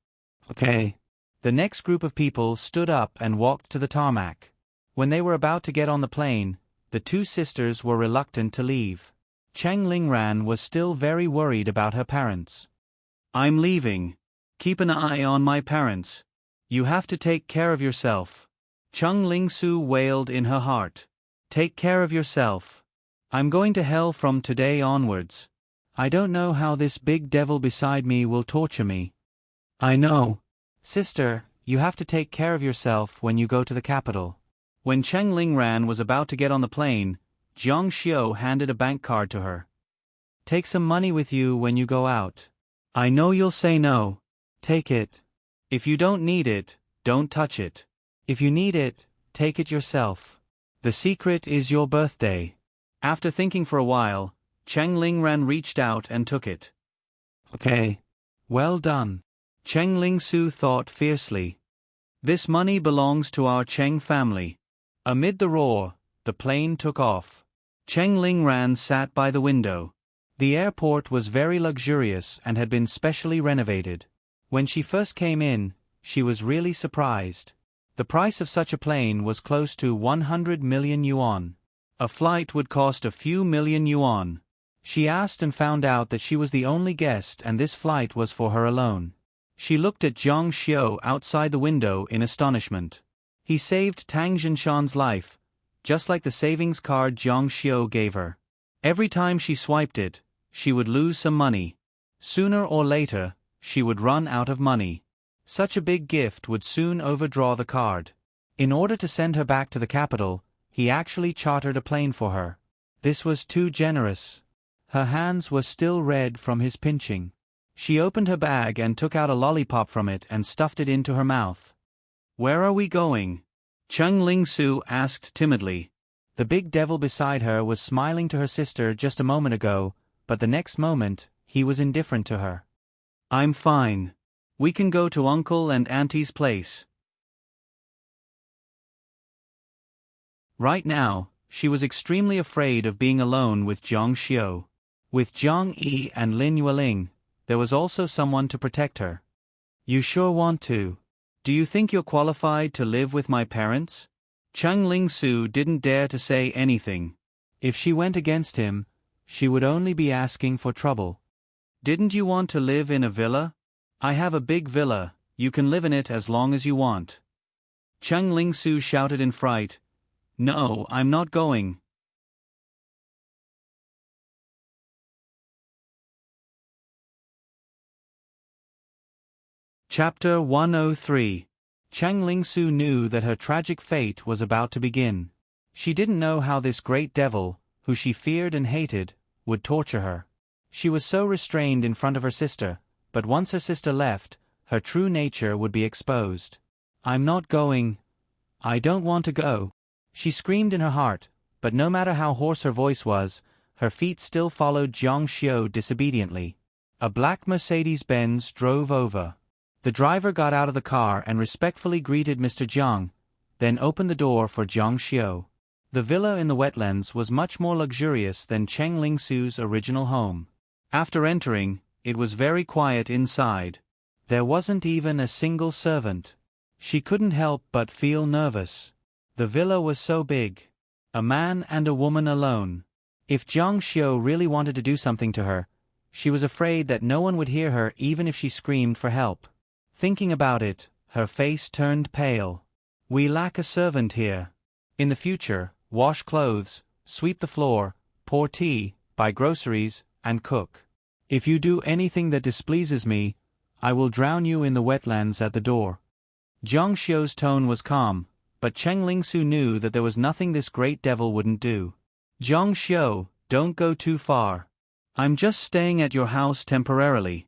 "Okay." The next group of people stood up and walked to the tarmac. When they were about to get on the plane, the two sisters were reluctant to leave. Cheng Lingran was still very worried about her parents. "I'm leaving. Keep an eye on my parents. You have to take care of yourself." Cheng Lingsu wailed in her heart. "Take care of yourself. I'm going to hell from today onwards. I don't know how this big devil beside me will torture me." "I know. Sister, you have to take care of yourself when you go to the capital." When Cheng Lingran was about to get on the plane, Zhang Xiu handed a bank card to her. "Take some money with you when you go out. I know you'll say no. Take it. If you don't need it, don't touch it. If you need it, take it yourself. The secret is your birthday." After thinking for a while, Cheng Lingran reached out and took it. "Okay. Well done." Cheng Lingsu thought fiercely. "This money belongs to our Cheng family." Amid the roar, the plane took off. Cheng Lingran sat by the window. The airport was very luxurious and had been specially renovated. When she first came in, she was really surprised. The price of such a plane was close to 100 million yuan. A flight would cost a few million yuan. She asked and found out that she was the only guest and this flight was for her alone. She looked at Zhang Xiu outside the window in astonishment. He saved Tang Jinshan's life, just like the savings card Zhang Xiu gave her. Every time she swiped it, she would lose some money. Sooner or later, she would run out of money. Such a big gift would soon overdraw the card. In order to send her back to the capital, he actually chartered a plane for her. This was too generous. Her hands were still red from his pinching. She opened her bag and took out a lollipop from it and stuffed it into her mouth. "Where are we going?" Cheng Lingsu asked timidly. The big devil beside her was smiling to her sister just a moment ago, but the next moment, he was indifferent to her. "I'm fine. We can go to Uncle and Auntie's place." Right now, she was extremely afraid of being alone with Zhang Xiu. With Zhang Yi and Lin Yueling, there was also someone to protect her. You sure want to? Do you think you're qualified to live with my parents? Chang Ling-su didn't dare to say anything. If she went against him, she would only be asking for trouble. Didn't you want to live in a villa? I have a big villa, you can live in it as long as you want. Chang Ling-su shouted in fright. No, I'm not going. Chapter 103. Chang Ling-su knew that her tragic fate was about to begin. She didn't know how this great devil, who she feared and hated, would torture her. She was so restrained in front of her sister, but once her sister left, her true nature would be exposed. I'm not going. I don't want to go. She screamed in her heart, but no matter how hoarse her voice was, her feet still followed Jiang Xiu disobediently. A black Mercedes-Benz drove over. The driver got out of the car and respectfully greeted Mr. Jiang, then opened the door for Jiang Xiu. The villa in the wetlands was much more luxurious than Chang Ling-su's original home. After entering, it was very quiet inside. There wasn't even a single servant. She couldn't help but feel nervous. The villa was so big. A man and a woman alone. If Jiang Xiu really wanted to do something to her, she was afraid that no one would hear her even if she screamed for help. Thinking about it, her face turned pale. We lack a servant here. In the future, wash clothes, sweep the floor, pour tea, buy groceries, and cook. If you do anything that displeases me, I will drown you in the wetlands at the door. Jiang Xiu's tone was calm, but Chang Ling-su knew that there was nothing this great devil wouldn't do. Jiang Xiu, don't go too far. I'm just staying at your house temporarily.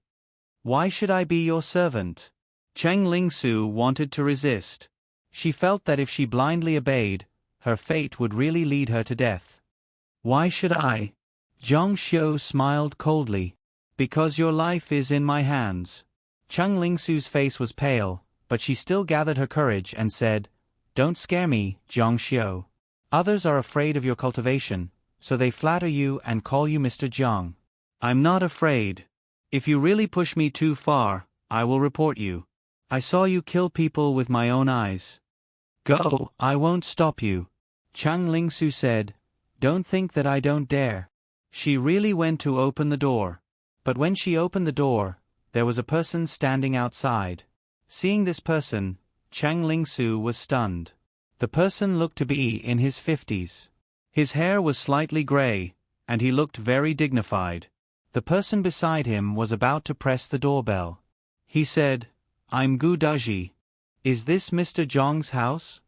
Why should I be your servant? Chang Ling-su wanted to resist. She felt that if she blindly obeyed, her fate would really lead her to death. Why should I? Jiang Xiu smiled coldly. Because your life is in my hands. Chang Ling-su's face was pale, but she still gathered her courage and said, Don't scare me, Jiang Xiu. Others are afraid of your cultivation, so they flatter you and call you Mr. Jiang. I'm not afraid. If you really push me too far, I will report you. I saw you kill people with my own eyes. Go, I won't stop you. Chang Ling-su said, Don't think that I don't dare. She really went to open the door. But when she opened the door, there was a person standing outside. Seeing this person, Chang Ling-su was stunned. The person looked to be in his 50s. His hair was slightly gray, and he looked very dignified. The person beside him was about to press the doorbell. He said, I'm Gu Daji. Is this Mr. Jiang's house?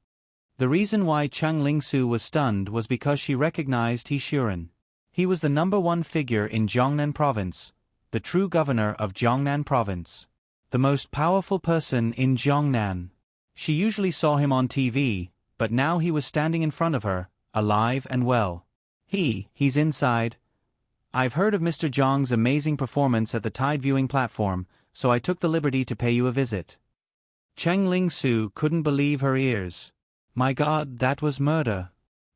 The reason why Chang Ling-su was stunned was because she recognized He Shuren. He was the #1 figure in Jiangnan province, the true governor of Jiangnan province. The most powerful person in Jiangnan. She usually saw him on TV, but now he was standing in front of her, alive and well. He's inside. I've heard of Mr. Jiang's amazing performance at the tide viewing platform, so I took the liberty to pay you a visit. Chang Ling-su couldn't believe her ears. My God, that was murder.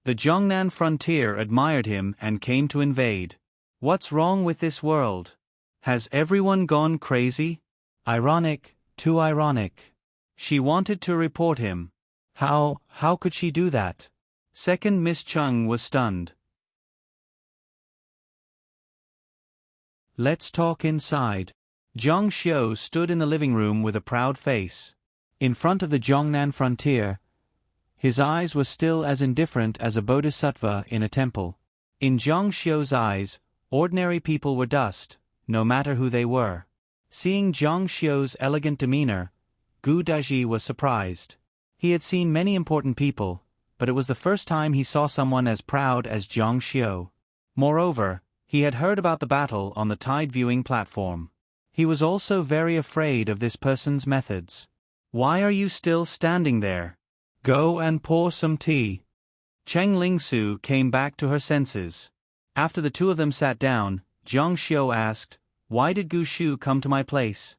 The Jiangnan frontier admired him and came to invade. What's wrong with this world? Has everyone gone crazy? Ironic, too ironic. She wanted to report him. How could she do that? Second Miss Chung was stunned. Let's talk inside. Jiang Xiu stood in the living room with a proud face. In front of the Jiangnan frontier, his eyes were still as indifferent as a bodhisattva in a temple. In Jiang Xiu's eyes, ordinary people were dust, no matter who they were. Seeing Jiang Xiu's elegant demeanor, Gu Daji was surprised. He had seen many important people, but it was the first time he saw someone as proud as Jiang Xiu. Moreover, he had heard about the battle on the tide viewing platform. He was also very afraid of this person's methods. Why are you still standing there? Go and pour some tea. Chang Ling-su came back to her senses. After the two of them sat down, Jiang Xiu asked, Why did Gu Shu come to my place?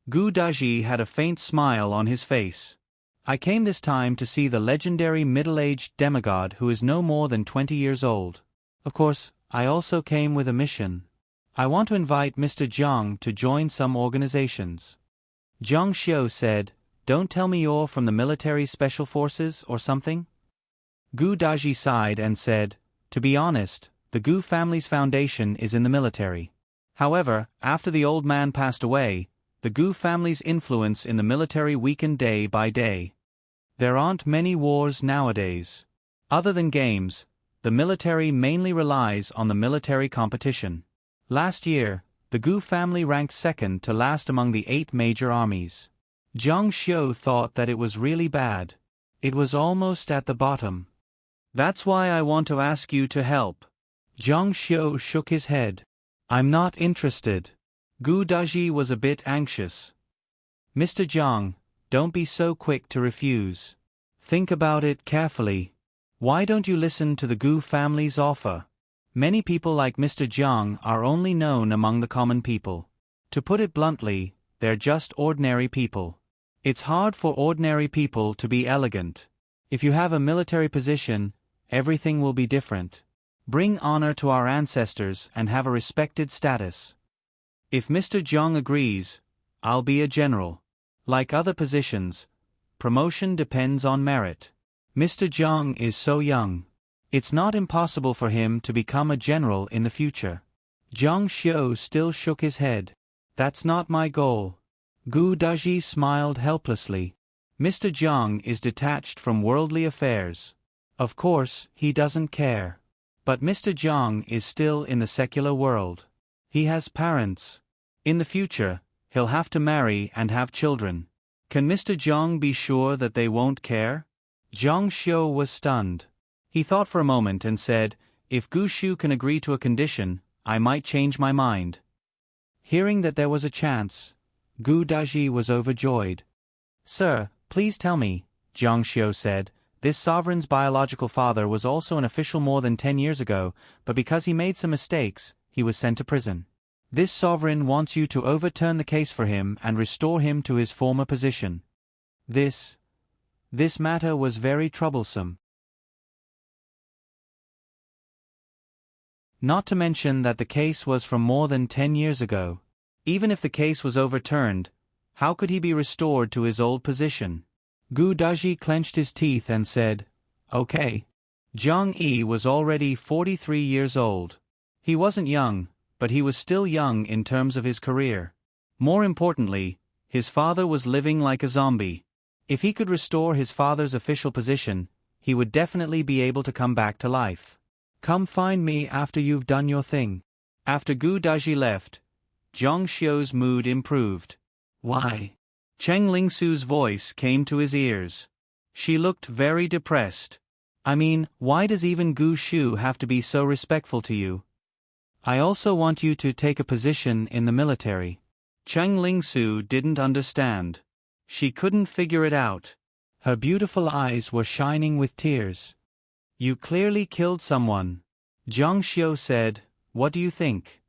Gu Daji had a faint smile on his face. I came this time to see the legendary middle-aged demigod who is no more than 20 years old. Of course, I also came with a mission. I want to invite Mr. Jiang to join some organizations. Jiang Xiu said, don't tell me you're from the military special forces or something? Gu Daji sighed and said, to be honest, the Gu family's foundation is in the military. However, after the old man passed away, the Gu family's influence in the military weakened day by day. There aren't many wars nowadays. Other than games, the military mainly relies on the military competition. Last year, the Gu family ranked second to last among the 8 major armies. Jiang Xiu thought that it was really bad. It was almost at the bottom. That's why I want to ask you to help. Jiang Xiu shook his head. I'm not interested. Gu Daji was a bit anxious. Mr. Jiang, don't be so quick to refuse. Think about it carefully. Why don't you listen to the Gu family's offer? Many people like Mr. Jiang are only known among the common people. To put it bluntly, they're just ordinary people. It's hard for ordinary people to be elegant. If you have a military position, everything will be different. Bring honor to our ancestors and have a respected status. If Mr. Jiang agrees, I'll be a general. Like other positions, promotion depends on merit. Mr. Jiang is so young. It's not impossible for him to become a general in the future. Jiang Xiu still shook his head. That's not my goal. Gu Daji smiled helplessly. Mr. Jiang is detached from worldly affairs. Of course, he doesn't care. But Mr. Jiang is still in the secular world. He has parents. In the future, he'll have to marry and have children. Can Mr. Jiang be sure that they won't care? Jiang Xiu was stunned. He thought for a moment and said, if Gu Shu can agree to a condition, I might change my mind. Hearing that there was a chance, Gu Daji was overjoyed. Sir, please tell me, Jiang Xiu said, this sovereign's biological father was also an official more than 10 years ago, but because he made some mistakes, he was sent to prison. This sovereign wants you to overturn the case for him and restore him to his former position. This matter was very troublesome. Not to mention that the case was from more than 10 years ago. Even if the case was overturned, how could he be restored to his old position? Gu Daji clenched his teeth and said, okay. Zhang Yi was already 43 years old. He wasn't young, but he was still young in terms of his career. More importantly, his father was living like a zombie. If he could restore his father's official position, he would definitely be able to come back to life. Come find me after you've done your thing. After Gu Daji left, Jiang Xiu's mood improved. Why? Cheng Lingsu's voice came to his ears. She looked very depressed. I mean, why does even Gu Shu have to be so respectful to you? I also want you to take a position in the military. Cheng Lingsu didn't understand. She couldn't figure it out. Her beautiful eyes were shining with tears. You clearly killed someone. Jiang Xiu said, what do you think?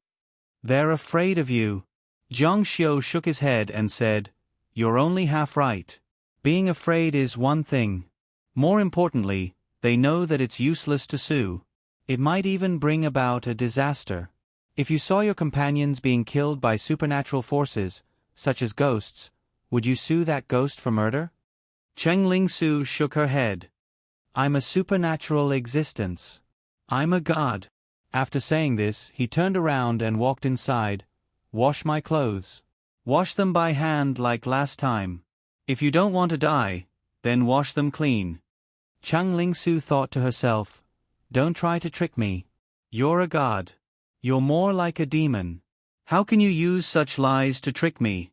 They're afraid of you. Jiang Xiu shook his head and said, you're only half right. Being afraid is one thing. More importantly, they know that it's useless to sue. It might even bring about a disaster. If you saw your companions being killed by supernatural forces, such as ghosts, would you sue that ghost for murder? Cheng Lingsu shook her head. I'm a supernatural existence. I'm a god. After saying this, he turned around and walked inside. Wash my clothes. Wash them by hand like last time. If you don't want to die, then wash them clean. Cheng Lingsu thought to herself, don't try to trick me. You're a god. You're more like a demon. How can you use such lies to trick me?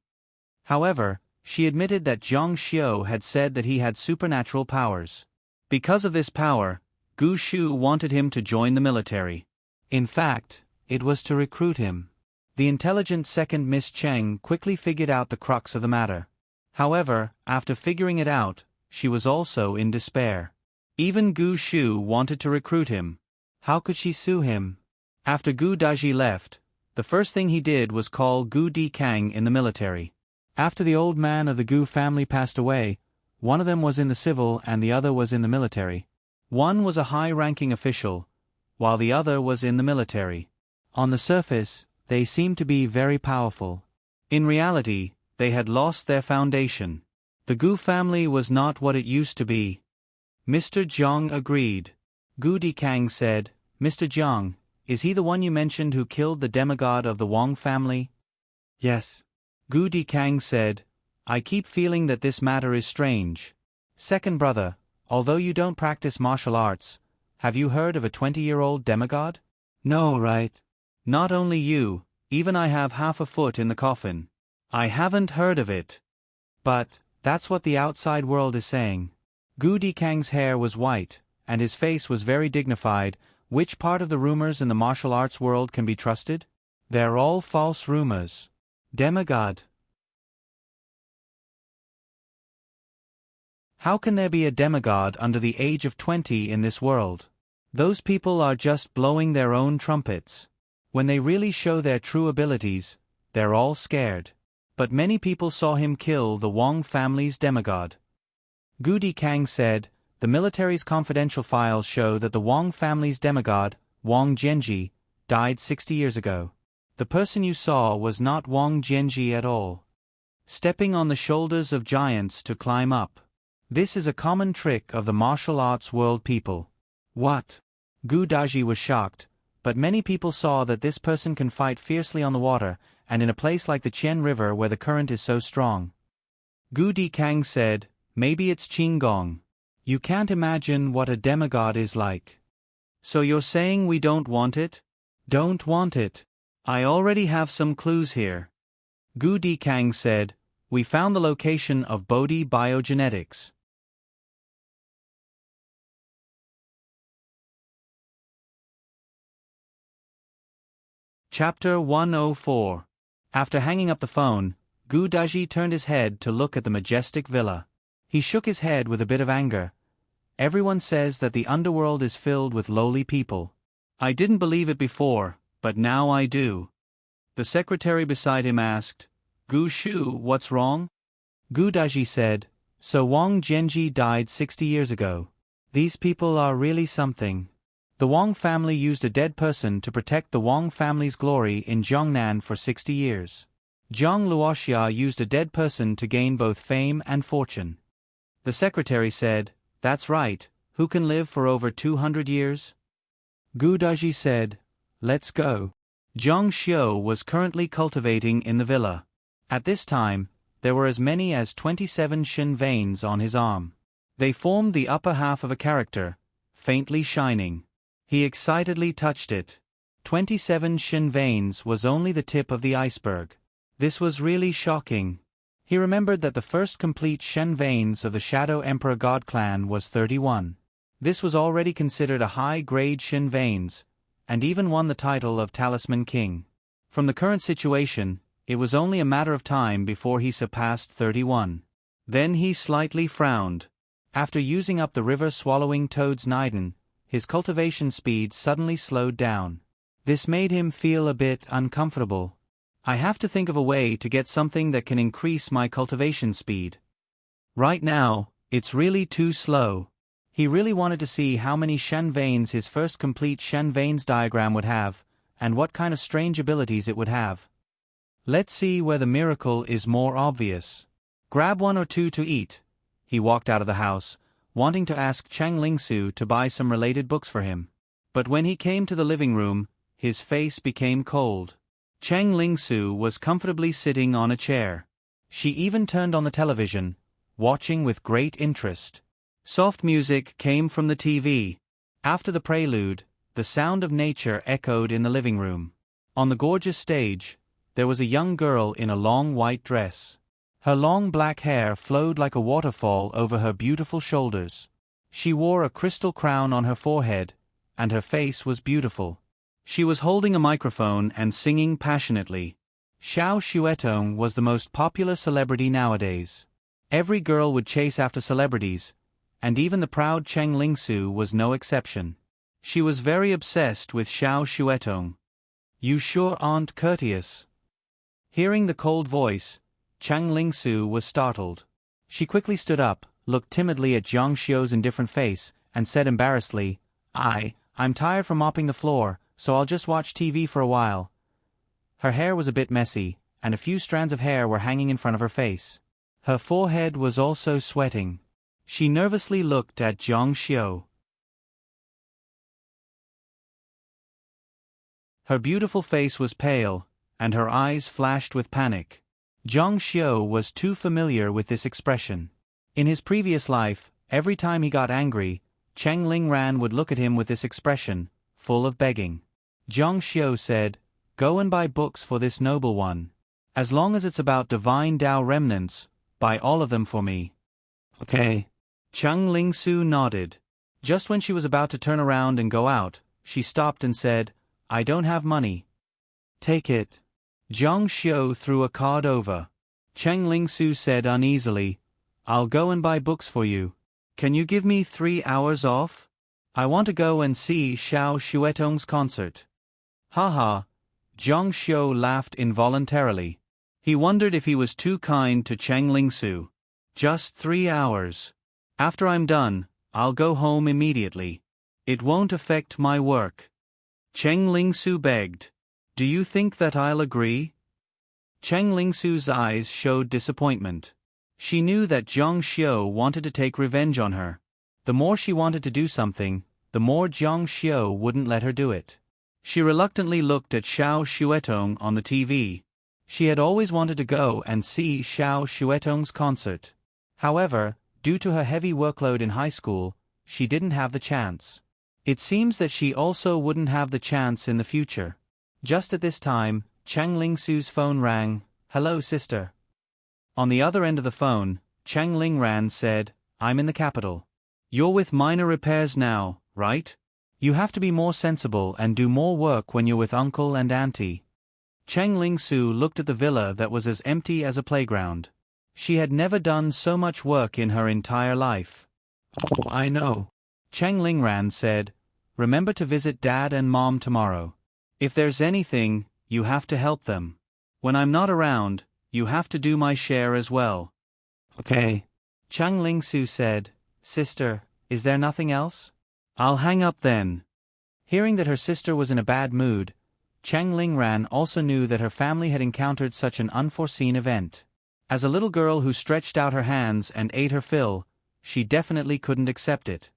However, she admitted that Jiang Xiu had said that he had supernatural powers. Because of this power, Gu Shu wanted him to join the military. In fact, it was to recruit him. The intelligent second Miss Cheng quickly figured out the crux of the matter. However, after figuring it out, she was also in despair. Even Gu Shu wanted to recruit him. How could she sue him? After Gu Daji left, the first thing he did was call Gu Di Kang in the military. After the old man of the Gu family passed away, one of them was in the civil and the other was in the military. One was a high-ranking official, while the other was in the military. On the surface, They seemed to be very powerful. In reality, they had lost their foundation. The Gu family was not what it used to be. Mr. Jiang agreed. Gu Dikang said, Mr. Jiang, is he the one you mentioned who killed the demigod of the Wang family? Yes. Gu Dikang said, I keep feeling that this matter is strange. Second brother, although you don't practice martial arts, have you heard of a 20-year-old demigod? No, right? Not only you, even I have half a foot in the coffin. I haven't heard of it. But, that's what the outside world is saying. Gu Dikang's hair was white, and his face was very dignified. Which part of the rumors in the martial arts world can be trusted? They're all false rumors. Demigod. How can there be a demigod under the age of 20 in this world? Those people are just blowing their own trumpets. When they really show their true abilities, they're all scared. But many people saw him kill the Wang family's demigod. Gu Dikang said, the military's confidential files show that the Wang family's demigod, Wang Jianji, died 60 years ago. The person you saw was not Wang Jianji at all. Stepping on the shoulders of giants to climb up. This is a common trick of the martial arts world people. What? Gu Daji was shocked, but many people saw that this person can fight fiercely on the water, and in a place like the Qian River where the current is so strong. Gu Dikang said, maybe it's Qinggong. You can't imagine what a demigod is like. So you're saying we don't want it? Don't want it. I already have some clues here. Gu Dikang said, we found the location of Bodhi Biogenetics. Chapter 104. After hanging up the phone, Gu Daji turned his head to look at the majestic villa. He shook his head with a bit of anger. Everyone says that the underworld is filled with lowly people. I didn't believe it before, but now I do. The secretary beside him asked, Gu Shu, what's wrong? Gu Daji said, so Wang Jianji died 60 years ago. These people are really something. The Wang family used a dead person to protect the Wang family's glory in Jiangnan for 60 years. Jiang Luoxia used a dead person to gain both fame and fortune. The secretary said, that's right, who can live for over 200 years? Gu Daji said, let's go. Zhang Xiu was currently cultivating in the villa. At this time, there were as many as 27 shin veins on his arm. They formed the upper half of a character, faintly shining. He excitedly touched it. 27 shin veins was only the tip of the iceberg. This was really shocking. He remembered that the first complete shin veins of the Shadow Emperor God clan was 31. This was already considered a high-grade shin veins, and even won the title of Talisman King. From the current situation, it was only a matter of time before he surpassed 31. Then he slightly frowned. After using up the river-swallowing toad's Niden, his cultivation speed suddenly slowed down. This made him feel a bit uncomfortable. I have to think of a way to get something that can increase my cultivation speed. Right now, it's really too slow. He really wanted to see how many shen veins his first complete shen veins diagram would have, and what kind of strange abilities it would have. Let's see where the miracle is more obvious. Grab one or two to eat. He walked out of the house, wanting to ask Cheng Lingsu to buy some related books for him. But when he came to the living room, his face became cold. Cheng Lingsu was comfortably sitting on a chair. She even turned on the television, watching with great interest. Soft music came from the TV. After the prelude, the sound of nature echoed in the living room. On the gorgeous stage, there was a young girl in a long white dress. Her long black hair flowed like a waterfall over her beautiful shoulders. She wore a crystal crown on her forehead, and her face was beautiful. She was holding a microphone and singing passionately. Xiao Xuetong was the most popular celebrity nowadays. Every girl would chase after celebrities, and even the proud Cheng Lingsu was no exception. She was very obsessed with Xiao Xuetong. You sure aren't courteous. Hearing the cold voice, Cheng Lingsu was startled. She quickly stood up, looked timidly at Zhang Xiu's indifferent face, and said embarrassedly, I'm tired from mopping the floor, so I'll just watch TV for a while. Her hair was a bit messy, and a few strands of hair were hanging in front of her face. Her forehead was also sweating. She nervously looked at Zhang Xiu. Her beautiful face was pale, and her eyes flashed with panic. Zhang Xiu was too familiar with this expression. In his previous life, every time he got angry, Cheng Lingran would look at him with this expression, full of begging. Zhang Xiu said, "Go and buy books for this noble one. As long as it's about divine Tao remnants, buy all of them for me." "Okay." Cheng Lingsu nodded. Just when she was about to turn around and go out, she stopped and said, "I don't have money." "Take it." Zhang Xiu threw a card over. Cheng Lingsu said uneasily, "I'll go and buy books for you. Can you give me 3 hours off? I want to go and see Xiao Xuetong's concert." "Ha." Zhang Xiu laughed involuntarily. He wondered if he was too kind to Cheng Lingsu. "Just 3 hours. After I'm done, I'll go home immediately. It won't affect my work." Cheng Lingsu begged. "Do you think that I'll agree?" Cheng Lingsu's eyes showed disappointment. She knew that Zhang Xiu wanted to take revenge on her. The more she wanted to do something, the more Zhang Xiu wouldn't let her do it. She reluctantly looked at Xiao Xuetong on the TV. She had always wanted to go and see Xiao Xuetong's concert. However, due to her heavy workload in high school, she didn't have the chance. It seems that she also wouldn't have the chance in the future. Just at this time, Cheng Lingsu's phone rang. "Hello, sister." On the other end of the phone, Cheng Lingran said, "I'm in the capital. You're with minor repairs now, right? You have to be more sensible and do more work when you're with uncle and auntie." Cheng Lingsu looked at the villa that was as empty as a playground. She had never done so much work in her entire life. "Oh, I know." Cheng Lingran said, "Remember to visit Dad and Mom tomorrow. If there's anything, you have to help them. When I'm not around, you have to do my share as well." "Okay." Cheng Lingsu said, "Sister, is there nothing else? I'll hang up then." Hearing that her sister was in a bad mood, Cheng Lingran also knew that her family had encountered such an unforeseen event. As a little girl who stretched out her hands and ate her fill, she definitely couldn't accept it.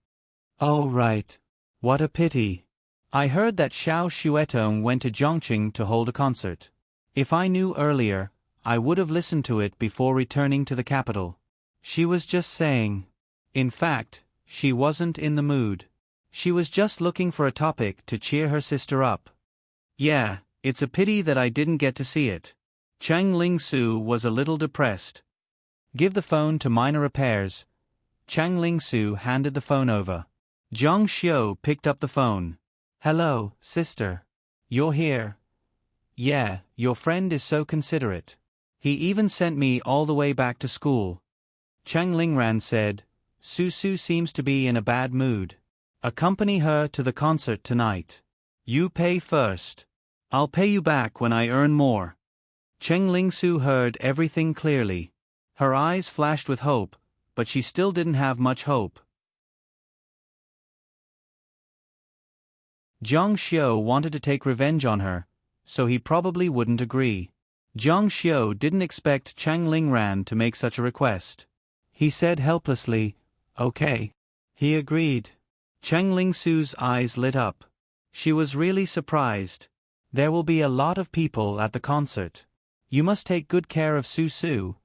"Oh right. What a pity. I heard that Xiao Xuetong went to Zhongqing to hold a concert. If I knew earlier, I would have listened to it before returning to the capital." She was just saying. In fact, she wasn't in the mood. She was just looking for a topic to cheer her sister up. "Yeah, it's a pity that I didn't get to see it." Cheng Lingsu was a little depressed. "Give the phone to minor repairs." Cheng Lingsu handed the phone over. Zhang Xiu picked up the phone. "Hello, sister. You're here. Yeah, your friend is so considerate. He even sent me all the way back to school." Cheng Lingran said, "Susu seems to be in a bad mood. Accompany her to the concert tonight. You pay first. I'll pay you back when I earn more." Cheng Lingsu heard everything clearly. Her eyes flashed with hope, but she still didn't have much hope. Zhang Xiu wanted to take revenge on her, so he probably wouldn't agree. Zhang Xiu didn't expect Cheng Lingran to make such a request. He said helplessly, "Okay." He agreed. Cheng Lingsu's eyes lit up. She was really surprised. "There will be a lot of people at the concert. You must take good care of Susu."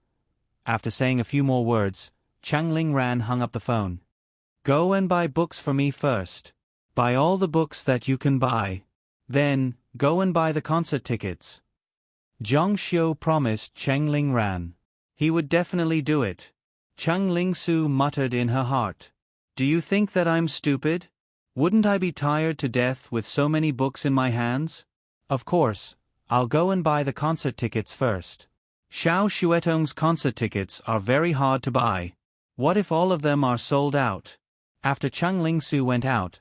After saying a few more words, Cheng Lingran hung up the phone. "Go and buy books for me first. Buy all the books that you can buy. Then, go and buy the concert tickets." Zhang Xiu promised Cheng Lingran. He would definitely do it. Cheng Lingsu muttered in her heart, "Do you think that I'm stupid? Wouldn't I be tired to death with so many books in my hands? Of course, I'll go and buy the concert tickets first. Xiao Xuetong's concert tickets are very hard to buy. What if all of them are sold out?" After Cheng Lingsu went out,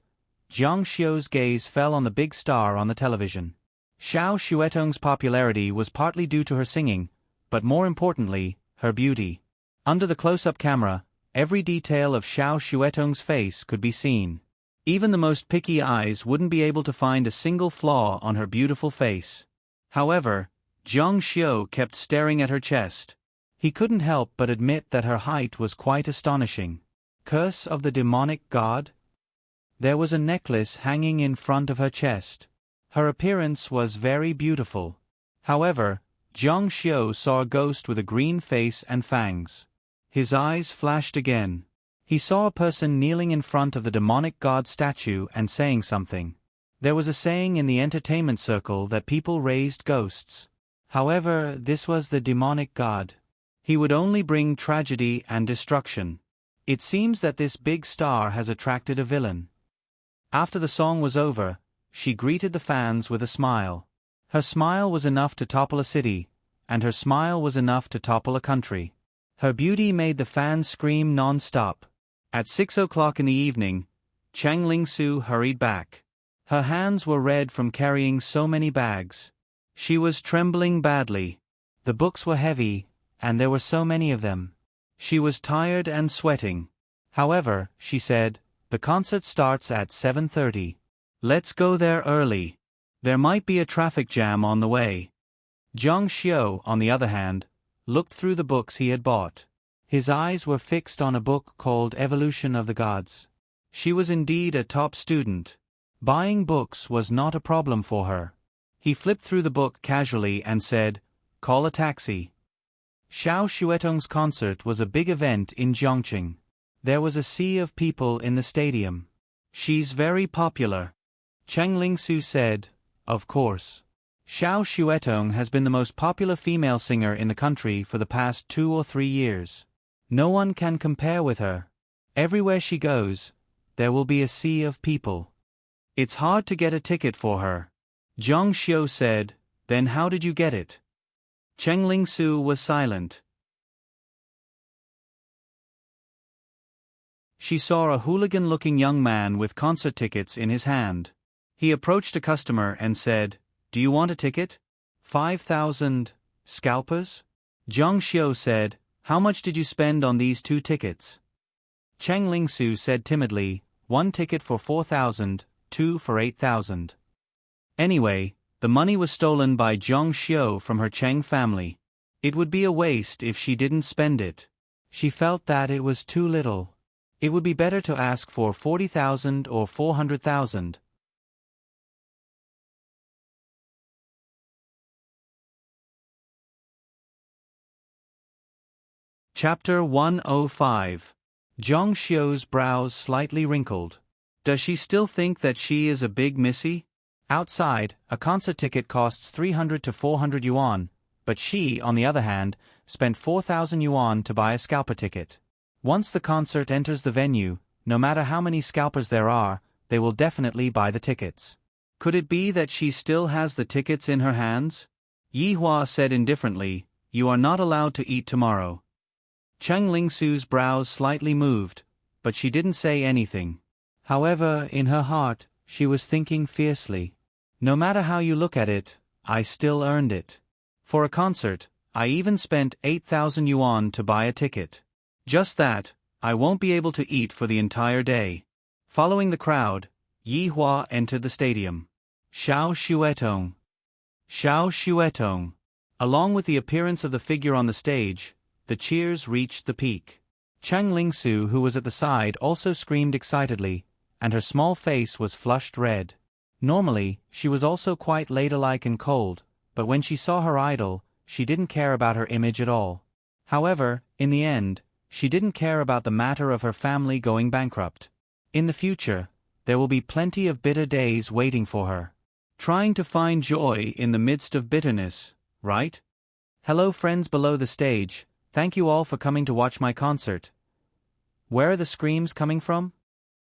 Zhang Xiu's gaze fell on the big star on the television. Xiao Xuetong's popularity was partly due to her singing, but more importantly, her beauty. Under the close-up camera, every detail of Xiao Xuetong's face could be seen. Even the most picky eyes wouldn't be able to find a single flaw on her beautiful face. However, Jiang Xiu kept staring at her chest. He couldn't help but admit that her height was quite astonishing. Curse of the demonic god? There was a necklace hanging in front of her chest. Her appearance was very beautiful. However, Jiang Xiu saw a ghost with a green face and fangs. His eyes flashed again. He saw a person kneeling in front of the demonic god statue and saying something. There was a saying in the entertainment circle that people raised ghosts. However, this was the demonic god. He would only bring tragedy and destruction. It seems that this big star has attracted a villain. After the song was over, she greeted the fans with a smile. Her smile was enough to topple a city, and her smile was enough to topple a country. Her beauty made the fans scream non-stop. At 6 o'clock in the evening, Chang Lingsu hurried back. Her hands were red from carrying so many bags. She was trembling badly. The books were heavy, and there were so many of them. She was tired and sweating. However, she said, the concert starts at 7:30. Let's go there early. There might be a traffic jam on the way. Jiang Xiu, on the other hand, looked through the books he had bought. His eyes were fixed on a book called Evolution of the Gods. She was indeed a top student. Buying books was not a problem for her. He flipped through the book casually and said, "Call a taxi." Xiao Xuetong's concert was a big event in Zhongqing. There was a sea of people in the stadium. She's very popular. Cheng Lingsu said, "Of course. Xiao Xuetong has been the most popular female singer in the country for the past 2 or 3 years. No one can compare with her. Everywhere she goes, there will be a sea of people. It's hard to get a ticket for her." Jiang Xiu said, "Then how did you get it?" Cheng Lingsu was silent. She saw a hooligan-looking young man with concert tickets in his hand. He approached a customer and said, "Do you want a ticket?" 5,000 scalpers? Jiang Xiu said, "How much did you spend on these 2 tickets?" Cheng Lingsu said timidly, "1 ticket for 4,000, 2 for 8,000. Anyway, the money was stolen by Jiang Xiu from her Cheng family. It would be a waste if she didn't spend it. She felt that it was too little. It would be better to ask for 40,000 or 400,000. Chapter 105. Jiang Xiu's brows slightly wrinkled. Does she still think that she is a big missy? Outside, a concert ticket costs 300 to 400 yuan, but she, on the other hand, spent 4,000 yuan to buy a scalper ticket. Once the concert enters the venue, no matter how many scalpers there are, they will definitely buy the tickets. Could it be that she still has the tickets in her hands? Yi Hua said indifferently, "You are not allowed to eat tomorrow." Cheng Lingsu's brows slightly moved, but she didn't say anything. However, in her heart, she was thinking fiercely. No matter how you look at it, I still earned it. For a concert, I even spent 8,000 yuan to buy a ticket. Just that, I won't be able to eat for the entire day. Following the crowd, Yi Hua entered the stadium. Xiao Xuetong. Xiao Xuetong. Along with the appearance of the figure on the stage, the cheers reached the peak. Cheng Lingsu, who was at the side, also screamed excitedly, and her small face was flushed red. Normally, she was also quite ladylike and cold, but when she saw her idol, she didn't care about her image at all. However, in the end, she didn't care about the matter of her family going bankrupt. In the future, there will be plenty of bitter days waiting for her. Trying to find joy in the midst of bitterness, right? Hello friends below the stage, thank you all for coming to watch my concert. Where are the screams coming from?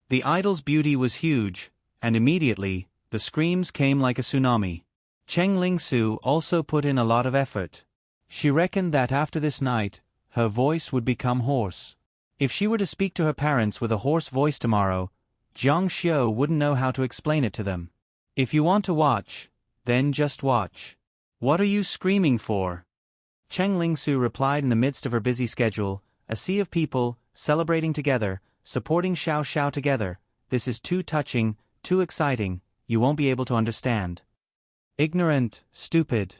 The idol's beauty was huge, and immediately, the screams came like a tsunami. Cheng Lingsu also put in a lot of effort. She reckoned that after this night, her voice would become hoarse. If she were to speak to her parents with a hoarse voice tomorrow, Jiang Xiu wouldn't know how to explain it to them. If you want to watch, then just watch. What are you screaming for? Cheng Lingsu replied in the midst of her busy schedule, a sea of people, celebrating together, supporting Xiao Xiao together. This is too touching, too exciting, you won't be able to understand. Ignorant, stupid.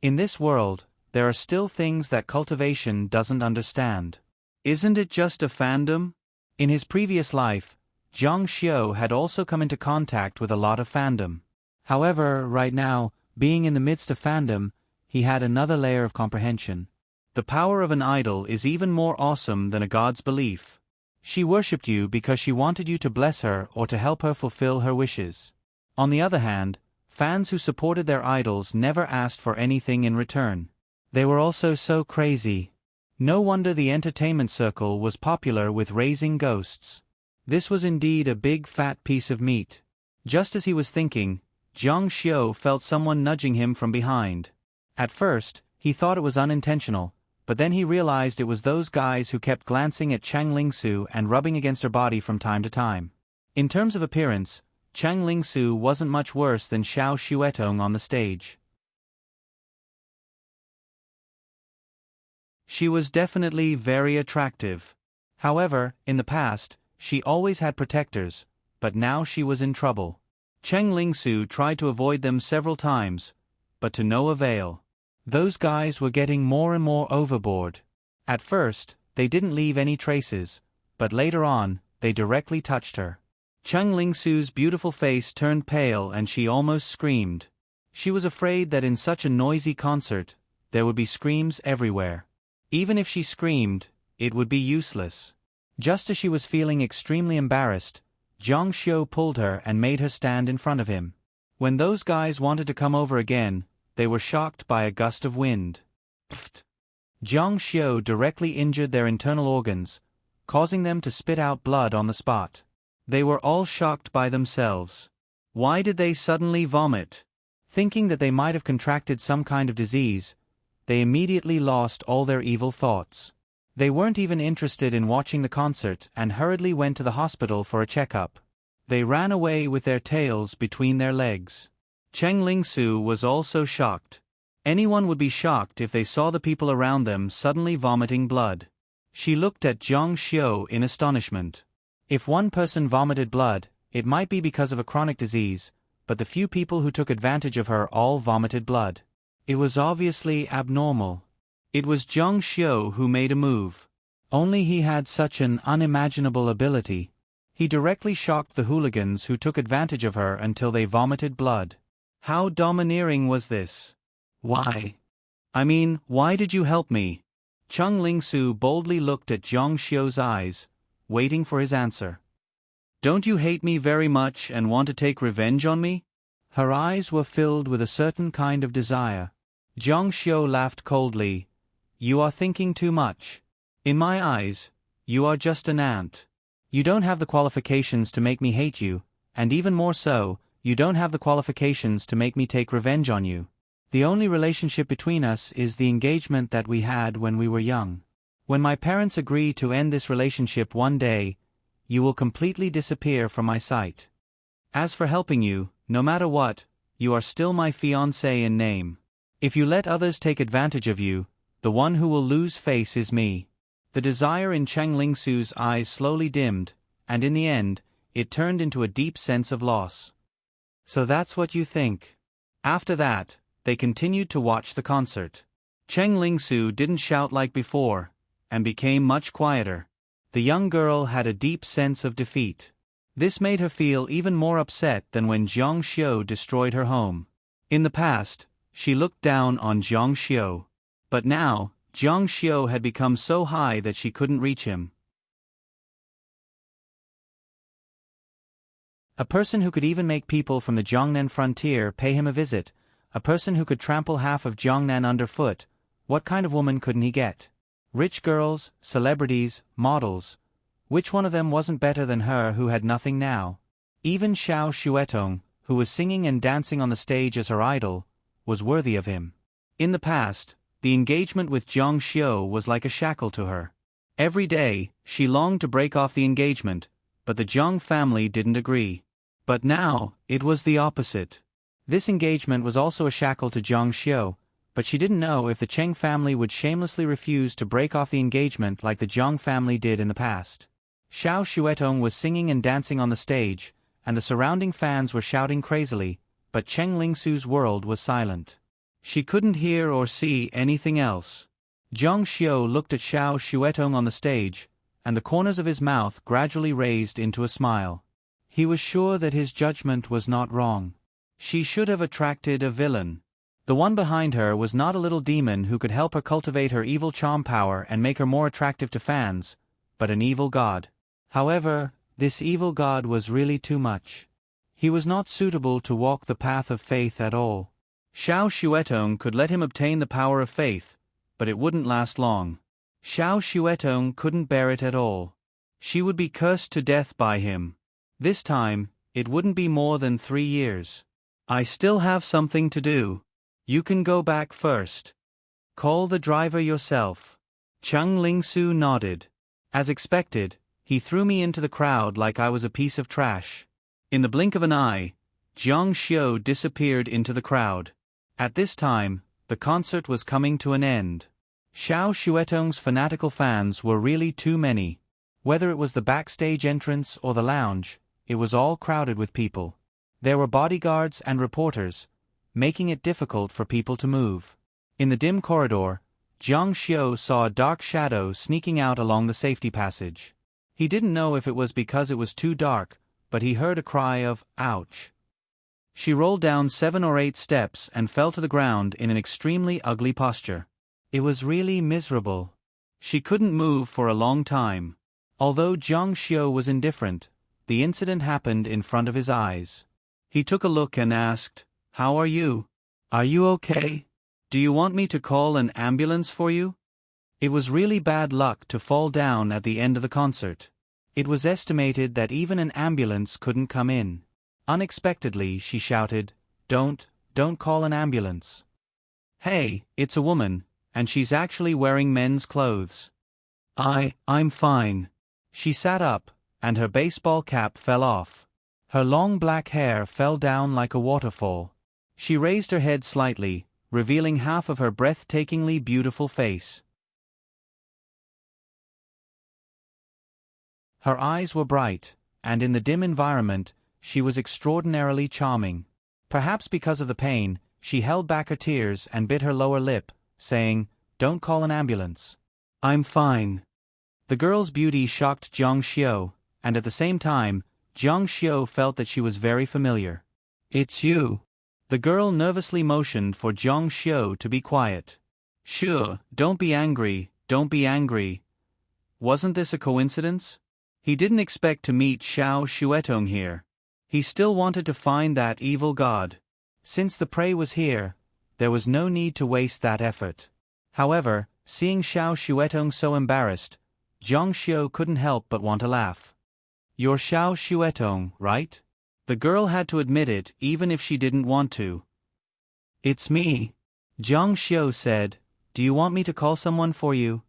In this world, there are still things that cultivation doesn't understand. Isn't it just a fandom? In his previous life, Zhang Xiu had also come into contact with a lot of fandom. However, right now, being in the midst of fandom, he had another layer of comprehension. The power of an idol is even more awesome than a god's belief. She worshipped you because she wanted you to bless her or to help her fulfill her wishes. On the other hand, fans who supported their idols never asked for anything in return. They were also so crazy. No wonder the entertainment circle was popular with raising ghosts. This was indeed a big fat piece of meat. Just as he was thinking, Zhang Xiu felt someone nudging him from behind. At first, he thought it was unintentional, but then he realized it was those guys who kept glancing at Chang Lingsu and rubbing against her body from time to time. In terms of appearance, Chang Lingsu wasn't much worse than Xiao Xuetong on the stage. She was definitely very attractive. However, in the past, she always had protectors, but now she was in trouble. Cheng Lingsu tried to avoid them several times, but to no avail. Those guys were getting more and more overboard. At first, they didn't leave any traces, but later on, they directly touched her. Cheng Lingsu's beautiful face turned pale and she almost screamed. She was afraid that in such a noisy concert, there would be screams everywhere. Even if she screamed, it would be useless. Just as she was feeling extremely embarrassed, Zhang Xiu pulled her and made her stand in front of him. When those guys wanted to come over again, they were shocked by a gust of wind. Pfft! Zhang Xiu directly injured their internal organs, causing them to spit out blood on the spot. They were all shocked by themselves. Why did they suddenly vomit? Thinking that they might have contracted some kind of disease, they immediately lost all their evil thoughts. They weren't even interested in watching the concert and hurriedly went to the hospital for a checkup. They ran away with their tails between their legs. Cheng Lingsu was also shocked. Anyone would be shocked if they saw the people around them suddenly vomiting blood. She looked at Zhang Xiu in astonishment. If one person vomited blood, it might be because of a chronic disease, but the few people who took advantage of her all vomited blood. It was obviously abnormal. It was Zhang Xiu who made a move. Only he had such an unimaginable ability. He directly shocked the hooligans who took advantage of her until they vomited blood. How domineering was this? Why? Why did you help me? Cheng Lingsu boldly looked at Zhang Xiu's eyes, waiting for his answer. Don't you hate me very much and want to take revenge on me? Her eyes were filled with a certain kind of desire. Zhang Xiu laughed coldly. You are thinking too much. In my eyes, you are just an ant. You don't have the qualifications to make me hate you, and even more so, you don't have the qualifications to make me take revenge on you. The only relationship between us is the engagement that we had when we were young. When my parents agree to end this relationship one day, you will completely disappear from my sight. As for helping you, no matter what, you are still my fiancé in name. If you let others take advantage of you, the one who will lose face is me. The desire in Cheng Lingsu's eyes slowly dimmed, and in the end, it turned into a deep sense of loss. So that's what you think. After that, they continued to watch the concert. Cheng Lingsu didn't shout like before, and became much quieter. The young girl had a deep sense of defeat. This made her feel even more upset than when Zhang Xiu destroyed her home. In the past, she looked down on Zhang Xiu. But now, Zhang Xiu had become so high that she couldn't reach him. A person who could even make people from the Jiangnan frontier pay him a visit, a person who could trample half of Jiangnan underfoot, what kind of woman couldn't he get? Rich girls, celebrities, models. Which one of them wasn't better than her who had nothing now? Even Xiao Xuetong, who was singing and dancing on the stage as her idol, was worthy of him. In the past, the engagement with Zhang Xiu was like a shackle to her. Every day, she longed to break off the engagement, but the Zhang family didn't agree. But now, it was the opposite. This engagement was also a shackle to Zhang Xiu, but she didn't know if the Cheng family would shamelessly refuse to break off the engagement like the Zhang family did in the past. Xiao Xuetong was singing and dancing on the stage, and the surrounding fans were shouting crazily, but Cheng Lingsu's world was silent. She couldn't hear or see anything else. Zhang Xiu looked at Xiao Xuetong on the stage, and the corners of his mouth gradually raised into a smile. He was sure that his judgment was not wrong. She should have attracted a villain. The one behind her was not a little demon who could help her cultivate her evil charm power and make her more attractive to fans, but an evil god. However, this evil god was really too much. He was not suitable to walk the path of faith at all. Xiao Xuetong could let him obtain the power of faith, but it wouldn't last long. Xiao Xuetong couldn't bear it at all. She would be cursed to death by him. This time, it wouldn't be more than 3 years. I still have something to do. You can go back first. Call the driver yourself. Cheng Lingsu nodded. As expected, he threw me into the crowd like I was a piece of trash. In the blink of an eye, Zhang Xiu disappeared into the crowd. At this time, the concert was coming to an end. Xiao Xuetong's fanatical fans were really too many. Whether it was the backstage entrance or the lounge, it was all crowded with people. There were bodyguards and reporters, making it difficult for people to move. In the dim corridor, Zhang Xiu saw a dark shadow sneaking out along the safety passage. He didn't know if it was because it was too dark, but he heard a cry of, "Ouch." She rolled down 7 or 8 steps and fell to the ground in an extremely ugly posture. It was really miserable. She couldn't move for a long time. Although Zhang Xiu was indifferent, the incident happened in front of his eyes. He took a look and asked, "How are you? Are you okay? Do you want me to call an ambulance for you?" It was really bad luck to fall down at the end of the concert. It was estimated that even an ambulance couldn't come in. Unexpectedly, she shouted, Don't call an ambulance. Hey, it's a woman, and she's actually wearing men's clothes." I'm fine." She sat up, and her baseball cap fell off. Her long black hair fell down like a waterfall. She raised her head slightly, revealing half of her breathtakingly beautiful face. Her eyes were bright, and in the dim environment, she was extraordinarily charming. Perhaps because of the pain, she held back her tears and bit her lower lip, saying, "Don't call an ambulance. I'm fine." The girl's beauty shocked Zhang Xiu, and at the same time, Zhang Xiu felt that she was very familiar. "It's you." The girl nervously motioned for Zhang Xiu to be quiet. "Sure, don't be angry, don't be angry. Wasn't this a coincidence?" He didn't expect to meet Xiao Xuetong here. He still wanted to find that evil god. Since the prey was here, there was no need to waste that effort. However, seeing Xiao Xuetong so embarrassed, Zhang Xiu couldn't help but want to laugh. "You're Xiao Xuetong, right?" The girl had to admit it even if she didn't want to. "It's me," Zhang Xiu said. "Do you want me to call someone for you?"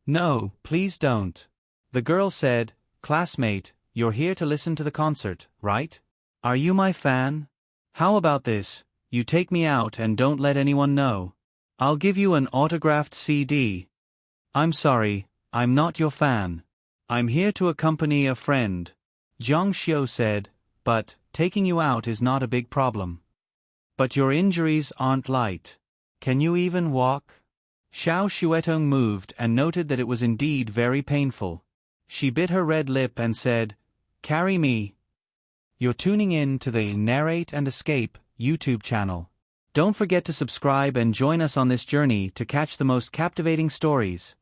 "No, please don't." The girl said, "Classmate, you're here to listen to the concert, right? Are you my fan? How about this, you take me out and don't let anyone know. I'll give you an autographed CD. I'm sorry, I'm not your fan. I'm here to accompany a friend." Zhang Xiu said, "But, taking you out is not a big problem. But your injuries aren't light. Can you even walk?" Xiao Xuetong moved and noted that it was indeed very painful. She bit her red lip and said, "Carry me." You're tuning in to the Narrate and Escape YouTube channel. Don't forget to subscribe and join us on this journey to catch the most captivating stories.